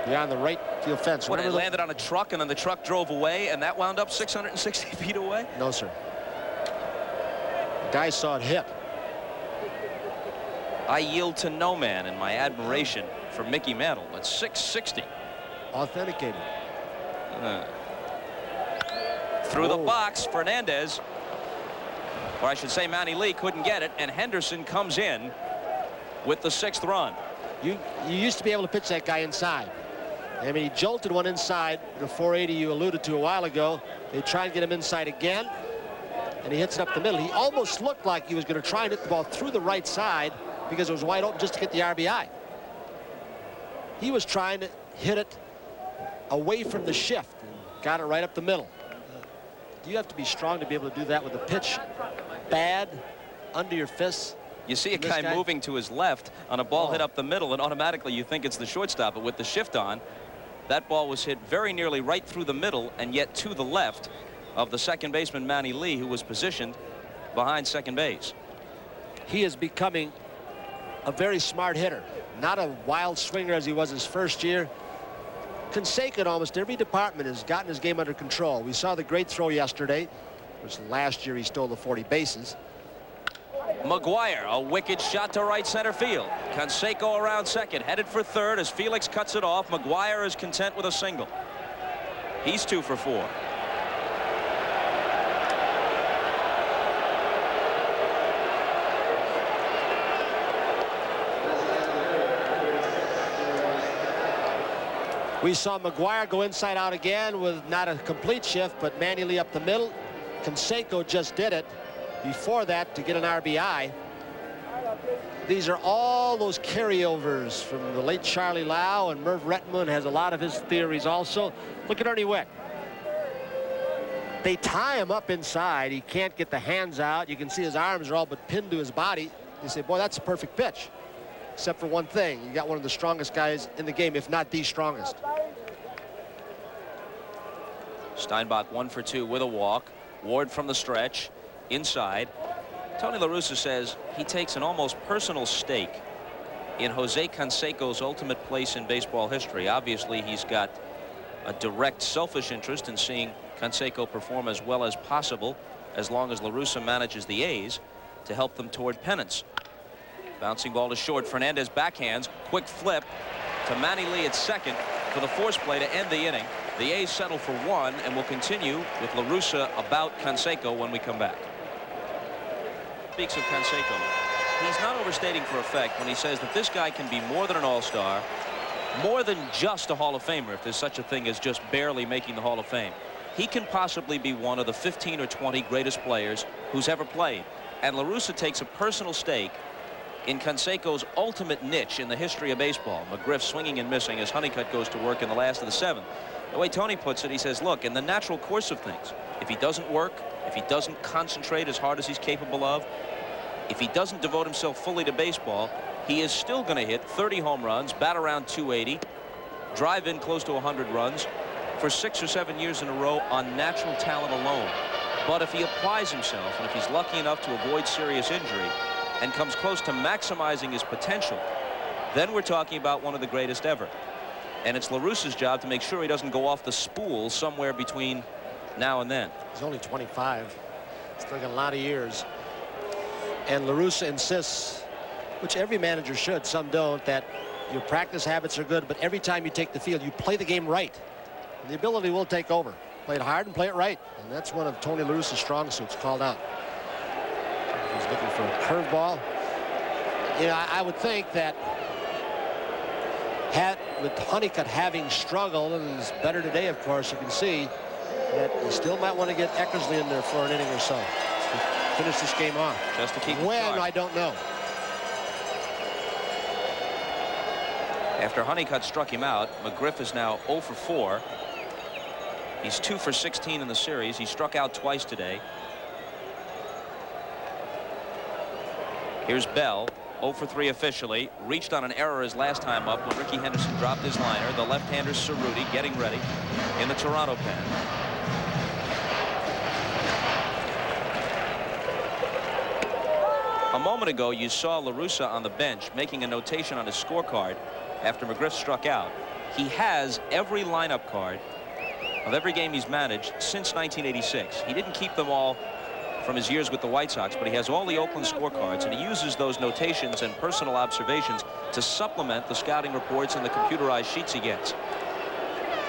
beyond the right field fence. What, it landed on a truck and then the truck drove away and that wound up 660 feet away? No, sir. The guy saw it hit. I yield to no man in my admiration for Mickey Mantle at 660. Authenticated. Through the box, Fernandez, or I should say Manny Lee, couldn't get it, and Henderson comes in with the 6th run. You used to be able to pitch that guy inside. I mean, he jolted one inside, the 480 you alluded to a while ago. They try and get him inside again, and he hits it up the middle. He almost looked like he was going to try and hit the ball through the right side because it was wide open just to get the RBI. He was trying to hit it away from the shift and got it right up the middle. You have to be strong to be able to do that with a pitch bad under your fists. You see a guy moving to his left on a ball hit up the middle, and automatically you think it's the shortstop, but with the shift on, that ball was hit very nearly right through the middle and yet to the left of the second baseman Manny Lee, who was positioned behind second base. He is becoming a very smart hitter, not a wild swinger as he was his first year. Canseco in almost every department has gotten his game under control. We saw the great throw yesterday, which last year he stole the 40 bases. McGuire, a wicked shot to right center field. Canseco around second, headed for third as Felix cuts it off. McGuire is content with a single. He's 2 for 4. We saw McGuire go inside out again with not a complete shift, but Manny Lee up the middle. Canseco just did it before that to get an RBI. These are all those carryovers from the late Charlie Lau, and Merv Rettenmund has a lot of his theories also. Look at Ernie Wick. They tie him up inside. He can't get the hands out. You can see his arms are all but pinned to his body. They say, boy, that's a perfect pitch. Except for one thing, you got one of the strongest guys in the game, if not the strongest. Steinbach 1 for 2 with a walk. Ward from the stretch, inside. Tony La Russa says he takes an almost personal stake in Jose Canseco's ultimate place in baseball history. Obviously, he's got a direct selfish interest in seeing Canseco perform as well as possible, as long as La Russa manages the A's to help them toward pennants. Bouncing ball to short. Fernandez backhands. Quick flip to Manny Lee at second for the force play to end the inning. The A's settle for 1 and will continue with La Russa about Canseco when we come back. Speaks of Canseco. He's not overstating for effect when he says that this guy can be more than an all-star, more than just a Hall of Famer, if there's such a thing as just barely making the Hall of Fame. He can possibly be one of the 15 or 20 greatest players who's ever played. And La Russa takes a personal stake in Canseco's ultimate niche in the history of baseball. McGriff swinging and missing as Honeycutt goes to work in the last of the 7th. The way Tony puts it, he says, look, in the natural course of things, if he doesn't work, if he doesn't concentrate as hard as he's capable of, if he doesn't devote himself fully to baseball, he is still going to hit 30 home runs, bat around 280, drive in close to 100 runs for 6 or 7 years in a row on natural talent alone. But if he applies himself, and if he's lucky enough to avoid serious injury and comes close to maximizing his potential, then we're talking about one of the greatest ever. And it's La Russa's job to make sure he doesn't go off the spool somewhere between now and then. He's only 25. Still got a lot of years. And La Russa insists, which every manager should, some don't, that your practice habits are good, but every time you take the field, you play the game right. And the ability will take over. Play it hard and play it right. And that's one of Tony La Russa's strong suits, called out. He's looking for a curveball. You know, I would think that with Honeycutt having struggled, and is better today, of course, you can see that you still might want to get Eckersley in there for an inning or so to finish this game off. Just to keep it when, sharp. I don't know. After Honeycutt struck him out, McGriff is now 0 for 4. He's 2 for 16 in the series. He struck out twice today. Here's Bell, 0 for 3 officially. Reached on an error his last time up when Ricky Henderson dropped his liner. The left-hander Cerruti getting ready in the Toronto pen. A moment ago, you saw La Russa on the bench making a notation on his scorecard after McGriff struck out. He has every lineup card of every game he's managed since 1986. He didn't keep them all from his years with the White Sox, but he has all the Oakland scorecards, and he uses those notations and personal observations to supplement the scouting reports and the computerized sheets he gets.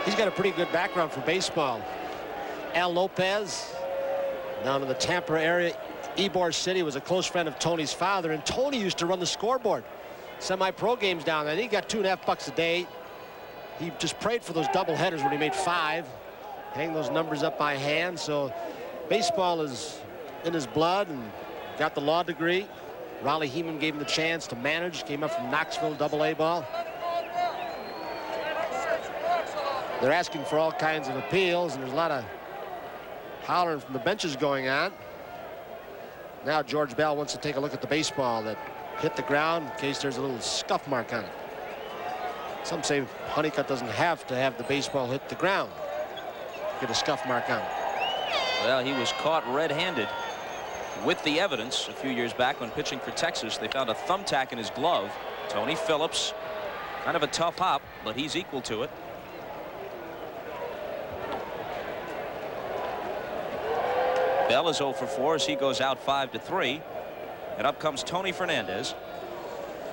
He's got a pretty good background for baseball. Al Lopez, down in the Tampa area. Ybor City, was a close friend of Tony's father, and Tony used to run the scoreboard. Semi-pro games down there. He got $2.50 a day. He just prayed for those double headers when he made 5. Hang those numbers up by hand. So baseball is in his blood, and got the law degree. Raleigh Heeman gave him the chance to manage. Came up from Knoxville, Double-A ball. They're asking for all kinds of appeals, and there's a lot of hollering from the benches going on. Now George Bell wants to take a look at the baseball that hit the ground in case there's a little scuff mark on it. Some say Honeycutt doesn't have to have the baseball hit the ground to get a scuff mark on it. Well, he was caught red-handed with the evidence a few years back when pitching for Texas. They found a thumbtack in his glove. Tony Phillips, kind of a tough hop, but he's equal to it. Bell is 0 for 4 as he goes out 5 to 3. And up comes Tony Fernandez.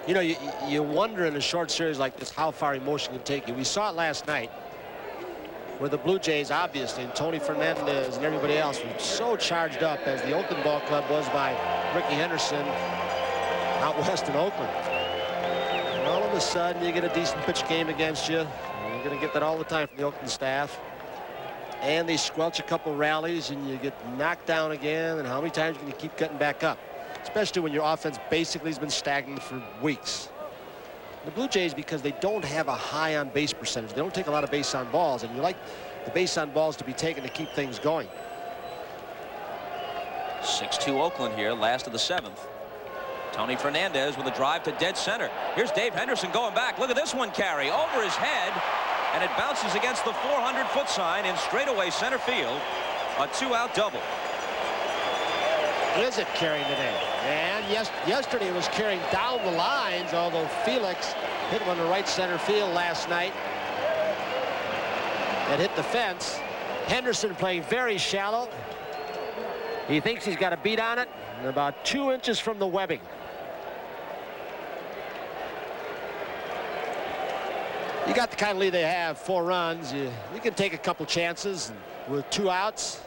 You know, you wonder in a short series like this how far emotion can take you. We saw it last night where the Blue Jays, obviously, and Tony Fernandez and everybody else were so charged up, as the Oakland Ball Club was by Ricky Henderson out west in Oakland. And all of a sudden, you get a decent pitch game against you. And you're going to get that all the time from the Oakland staff. And they squelch a couple rallies, and you get knocked down again. And how many times can you keep getting back up? Especially when your offense basically has been stagnant for weeks. The Blue Jays, because they don't have a high on base percentage, they don't take a lot of base on balls, and you like the base on balls to be taken to keep things going. 6-2 Oakland here, last of the 7th. Tony Fernandez with a drive to dead center. Here's Dave Henderson going back. Look at this one carry over his head, and it bounces against the 400-foot sign in straightaway center field. A 2-out double. Is it carrying today? And yesterday it was carrying down the lines, although Felix hit him on the right center field last night. It hit the fence. Henderson playing very shallow. He thinks he's got a beat on it, and about 2 inches from the webbing. You got the kind of lead they have, 4 runs. You can take a couple chances, and with 2 outs.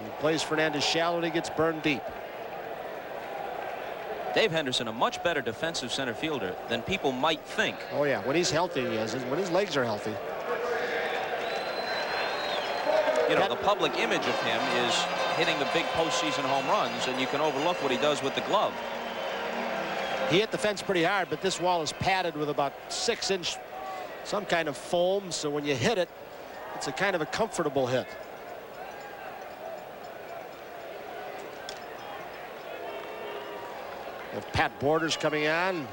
He plays Fernandez shallow, and he gets burned deep. Dave Henderson, a much better defensive center fielder than people might think. Oh, yeah. When he's healthy, he is. When his legs are healthy. You know, the public image of him is hitting the big postseason home runs, and you can overlook what he does with the glove. He hit the fence pretty hard, but this wall is padded with about 6-inch, some kind of foam, so when you hit it, it's a kind of a comfortable hit. We have Pat Borders coming on. You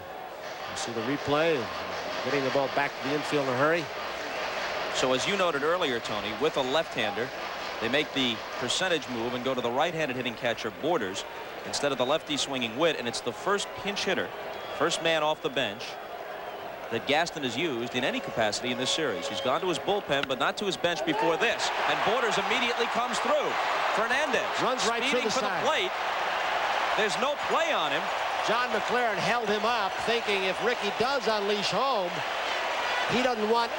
see the replay, getting the ball back to the infield in a hurry. So as you noted earlier, Tony, with a left-hander, they make the percentage move and go to the right-handed hitting catcher Borders instead of the lefty swinging Witt, and it's the first pinch hitter, first man off the bench that Gaston has used in any capacity in this series. He's gone to his bullpen, but not to his bench before this. And Borders immediately comes through. Fernandez runs right through the for side. the plate. There's no play on him. John McLaren held him up, thinking if Ricky does unleash home, he doesn't want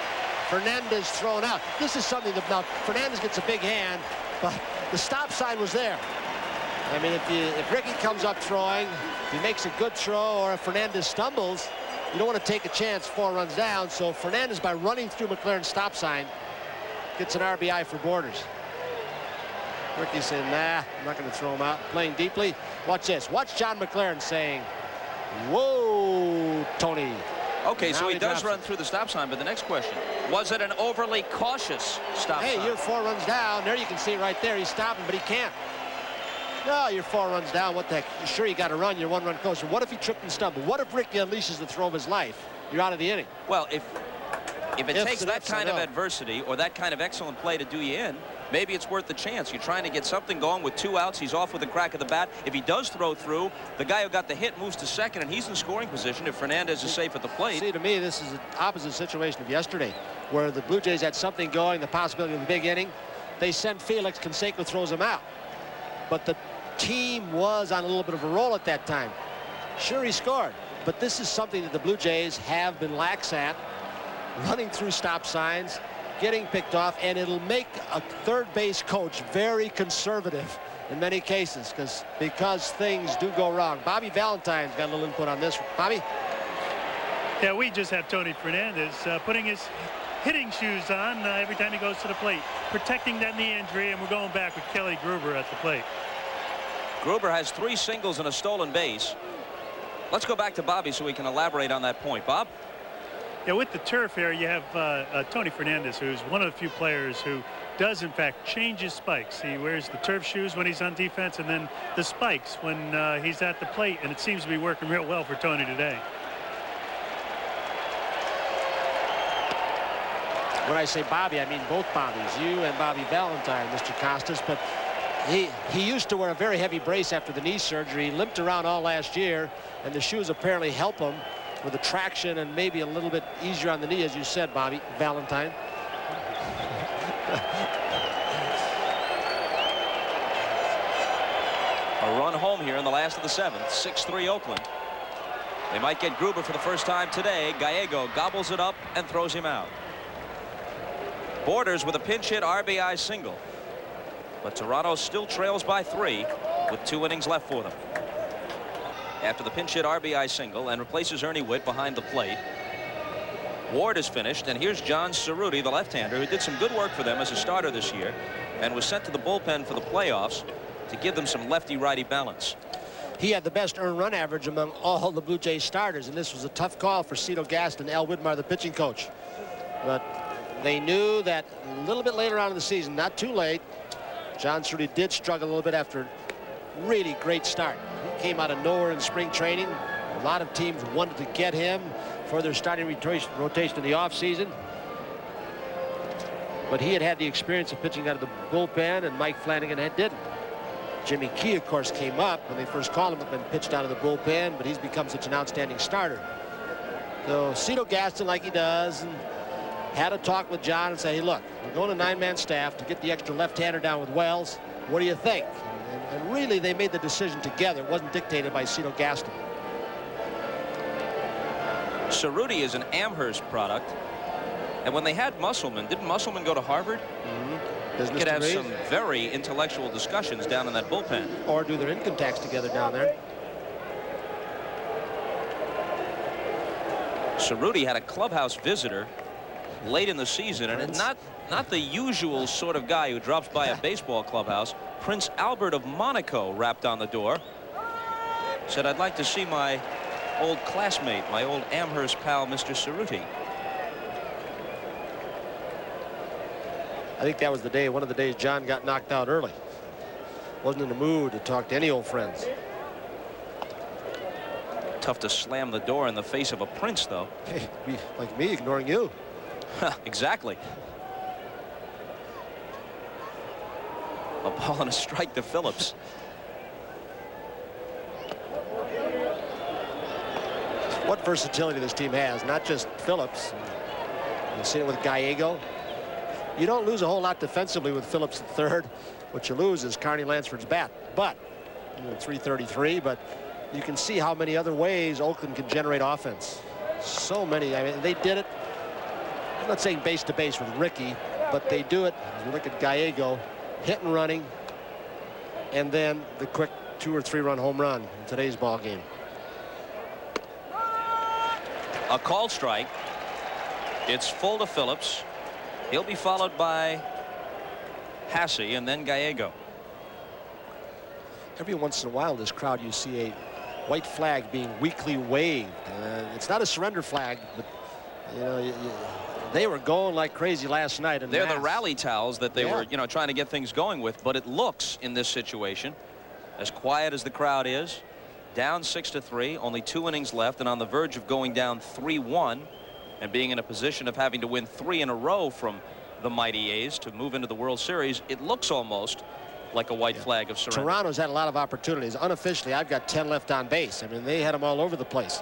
Fernandez thrown out. This is something that now Fernandez gets a big hand, but the stop sign was there. I mean, if Ricky comes up throwing, if he makes a good throw, or if Fernandez stumbles, you don't want to take a chance 4 runs down. So Fernandez, by running through McLaren's stop sign, gets an RBI for Borders. Ricky saying, nah, I'm not going to throw him out. Playing deeply. Watch this. Watch John McLaren saying, whoa, Tony. Okay, Now so he does drops run through the stop sign, but the next question, was it an overly cautious stop sign? Hey, you're 4 runs down. There you can see it right there. He's stopping, but he can't. No, you're 4 runs down. What the heck? Sure, you got to run. You're 1 run closer. What if he tripped and stumbled? What if Ricky unleashes the throw of his life? You're out of the inning. Well, if it takes and that ifs, kind I of know. adversity or that kind of excellent play to do you in, maybe it's worth the chance. You're trying to get something going with 2 outs. He's off with the crack of the bat. If he does throw through, the guy who got the hit moves to second, and he's in scoring position if Fernandez is safe at the plate. See, to me, this is an opposite situation of yesterday, where the Blue Jays had something going, the possibility of a big inning. They send Felix. Canseco throws him out. But the team was on a little bit of a roll at that time. Sure, he scored, but this is something that the Blue Jays have been lax at, running through stop signs, getting picked off, and it'll make a third base coach very conservative in many cases because things do go wrong. Bobby Valentine's got a little input on this. Bobby? Yeah, we just have Tony Fernandez putting his hitting shoes on every time he goes to the plate, protecting that knee injury, and we're going back with Kelly Gruber at the plate. Gruber has 3 singles and a stolen base. Let's go back to Bobby so we can elaborate on that point. Bob? Yeah, with the turf here, you have Tony Fernandez, who's one of the few players who does, in fact, change his spikes. He wears the turf shoes when he's on defense and then the spikes when he's at the plate, and it seems to be working real well for Tony today. When I say Bobby, I mean both Bobbies, you and Bobby Valentine, Mr. Costas, but he used to wear a very heavy brace after the knee surgery. He limped around all last year, and the shoes apparently help him with the traction and maybe a little bit easier on the knee, as you said, Bobby Valentine. A run home here in the last of the 7th. 6-3 Oakland. They might get Gruber for the first time today. Gallego gobbles it up and throws him out. Borders with a pinch hit RBI single. But Toronto still trails by 3 with 2 innings left for them. After the pinch hit RBI single and replaces Ernie Witt behind the plate, Ward is finished, and here's John Cerruti, the left-hander, who did some good work for them as a starter this year and was sent to the bullpen for the playoffs to give them some lefty-righty balance. He had the best earned run average among all the Blue Jays starters, and this was a tough call for Cito Gaston, Al Widmar, the pitching coach. But they knew that a little bit later on in the season, not too late, John Cerruti did struggle a little bit after a really great start. He came out of nowhere in spring training. A lot of teams wanted to get him for their starting rotation in the offseason. But he had the experience of pitching out of the bullpen, and Mike Flanagan didn't. Jimmy Key, of course, came up when they first called him up and pitched out of the bullpen, but he's become such an outstanding starter. So Cito Gaston, like he does, and had a talk with John and say, hey, look, we're going to 9-man staff to get the extra left-hander down with Wells. What do you think? And really, they made the decision together. It wasn't dictated by Cito Gaston. Cerruti is an Amherst product. And when they had Musselman, didn't Musselman go to Harvard? Mm-hmm. They could have some very intellectual discussions down in that bullpen. Or do their income tax together down there. Cerruti had a clubhouse visitor late in the season, and it's not the usual sort of guy who drops by a baseball clubhouse. Prince Albert of Monaco rapped on the door, said, I'd like to see my old classmate, my old Amherst pal, Mr. Cerruti. I think that was the day, one of the days John got knocked out early. Wasn't in the mood to talk to any old friends. Tough to slam the door in the face of a prince, though. Hey, like me ignoring you. Exactly. A ball and a strike to Phillips. What versatility this team has, not just Phillips. You see it with Gallego. You don't lose a whole lot defensively with Phillips at third. What you lose is Carney Lansford's bat. But, 333, but you can see how many other ways Oakland can generate offense. So many. I mean, they did it. I'm not saying base to base with Ricky, but they do it. You look at Gallego, hit and running, and then the quick 2 or 3 run home run in today's ball game. A called strike. It's full to Phillips. He'll be followed by Hasse and then Gallego. Every once in a while, in this crowd, you see a white flag being weakly waved. It's not a surrender flag, but they were going like crazy last night. And they're the rally towels that they were, trying to get things going with. But it looks in this situation, as quiet as the crowd is, down 6-3, only 2 innings left, and on the verge of going down 3-1. And being in a position of having to win 3 in a row from the mighty A's to move into the World Series, it looks almost like a white flag of surrender. Toronto's had a lot of opportunities. Unofficially, I've got 10 left on base. I mean, they had them all over the place.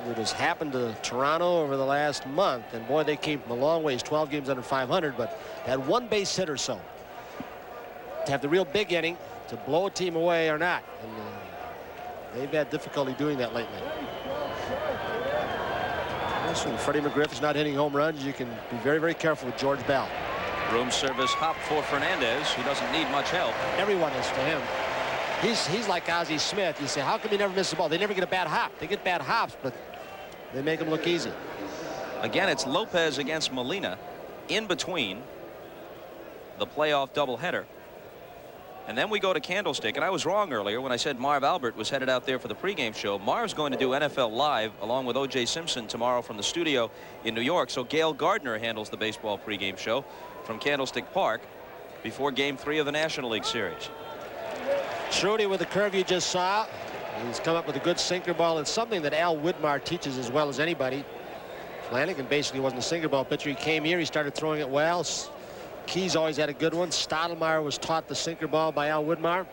It has happened to Toronto over the last month, and boy, they came from a long ways, 12 games under 500, but had 1 base hit or so. To have the real big inning, to blow a team away or not. And, they've had difficulty doing that lately. When Freddie McGriff is not hitting home runs, you can be very, very careful with George Bell. Room service hop for Fernandez. He doesn't need much help. Everyone is for him. He's like Ozzie Smith. You say, how come he never misses a ball? They never get a bad hop. They get bad hops, but they make them look easy. Again, it's Lopez against Molina in between the playoff doubleheader. And then we go to Candlestick, and I was wrong earlier when I said Marv Albert was headed out there for the pregame show. Marv's going to do NFL Live along with O.J. Simpson tomorrow from the studio in New York. So Gail Gardner handles the baseball pregame show from Candlestick Park before Game 3 of the National League Series. Cerruti with the curve you just saw. He's come up with a good sinker ball. It's something that Al Widmar teaches as well as anybody. Flanagan basically wasn't a sinker ball pitcher. He came here, he started throwing it well. Keys always had a good one. Stottlemyre was taught the sinker ball by Al Widmar.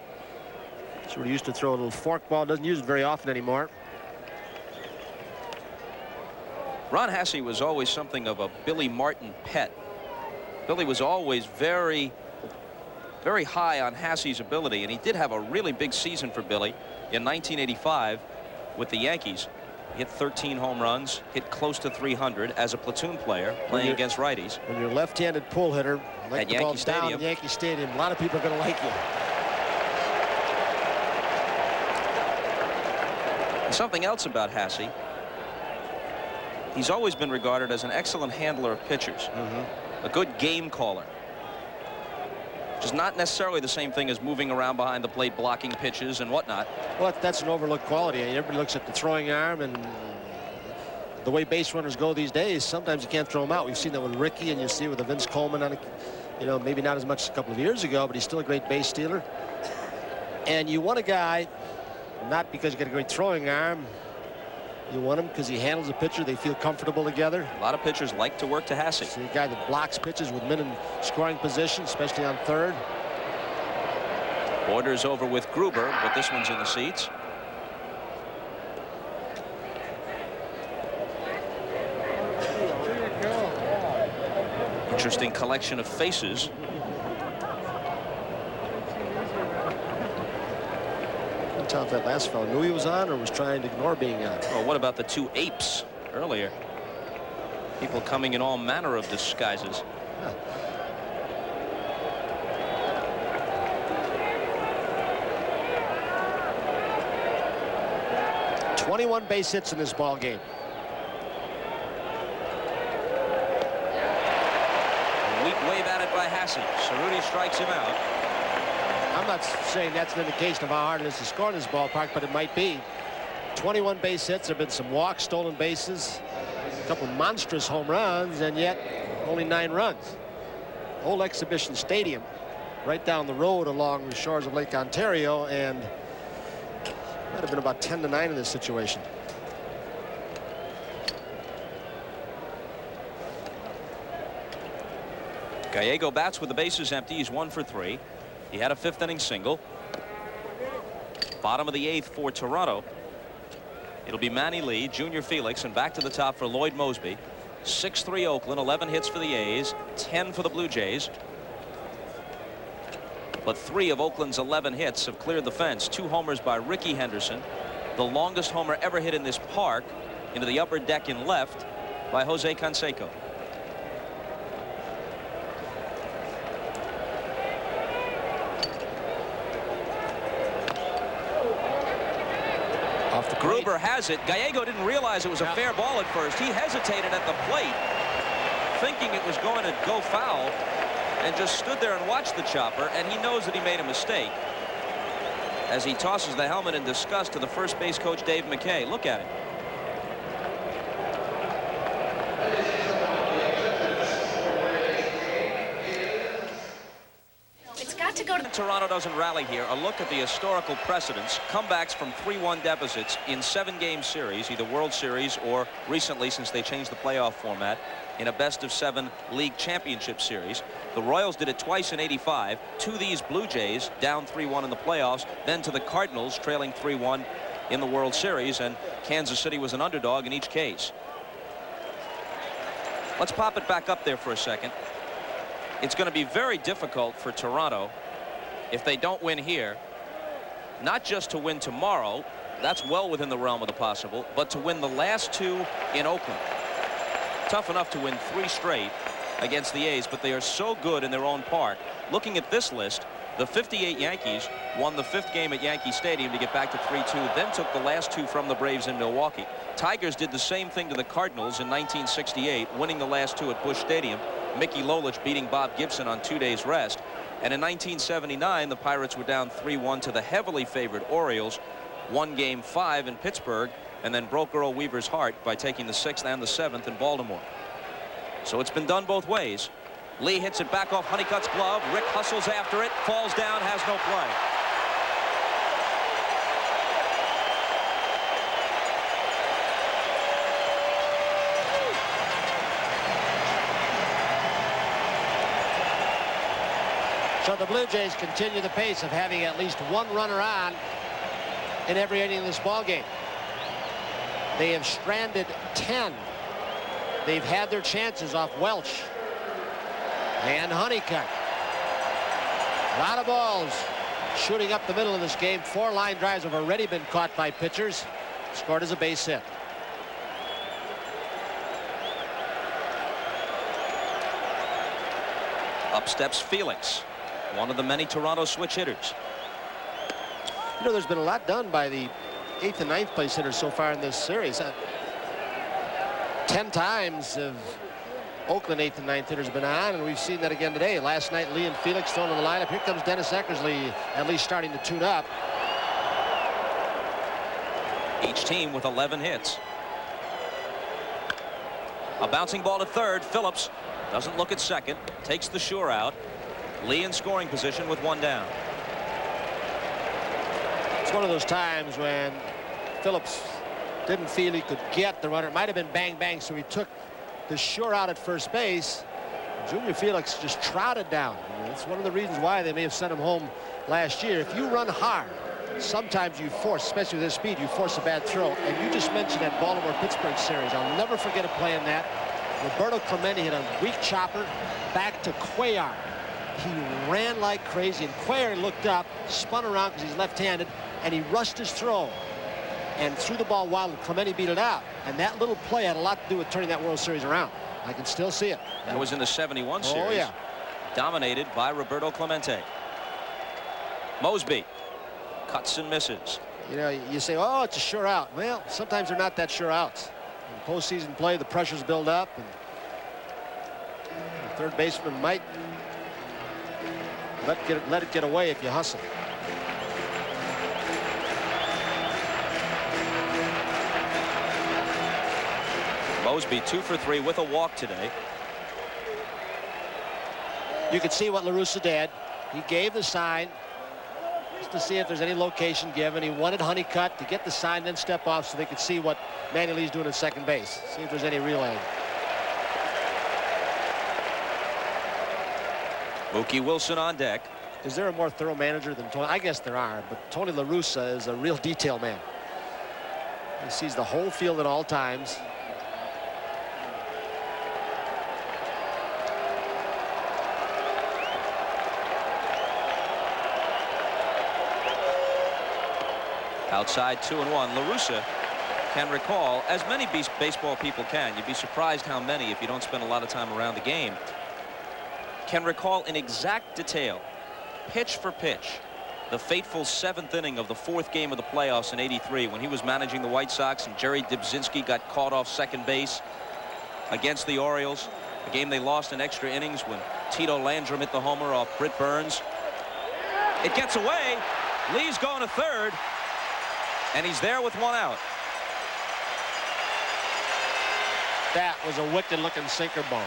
Cerruti used to throw a little fork ball. Doesn't use it very often anymore. Ron Hasse was always something of a Billy Martin pet. Billy was always very, very high on Hasse's ability, and he did have a really big season for Billy in 1985 with the Yankees. He hit 13 home runs, hit close to 300 as a platoon player playing against righties. When you're a left-handed pull hitter, like at the ball Yankee down Stadium. in Yankee Stadium, a lot of people are going to like you. And something else about Hasse, he's always been regarded as an excellent handler of pitchers, a good game caller. Which is not necessarily the same thing as moving around behind the plate, blocking pitches and whatnot. Well, that's an overlooked quality. Everybody looks at the throwing arm and the way base runners go these days. Sometimes you can't throw them out. We've seen that with Ricky, and you see it with Vince Coleman on a, maybe not as much a couple of years ago, but he's still a great base stealer. And you want a guy, not because you got a great throwing arm. You want him because he handles a pitcher. They feel comfortable together. A lot of pitchers like to work to Hasse. See a guy that blocks pitches with men in scoring position, especially on third. Orders over with Gruber, but this one's in the seats. Interesting collection of faces. Tell if that last fellow knew he was on or was trying to ignore being on. Well, what about the 2 apes earlier? People coming in all manner of disguises. Huh. "21 base hits in this ball game. A weak wave at it by Hasse. Cerruti strikes him out. I'm not saying that's an indication of how hard it is to score in this ballpark, but it might be. 21 base hits. There have been some walks, stolen bases, a couple monstrous home runs, and yet only 9 runs. Old Exhibition Stadium right down the road along the shores of Lake Ontario, and might have been about 10-9 in this situation. Gallego bats with the bases empty. He's 1 for 3. He had a 5th inning single. Bottom of the 8th for Toronto. It'll be Manny Lee, Junior Felix, and back to the top for Lloyd Moseby. 6-3 Oakland, 11 hits for the A's, 10 for the Blue Jays. But 3 of Oakland's 11 hits have cleared the fence. 2 homers by Ricky Henderson. The longest homer ever hit in this park into the upper deck in left by Jose Canseco. Gruber has it. Gallego didn't realize it was a fair ball at first. He hesitated at the plate, thinking it was going to go foul, and just stood there and watched the chopper, and he knows that he made a mistake as he tosses the helmet in disgust to the first base coach, Dave McKay. Look at it. Toronto doesn't rally here. A look at the historical precedents. Comebacks from 3-1 deficits in 7-game series, either World Series or recently, since they changed the playoff format, in a best-of-7 league championship series. The Royals did it twice in '85 to these Blue Jays, down 3-1 in the playoffs, then to the Cardinals, trailing 3-1 in the World Series, and Kansas City was an underdog in each case. Let's pop it back up there for a second. It's going to be very difficult for Toronto if they don't win here, not just to win tomorrow, that's well within the realm of the possible, but to win the last 2 in Oakland. Tough enough to win 3 straight against the A's, but they are so good in their own park. Looking at this list, the 58 Yankees won the 5th game at Yankee Stadium to get back to 3-2, then took the last 2 from the Braves in Milwaukee. Tigers did the same thing to the Cardinals in 1968, winning the last 2 at Busch Stadium. Mickey Lolich beating Bob Gibson on 2 days rest. And in 1979, the Pirates were down 3-1 to the heavily favored Orioles, won Game 5 in Pittsburgh, and then broke Earl Weaver's heart by taking the 6th and the 7th in Baltimore. So it's been done both ways. Lee hits it back off Honeycutt's glove. Rick hustles after it, falls down, has no play. So the Blue Jays continue the pace of having at least 1 runner on in every inning of this ball game. They have stranded 10. They've had their chances off Welch and Honeycutt. A lot of balls shooting up the middle of this game. 4 line drives have already been caught by pitchers. Scored as a base hit. Up steps Felix, one of the many Toronto switch hitters. You know, there's been a lot done by the 8th and 9th place hitters so far in this series. 10 times have Oakland 8th and 9th hitters been on, and we've seen that again today. Last night, Lee and Felix thrown in the lineup. Here comes Dennis Eckersley, at least starting to tune up. Each team with 11 hits. A bouncing ball to third. Phillips doesn't look at second, takes the sure out. Lee in scoring position with 1 down. It's one of those times when Phillips didn't feel he could get the runner. It might have been bang bang, so he took the sure out at first base. Junior Felix just trotted down. It's one of the reasons why they may have sent him home last year. If you run hard, sometimes you force, especially with this speed, you force a bad throw. And you just mentioned that Baltimore-Pittsburgh series. I'll never forget a play in that. Roberto Clemente hit a weak chopper back to Cuellar. He ran like crazy, and Cuellar looked up, spun around because he's left-handed, and he rushed his throw and threw the ball wild, and Clemente beat it out. And that little play had a lot to do with turning that World Series around. I can still see it. That was in the 71 series. Oh, yeah. Dominated by Roberto Clemente. Moseby cuts and misses. You know, you say, oh, it's a sure out. Well, sometimes they're not that sure outs. In postseason play, the pressures build up, and the third baseman might let it get away if you hustle. Mosby 2 for 3 with a walk today. You can see what La Russa did. He gave the sign just to see if there's any location given. He wanted Honeycutt to get the sign, then step off so they could see what Manny Lee's doing at second base. See if there's any relaying. Mookie Wilson on deck. Is there a more thorough manager than Tony? I guess there are, but Tony La Russa is a real detail man. He sees the whole field at all times. Outside 2-1. La Russa can recall, as many baseball people can, you'd be surprised how many if you don't spend a lot of time around the game, can recall in exact detail, pitch for pitch, the fateful 7th inning of the 4th game of the playoffs in '83 when he was managing the White Sox and Jerry Dybzinski got caught off second base against the Orioles, a game they lost in extra innings when Tito Landrum hit the homer off Britt Burns. It gets away. Lee's going to third, and he's there with 1 out. That was a wicked-looking sinker ball.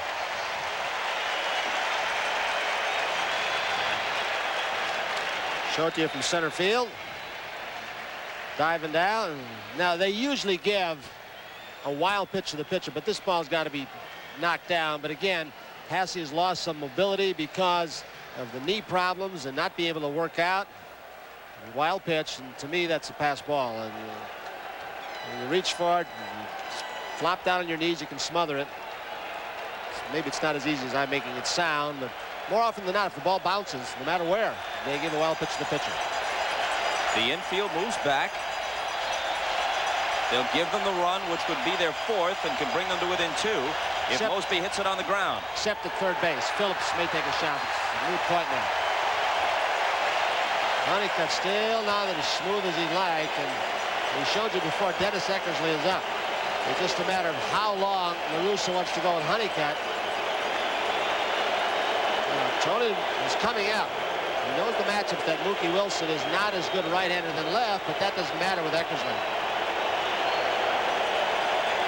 Show it to you from center field. Diving down. Now, they usually give a wild pitch to the pitcher, but this ball's got to be knocked down. But again, Hasse has lost some mobility because of the knee problems and not being able to work out. Wild pitch, and to me, that's a pass ball. And you reach for it, you flop down on your knees, you can smother it. Maybe it's not as easy as I'm making it sound, but more often than not, if the ball bounces, no matter where, they give a wild pitch to the pitcher. The infield moves back. They'll give them the run, which would be their 4th and can bring them to within 2 if Mosby hits it on the ground. Except at third base. Phillips may take a shot. It's a moot point now. Honeycutt still not as smooth as he'd like, and we showed you before Dennis Eckersley is up. It's just a matter of how long La Russa wants to go with Honeycutt. Tony is coming out. He knows the matchup that Mookie Wilson is not as good right-handed than left, but that doesn't matter with Eckersley.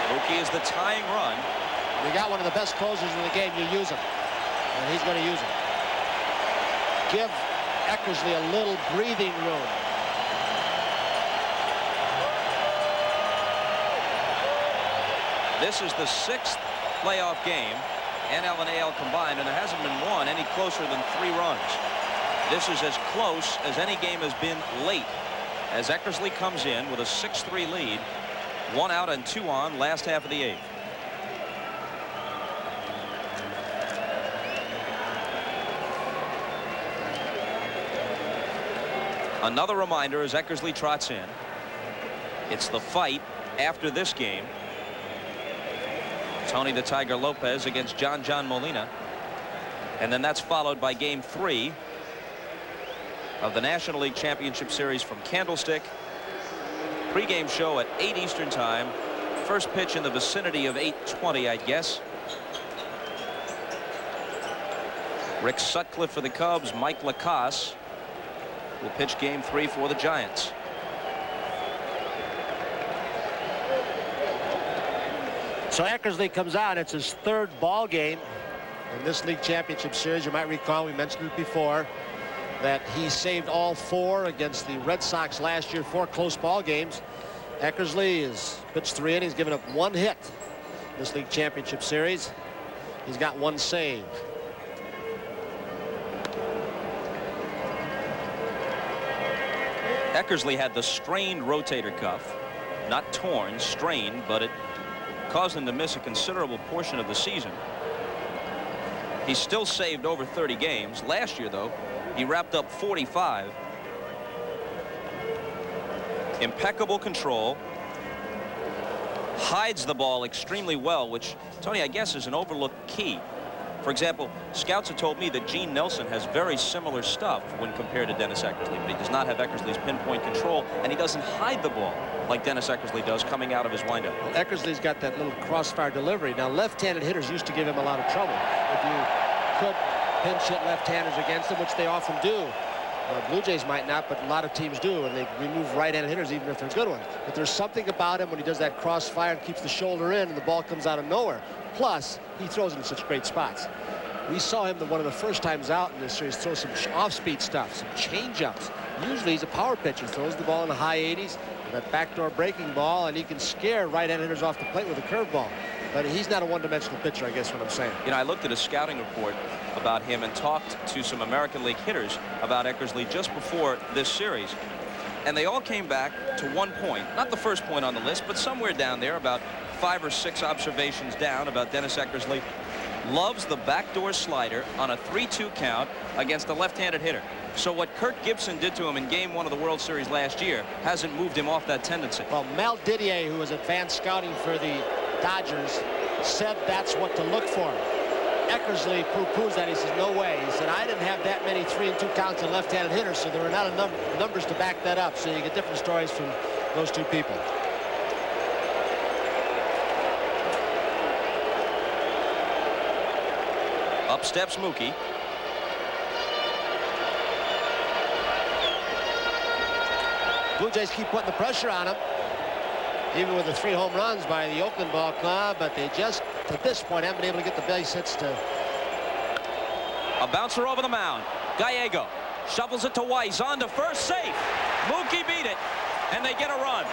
Mookie is the tying run. You got one of the best closers in the game, you use him. And he's going to use him. Give Eckersley a little breathing room. This is the 6th playoff game, NL and AL combined, and there hasn't been one any closer than 3 runs. This is as close as any game has been late, as Eckersley comes in with a 6-3 lead, 1 out and 2 on, last half of the 8th. Another reminder as Eckersley trots in. It's the fight after this game. Tony the Tiger Lopez against John Molina. And then that's followed by game 3 of the National League Championship Series from Candlestick. Pre-game show at 8 Eastern Time. First pitch in the vicinity of 8:20, I'd guess. Rick Sutcliffe for the Cubs. Mike Lacasse will pitch game 3 for the Giants. So Eckersley comes out. It's his 3rd ball game in this league championship series. You might recall, we mentioned it before, that he saved all 4 against the Red Sox last year, 4 close ball games. Eckersley has pitched 3 innings, given up 1 hit in this league championship series. He's got 1 save. Eckersley had the strained rotator cuff, not torn, strained, but it caused him to miss a considerable portion of the season. He's still saved over 30 games. Last year, though, he wrapped up 45. Impeccable control. Hides the ball extremely well, which, Tony, I guess is an overlooked key. For example, scouts have told me that Gene Nelson has very similar stuff when compared to Dennis Eckersley, but he does not have Eckersley's pinpoint control, and he doesn't hide the ball like Dennis Eckersley does coming out of his windup. Well, Eckersley's got that little crossfire delivery. Now, left-handed hitters used to give him a lot of trouble. If you could pinch hit left-handers against them, which they often do. Blue Jays might not, but a lot of teams do, and they remove right-handed hitters even if they're good ones. But there's something about him when he does that crossfire and keeps the shoulder in and the ball comes out of nowhere. Plus, he throws it in such great spots. We saw him one of the first times out in this series throw some off-speed stuff, some change-ups. Usually he's a power pitcher, throws the ball in the high 80s, that backdoor breaking ball, and he can scare right-handed hitters off the plate with a curveball. But he's not a one-dimensional pitcher, I guess what I'm saying. You know, I looked at a scouting report about him and talked to some American League hitters about Eckersley just before this series. And they all came back to one point, not the first point on the list, but somewhere down there, about 5 or 6 observations down about Dennis Eckersley. Loves the backdoor slider on a 3-2 count against a left-handed hitter. So what Kirk Gibson did to him in Game 1 of the World Series last year hasn't moved him off that tendency. Well, Mel Didier, who was advanced scouting for the Dodgers, said that's what to look for. Eckersley poo-poos that. He says, no way. He said, I didn't have that many 3-2 counts of left-handed hitters, so there were not enough numbers to back that up. So you get different stories from those two people. Up steps Mookie. Blue Jays keep putting the pressure on him, even with the 3 home runs by the Oakland Ball Club, but they just, to this point, haven't been able to get the base hits to. A bouncer over the mound. Gallego shovels it to Weiss, on to first, safe. Mookie beat it, and they get a run.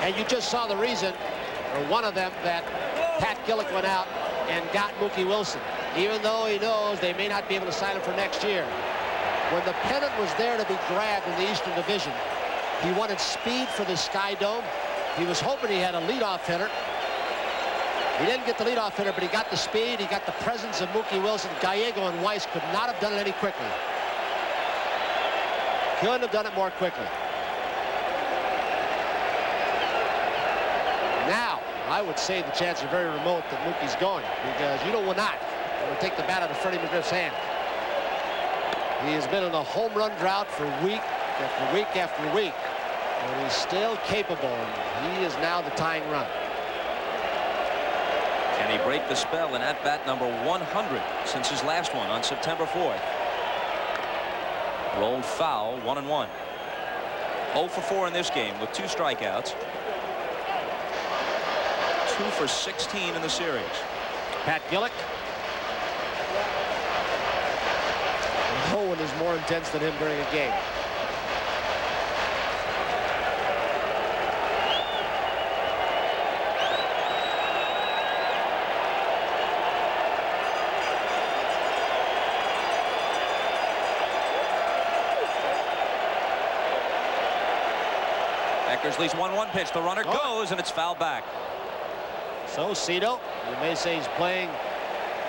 And you just saw the reason, or one of them, that Pat Gillick went out and got Mookie Wilson, even though he knows they may not be able to sign him for next year. When the pennant was there to be grabbed in the Eastern Division, he wanted speed for the Sky Dome. He was hoping he had a leadoff hitter. He didn't get the leadoff hitter, but he got the speed. He got the presence of Mookie Wilson. Gallego and Weiss could not have done it any quickly. Couldn't have done it more quickly. Now, I would say the chances are very remote that Mookie's going, because you know we're not. We'll take the bat out of Freddie McGriff's hand. He has been in a home run drought for week after week after week, and he's still capable, and he is now the tying run. Can he break the spell in at-bat number 100 since his last one on September 4th? Rolled foul, 1-1. 0 for 4 in this game with 2 strikeouts. 2 for 16 in the series. Pat Gillick. No one is more intense than him during a game. Eckersley's 1-1 pitch. The runner goes, and it's fouled back. So Cito, you may say he's playing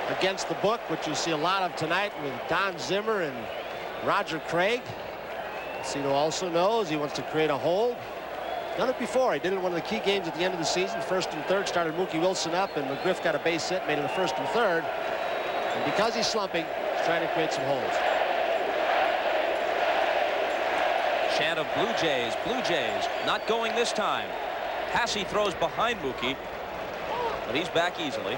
against the book, which you see a lot of tonight with Don Zimmer and Roger Craig. Cito also knows he wants to create a hole. Done it before. He did it in one of the key games at the end of the season. 1st and 3rd, started Mookie Wilson up, and McGriff got a base hit, made it a 1st and 3rd. And because he's slumping, he's trying to create some holes. Chant of Blue Jays, not going this time. Hasse throws behind Mookie, but he's back easily.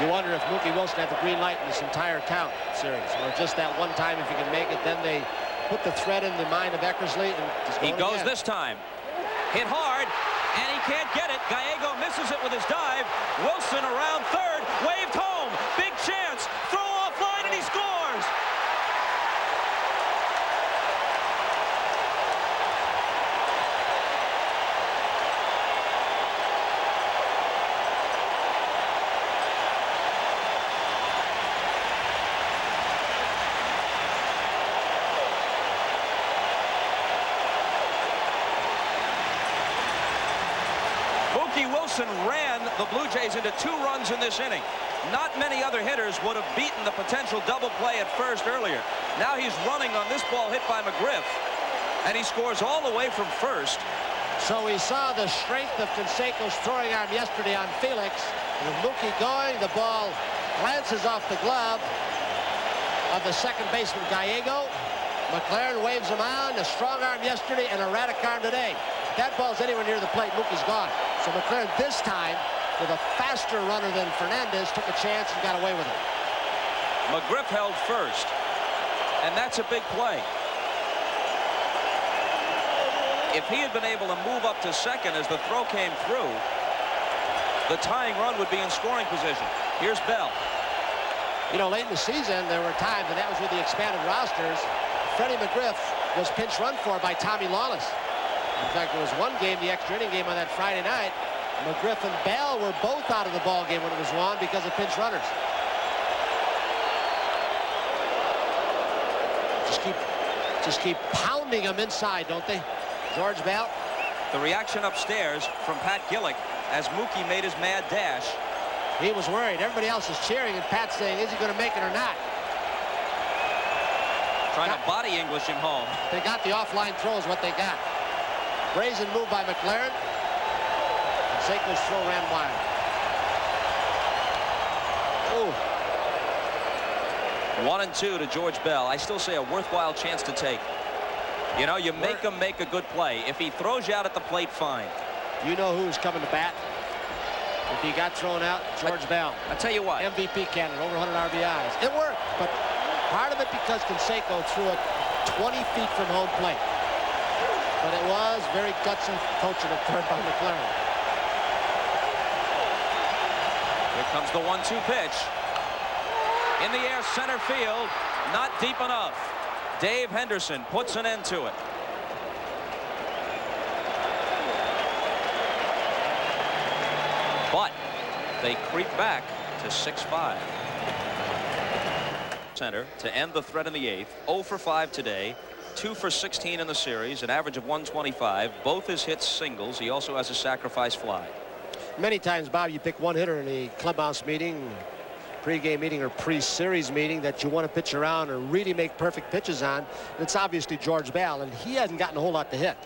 You wonder if Mookie Wilson had the green light in this entire count series, or just that one time if he can make it. Then they put the threat in the mind of Eckersley, and he goes this time. Hit hard, and he can't get it. Gallego misses it with his dive. Wilson around third, waved home. Big chance. Throw offline, and he scores. Wilson ran the Blue Jays into 2 runs in this inning. Not many other hitters would have beaten the potential double play at first earlier. Now he's running on this ball hit by McGriff, and he scores all the way from first So we saw the strength of Canseco's throwing arm yesterday on Felix. With Mookie going, the ball glances off the glove of the second baseman Gallego. McLaren waves him on. A strong arm yesterday and erratic arm today. If that ball's anywhere near the plate, Mookie's gone. So McLaren this time, with a faster runner than Fernandez, took a chance and got away with it. McGriff held first, and that's a big play. If he had been able to move up to second as the throw came through, the tying run would be in scoring position. Here's Bell. You know, late in the season, there were times, and that was with the expanded rosters, Freddie McGriff was pinch run for by Tommy Lawless. In fact, there was one game, the extra inning game on that Friday night, McGriff and Bell were both out of the ball game when it was won because of pinch runners. Just keep pounding them inside, don't they? George Bell. The reaction upstairs from Pat Gillick as Mookie made his mad dash. He was worried. Everybody else is cheering, and Pat's saying, is he going to make it or not? Trying to body English him home. They got the offline throw is what they got. Brazen move by McLaren. Canseco's throw ran wide. Ooh. 1-2 to George Bell. I still say a worthwhile chance to take. You know, you make him make a good play. If he throws you out at the plate, fine. Do you know who's coming to bat? If he got thrown out, George Bell. I tell you what. MVP candidate, over 100 RBIs. It worked, but part of it because Canseco threw it 20 feet from home plate. But it was very gutsy coaching at third by McLaren. Here comes the 1-2 pitch. In the air, center field, not deep enough. Dave Henderson puts an end to it. But they creep back to 6-5. Center to end the threat in the eighth. 0 for 5 today. 2 for 16 in the series, an average of 125. Both his hits singles. He also has a sacrifice fly. Many times, Bob, you pick one hitter in a clubhouse meeting, pre-game meeting or pre-series meeting that you want to pitch around or really make perfect pitches on. And it's obviously George Bell, and he hasn't gotten a whole lot to hit.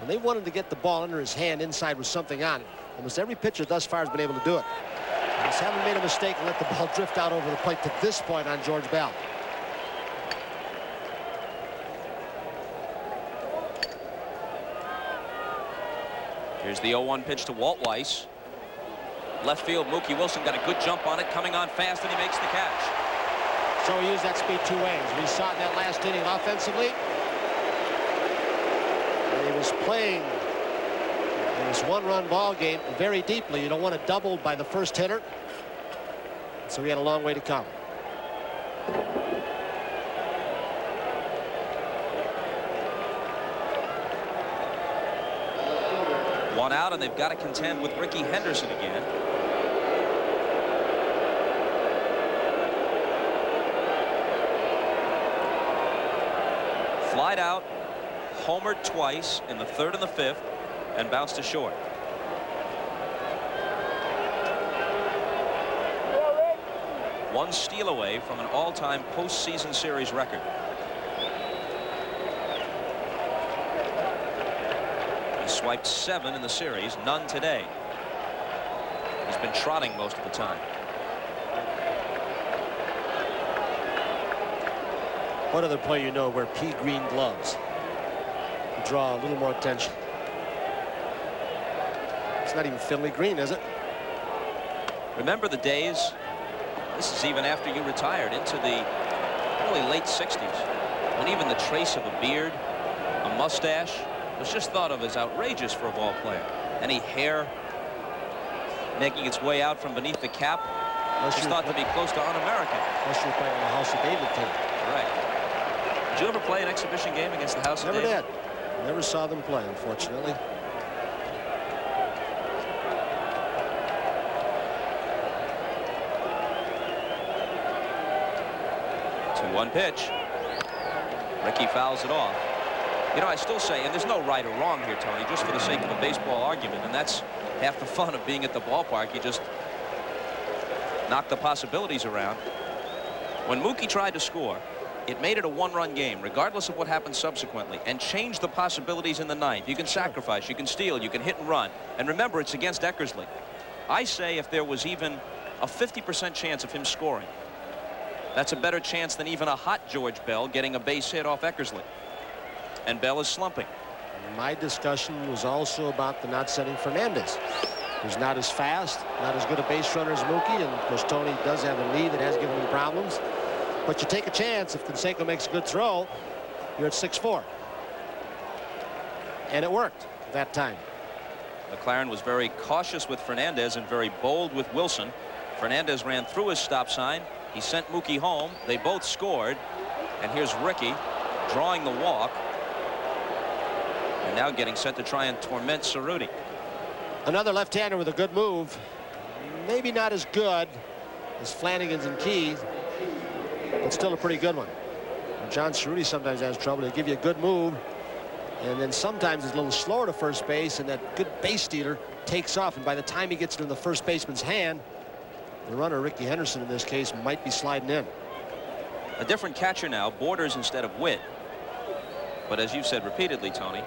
When they wanted to get the ball under his hand inside with something on it, almost every pitcher thus far has been able to do it. They just haven't made a mistake and let the ball drift out over the plate to this point on George Bell. Here's the 0-1 pitch to Walt Weiss. Left field, Mookie Wilson got a good jump on it, coming on fast, and he makes the catch. So he used that speed two ways. We saw it in that last inning offensively. And he was playing in this one-run ball game very deeply. You don't want it doubled by the first hitter. So he had a long way to come. One out, and they've got to contend with Ricky Henderson again. Flied out, homered twice in the third and the fifth, and bounced to short. One steal away from an all-time postseason series record. He swiped 7 in the series, none today. He's been trotting most of the time. What other player you know wear pea green gloves to draw a little more attention? It's not even Finley green, is it? Remember the days, this is even after you retired, into the really late 60s, when even the trace of a beard, a mustache, was just thought of as outrageous for a ball player. Any hair making its way out from beneath the cap was thought to be close to un-American. Unless you're playing on the House of David team. Correct. Did you ever play an exhibition game against the House of David? Never did. Never saw them play, unfortunately. 2-1 pitch. Ricky fouls it off. You know, I still say, and there's no right or wrong here, Tony, just for the sake of a baseball argument, and that's half the fun of being at the ballpark. You just knock the possibilities around. When Mookie tried to score, It made it a one-run game, regardless of what happened subsequently, and changed the possibilities in the ninth. You can sacrifice, you can steal, you can hit and run. And remember, it's against Eckersley. I say if there was even a 50% chance of him scoring, that's a better chance than even a hot George Bell getting a base hit off Eckersley. And Bell is slumping. My discussion was also about the not setting Fernandez, who's not as fast, not as good a base runner as Mookie, and of course Tony does have a knee that has given him problems. But you take a chance if Canseco makes a good throw, you're at 6-4. And it worked that time. McLaren was very cautious with Fernandez and very bold with Wilson. Fernandez ran through his stop sign. He sent Mookie home. They both scored. And here's Rickey drawing the walk. And now getting set to try and torment Cerruti. Another left-hander with a good move. Maybe not as good as Flanagan's and Key, but still a pretty good one. John Cerruti sometimes has trouble. They give you a good move, and then sometimes it's a little slower to first base, and that good base stealer takes off, and by the time he gets it in the first baseman's hand, the runner, Rickey Henderson in this case, might be sliding in. A different catcher now, Borders instead of Witt. But as you've said repeatedly, Tony,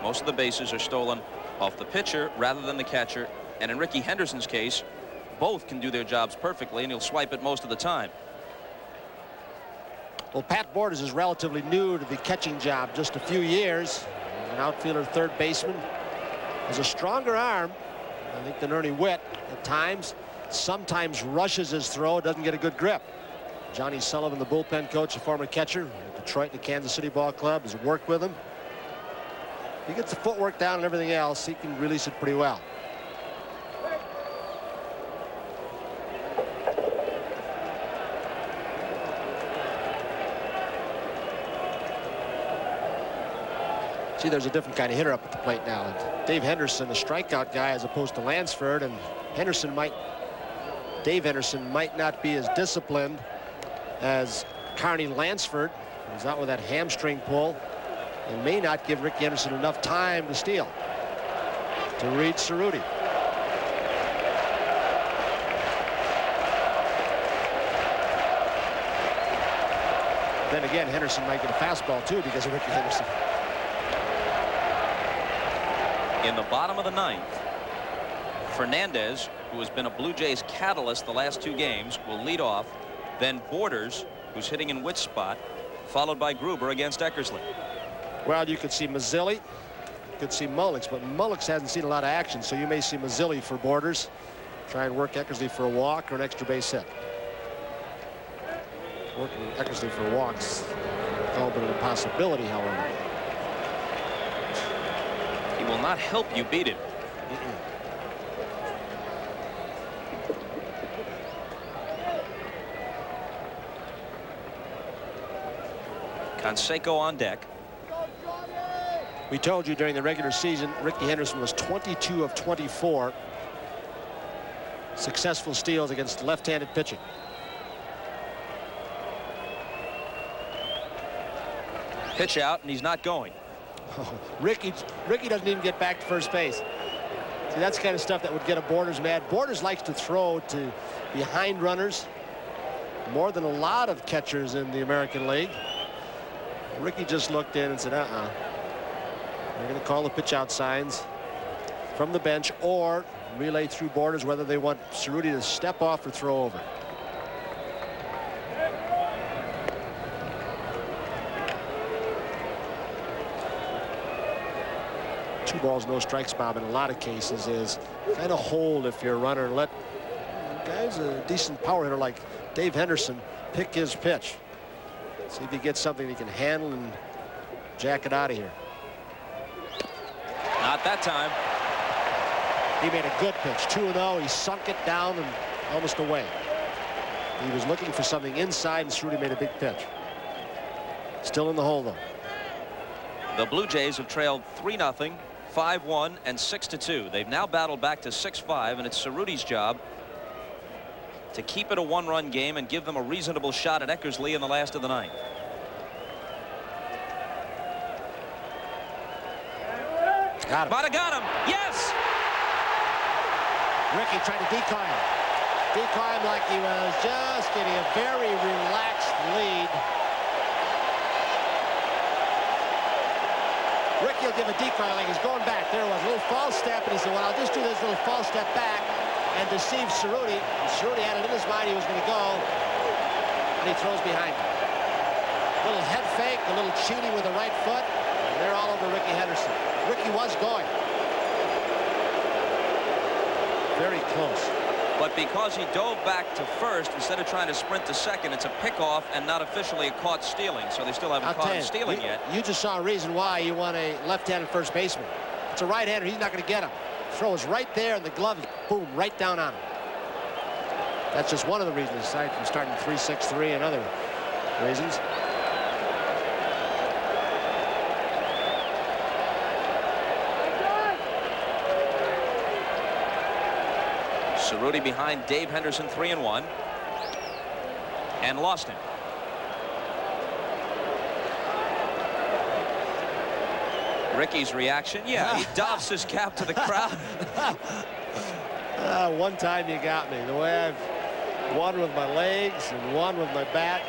most of the bases are stolen off the pitcher rather than the catcher, and in Rickey Henderson's case, both can do their jobs perfectly, and he'll swipe it most of the time. Well, Pat Borders is relatively new to the catching job, just a few years. He's an outfielder, third baseman. Has a stronger arm, I think, than Ernie Witt at times. Sometimes rushes his throw, doesn't get a good grip. Johnny Sullivan, the bullpen coach, a former catcher, Detroit and the Kansas City Ball Club, has worked with him. He gets the footwork down and everything else, he can release it pretty well. See, there's a different kind of hitter up at the plate now. And Dave Henderson, a strikeout guy as opposed to Lansford, and Dave Henderson might not be as disciplined as Carney Lansford. He's out with that hamstring pull and may not give Rickey Henderson enough time to steal, to read Cerruti. Then again, Henderson might get a fastball too because of Rickey Henderson. In the bottom of the ninth, Fernandez, who has been a Blue Jays catalyst the last two games, will lead off. Then Borders, who's hitting in Witt's spot, followed by Gruber against Eckersley. Well, you could see Mazzilli, you could see Mullix, but Mullix hasn't seen a lot of action, so you may see Mazzilli for Borders. Try and work Eckersley for a walk or an extra base hit. Working Eckersley for walks, a little bit of a possibility, however. He will not help you beat him. Canseco on deck. We told you during the regular season, Rickey Henderson was 22 of 24 successful steals against left-handed pitching. Pitch out, and he's not going. Oh, Rickey doesn't even get back to first base. See, that's the kind of stuff that would get a Borders mad. Borders likes to throw to behind runners more than a lot of catchers in the American League. Rickey just looked in and said, they're going to call the pitch out signs from the bench or relay through Borders whether they want Cerruti to step off or throw over. Two balls, no strikes, Bob, in a lot of cases is kind of hold if you're a runner and let guys, a decent power hitter like Dave Henderson, pick his pitch. See if he gets something he can handle and jack it out of here. Not that time. He made a good pitch, 2-0. He sunk it down and almost away. He was looking for something inside, and Cerruti made a big pitch. Still in the hole, though. The Blue Jays have trailed 3-0, 5-1, and 6-2. They've now battled back to 6-5, and it's Cerruti's job to keep it a one-run game and give them a reasonable shot at Eckersley in the last of the ninth. Got him. Might have got him. Yes! Rickey tried to decoy him. Decoy him like he was just getting a very relaxed lead. Ricky will give a decoy like he's going back. There was a little false step, and he said, well, I'll just do this little false step back and deceive Cerruti. And Cerruti had it in his mind he was going to go, and he throws behind him. A little head fake, a little cheating with the right foot, and they're all over Ricky Henderson. Ricky was going. Very close. But because he dove back to first instead of trying to sprint to second, it's a pickoff and not officially a caught stealing. So they still haven't caught him stealing yet. You just saw a reason why you want a left-handed first baseman. It's a right-hander. He's not going to get him. Throw is right there, and the glove is boom right down on him. That's just one of the reasons, aside from starting 3-6-3 and other reasons. Cerruti behind Dave Henderson 3-1 and lost him. Ricky's reaction, yeah, he doffs his cap to the crowd. One time you got me. The way I've won with my legs and won with my bat.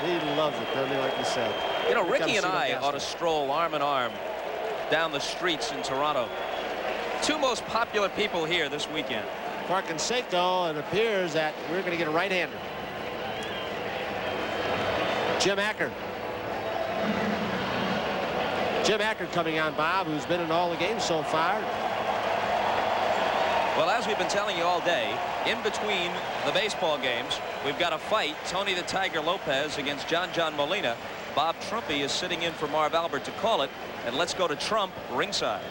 He loves it, doesn't he, like you said. You know, Ricky and I ought to stroll arm in arm down the streets in Toronto. Two most popular people here this weekend. For Canseco, it appears that we're going to get a right-hander. Jim Acker. Jim Acker coming on, Bob, who's been in all the games so far. Well, as we've been telling you all day, in between the baseball games, we've got a fight. Tony the Tiger Lopez against John Molina. Bob Trumpy is sitting in for Marv Albert to call it. And let's go to Trump ringside.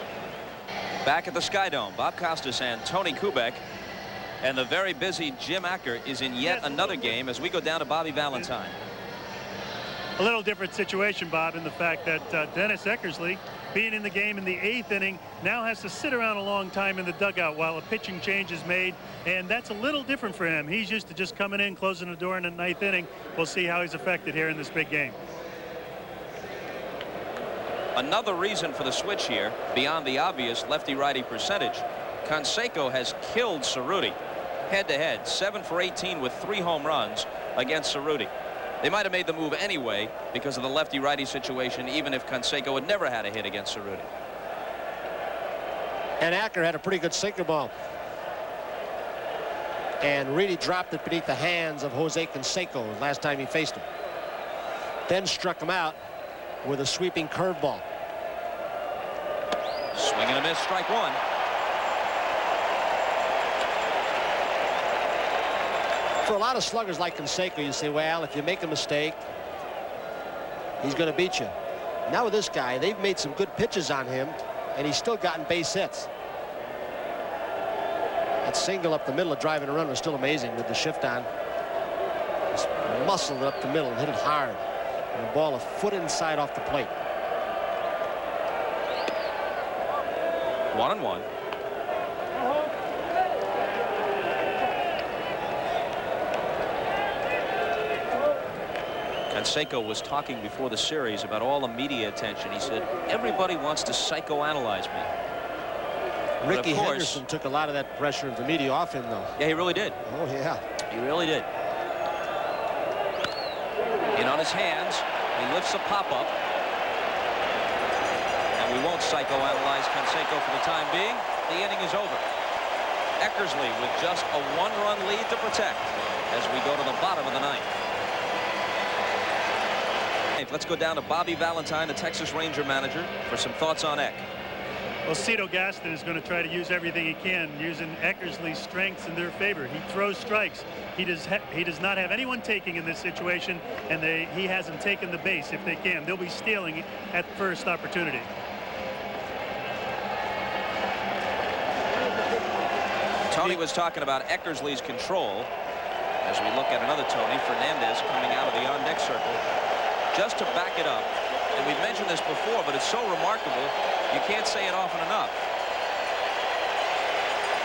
Back at the Sky Dome, Bob Costas and Tony Kubek. And the very busy Jim Acker is in yet another game as we go down to Bobby Valentine. A little different situation, Bob, in the fact that Dennis Eckersley, being in the game in the 8th inning, now has to sit around a long time in the dugout while a pitching change is made, and that's a little different for him. He's used to just coming in, closing the door in the 9th inning. We'll see how he's affected here in this big game. Another reason for the switch here, beyond the obvious lefty-righty percentage, Canseco has killed Cerruti head-to-head, 7 for 18 with 3 home runs against Cerruti. They might have made the move anyway because of the lefty-righty situation, even if Canseco had never had a hit against Cerruti. And Acker had a pretty good sinker ball. And really dropped it beneath the hands of Jose Canseco last time he faced him. Then struck him out with a sweeping curveball. Swing and a miss, strike one. For a lot of sluggers like Canseco, you say, well, if you make a mistake, he's going to beat you. Now with this guy, they've made some good pitches on him, and he's still gotten base hits. That single up the middle of driving a run was still amazing with the shift on. Just muscled it up the middle and hit it hard. And the ball a foot inside off the plate. 1-1. Canseco was talking before the series about all the media attention. He said, everybody wants to psychoanalyze me. Ricky Henderson took a lot of that pressure of the media off him, though. Yeah, he really did. Oh, yeah. He really did. In on his hands, he lifts a pop-up. And we won't psychoanalyze Canseco for the time being. The inning is over. Eckersley with just a 1-run lead to protect as we go to the bottom of the 9th. Let's go down to Bobby Valentine, the Texas Ranger manager, for some thoughts on Eck. Well, Cito Gaston is going to try to use everything he can, using Eckersley's strengths in their favor. He throws strikes. He does not have anyone taking in this situation, and he hasn't taken the base if they can. They'll be stealing at first opportunity. Tony was talking about Eckersley's control as we look at another Tony Fernandez coming out of the on-deck circle. Just to back it up, and we've mentioned this before, but it's so remarkable, you can't say it often enough.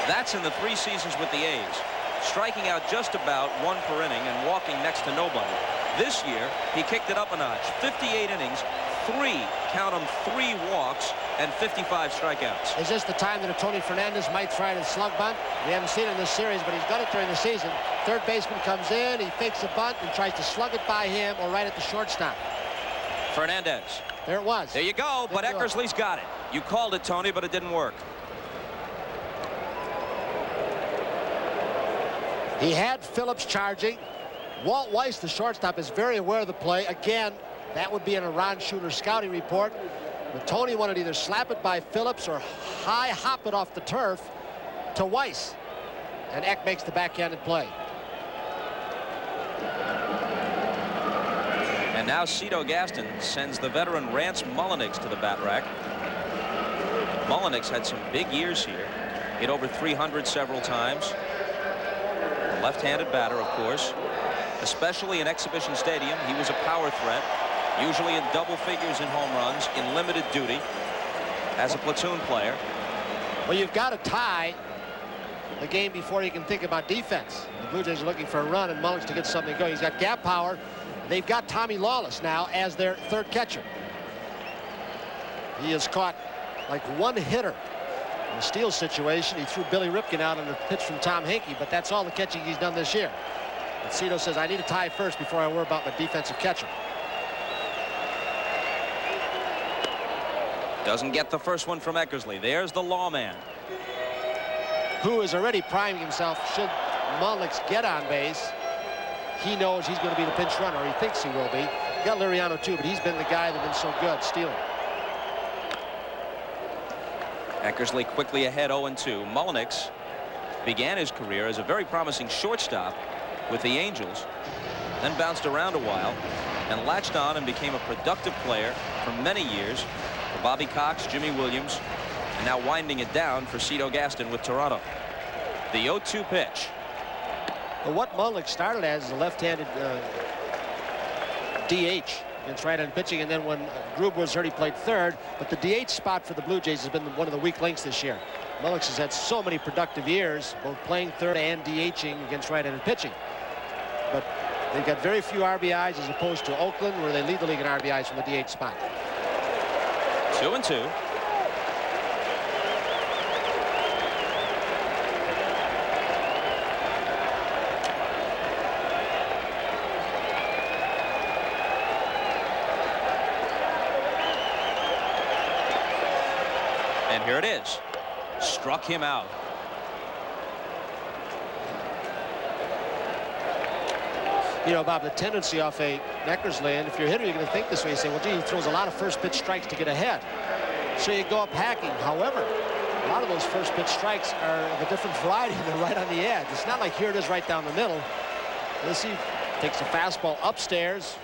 That's in the 3 seasons with the A's, striking out just about 1 per inning and walking next to nobody. This year, he kicked it up a notch. 58 innings, 3 walks, and 55 strikeouts. Is this the time that a Tony Fernandez might try to slug bunt? We haven't seen it in this series, but he's done it during the season. Third baseman comes in, he fakes a bunt and tries to slug it by him or right at the shortstop. Fernandez There it was. There you go, but Eckersley's got it. You called it, Tony, but it didn't work. He had Phillips charging. Walt Weiss, the shortstop, is very aware of the play. Again, that would be in a Ron Shooter scouting report. But Tony wanted to either slap it by Phillips or high hop it off the turf to Weiss. And Eck makes the backhanded play. And now Cito Gaston sends the veteran Rance Mullenix to the bat rack. Mullenix had some big years here. Hit over 300 several times. A left-handed batter, of course. Especially in Exhibition Stadium, he was a power threat. Usually in double figures in home runs, in limited duty as a platoon player. Well, you've got to tie the game before you can think about defense. The Blue Jays are looking for a run and Mullenix to get something going. He's got gap power. They've got Tommy Lawless now as their third catcher. He has caught like one hitter in a steal situation. He threw Billy Ripken out on a pitch from Tom Henke, but that's all the catching he's done this year. And Cito says, I need to tie first before I worry about my defensive catcher. Doesn't get the first one from Eckersley. There's the lawman, who is already priming himself. Should Mullenix get on base, he knows he's going to be the pinch runner, or he thinks he will be. He got Liriano too, but he's been the guy that's been so good stealing. Eckersley quickly ahead 0-2. Mullenix began his career as a very promising shortstop with the Angels, then bounced around a while and latched on and became a productive player for many years for Bobby Cox, Jimmy Williams, and now winding it down for Cito Gaston with Toronto. The 0-2 pitch. Well, what Mullenix started as is a left-handed DH against right-hand pitching, and then when Gruber was hurt, he played third. But the DH spot for the Blue Jays has been one of the weak links this year. Mullenix has had so many productive years, both playing third and DHing against right-handed pitching. But they've got very few RBIs as opposed to Oakland, where they lead the league in RBIs from the DH spot. 2-2. And here it is. Struck him out. You know, Bob, the tendency off a Eckersley, and if you're a hitter, you're going to think this way. You say, well, gee, he throws a lot of first pitch strikes to get ahead. So you go up hacking. However, a lot of those first pitch strikes are of a different variety. They're right on the edge. It's not like here it is right down the middle. Let's see. Takes a fastball upstairs.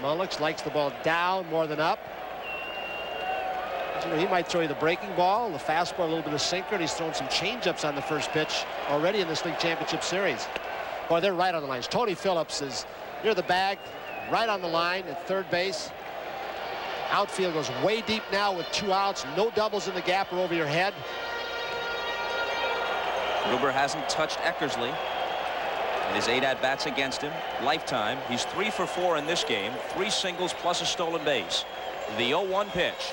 Mullenix likes the ball down more than up. You know, he might throw you the breaking ball, the fastball, a little bit of sinker, and he's thrown some changeups on the first pitch already in this league championship series. Boy, they're right on the lines. Tony Phillips is near the bag, right on the line at third base. Outfield goes way deep now with 2 outs. No doubles in the gap or over your head. Gruber hasn't touched Eckersley in his 8 at-bats against him. Lifetime. He's 3 for 4 in this game. 3 singles plus a stolen base. The 0-1 pitch.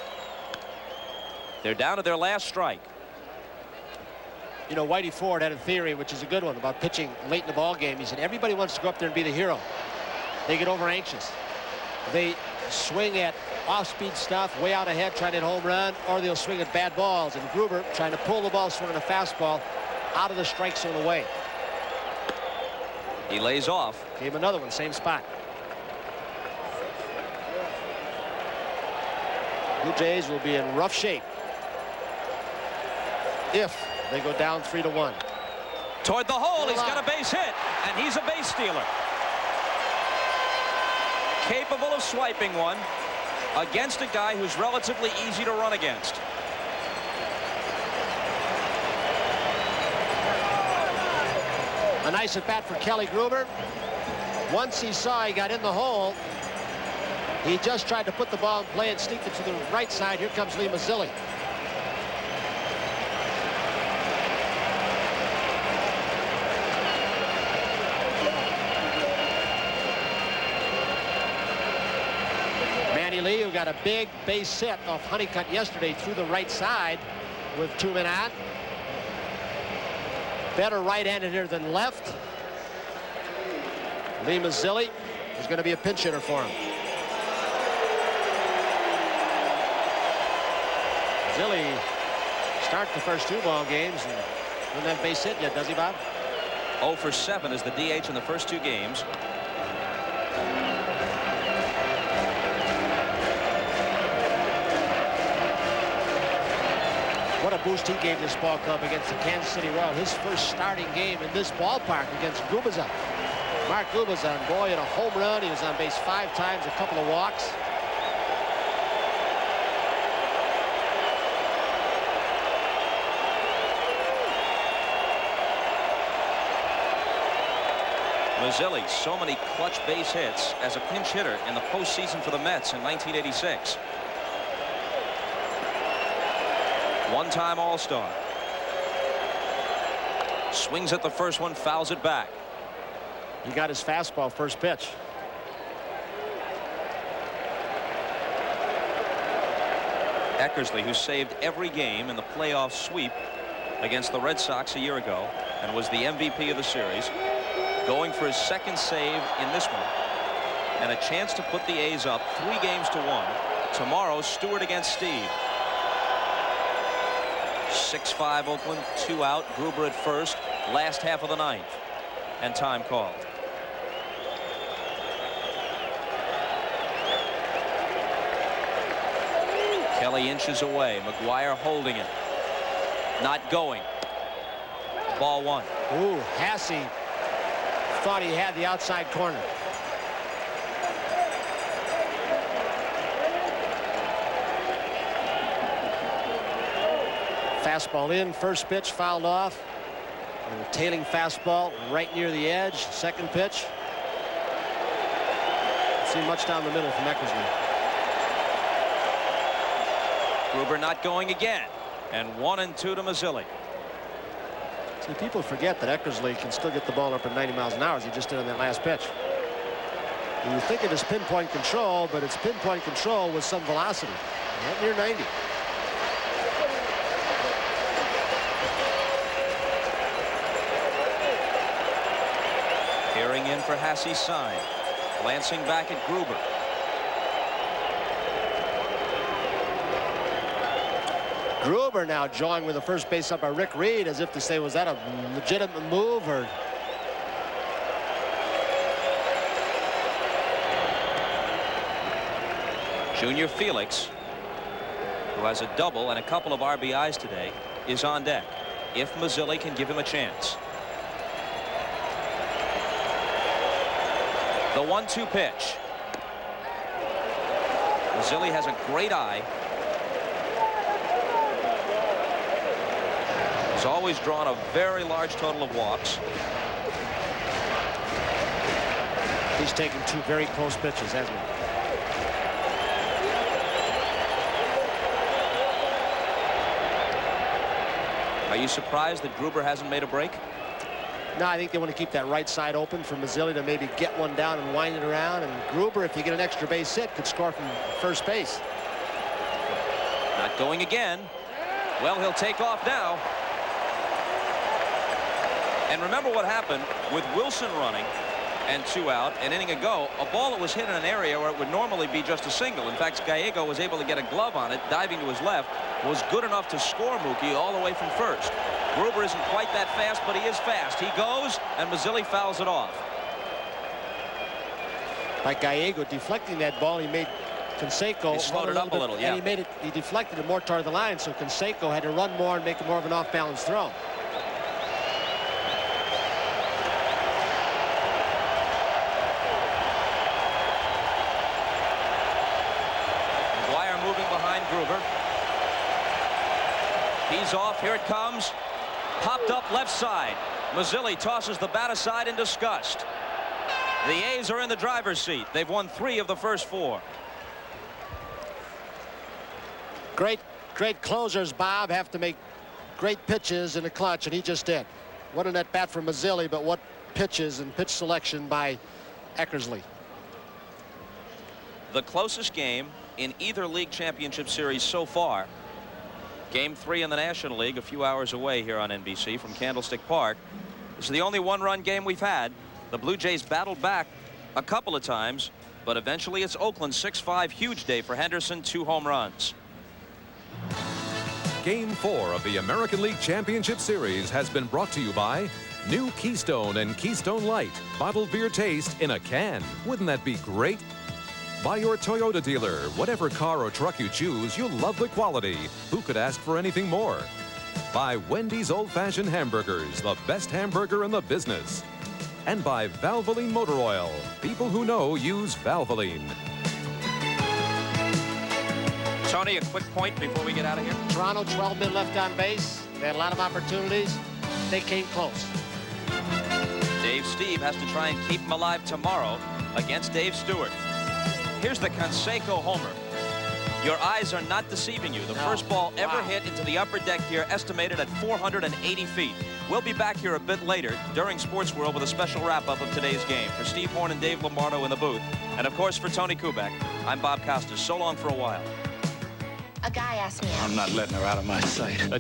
They're down to their last strike. You know, Whitey Ford had a theory, which is a good one, about pitching late in the ball game. He said everybody wants to go up there and be the hero. They get over anxious. They swing at off-speed stuff, way out ahead, trying to hit a home run, or they'll swing at bad balls. And Gruber trying to pull the ball, swinging a fastball out of the strike zone away. He lays off. Came another one, same spot. Blue Jays will be in rough shape if they go down 3-1. Toward the hole, he's got a base hit, and he's a base stealer. Capable of swiping one against a guy who's relatively easy to run against. A nice at bat for Kelly Gruber. Once he saw he got in the hole, he just tried to put the ball in play and sneaked it to the right side. Here comes Lee Mazzilli. Manny Lee, who got a big base hit off Honeycutt yesterday through the right side with 2 men on. Better right-handed hitter than left. Lee Mazzilli is going to be a pinch hitter for him. Mazzilli starts the first 2 ball games and doesn't have base hit yet, does he, Bob? 0 for 7 as the DH in the first 2 games. What a boost he gave this ball club against the Kansas City Royals. His first starting game in this ballpark against Gubicza. Mark Gubicza, and boy, hit a home run. He was on base 5 times, a couple of walks. Mazzilli, so many clutch base hits as a pinch hitter in the postseason for the Mets in 1986. One-time All-Star. Swings at the first one, fouls it back. He got his fastball first pitch. Eckersley, who saved every game in the playoff sweep against the Red Sox a year ago and was the MVP of the series, going for his second save in this one, and a chance to put the A's up 3 games to 1. Tomorrow, Stewart against Steve. 6-5 Oakland, 2 out. Gruber at first, last half of the 9th, and time called. Kelly inches away. McGuire holding it. Not going. Ball 1. Ooh, Hasse thought he had the outside corner. Fastball in, first pitch fouled off. And a tailing fastball right near the edge. Second pitch. Don't see much down the middle from Eckersley. Gruber not going again. And 1-2 to Mazzilli. See, people forget that Eckersley can still get the ball up at 90 miles an hour as he just did on that last pitch. And you think of his pinpoint control, but it's pinpoint control with some velocity. Right near 90. Peering in for Hasse's sign. Glancing back at Gruber. Gruber now jawing with the first base up by Rick Reed, as if to say, was that a legitimate move? Or Junior Felix, who has a double and a couple of RBIs today, is on deck if Mazzilli can give him a chance. The 1-2 pitch. Mazzilli has a great eye. He's always drawn a very large total of walks. He's taken 2 very close pitches, hasn't he? Are you surprised that Gruber hasn't made a break? No, I think they want to keep that right side open for Mazzilli to maybe get one down and wind it around. And Gruber, if you get an extra base hit, could score from first base. Not going again. Well, he'll take off now. And remember what happened with Wilson running and 2 out an inning ago. A ball that was hit in an area where it would normally be just a single. In fact, Gallego was able to get a glove on it, diving to his left, was good enough to score Mookie all the way from first. Gruber isn't quite that fast, but he is fast. He goes, and Mazzilli fouls it off. By Gallego deflecting that ball, he made Canseco. He slowed it up a little, yeah. And he deflected it more toward the line, so Canseco had to run more and make more of an off-balance throw. Gruber. He's off. Here it comes. Popped up left side. Mazzilli tosses the bat aside in disgust. The A's are in the driver's seat. They've won 3 of the first 4. Great closers, Bob, have to make great pitches in the clutch, and he just did. What a net bat from Mazzilli, but what pitches and pitch selection by Eckersley. The closest game in either league championship series so far. Game 3 in the National League a few hours away here on NBC from Candlestick Park. This is the only 1-run game we've had. The Blue Jays battled back a couple of times, but eventually it's Oakland 6-5. Huge day for Henderson, 2 home runs. Game 4 of the American League Championship Series has been brought to you by new Keystone and Keystone Light, bottled beer taste in a can. Wouldn't that be great? By your Toyota dealer. Whatever car or truck you choose, you'll love the quality. Who could ask for anything more? By Wendy's Old Fashioned Hamburgers, the best hamburger in the business. And by Valvoline Motor Oil. People who know use Valvoline. Tony, a quick point before we get out of here. Toronto, 12 men left on base. They had a lot of opportunities. They came close. Dave Steve has to try and keep him alive tomorrow against Dave Stewart. Here's the Canseco homer. Your eyes are not deceiving you. The first ball ever hit into the upper deck here, estimated at 480 feet. We'll be back here a bit later during Sports World with a special wrap-up of today's game. For Steve Horn and Dave Lombardo in the booth, and of course for Tony Kubek, I'm Bob Costas. So long for a while. A guy asked me out. I'm not letting her out of my sight.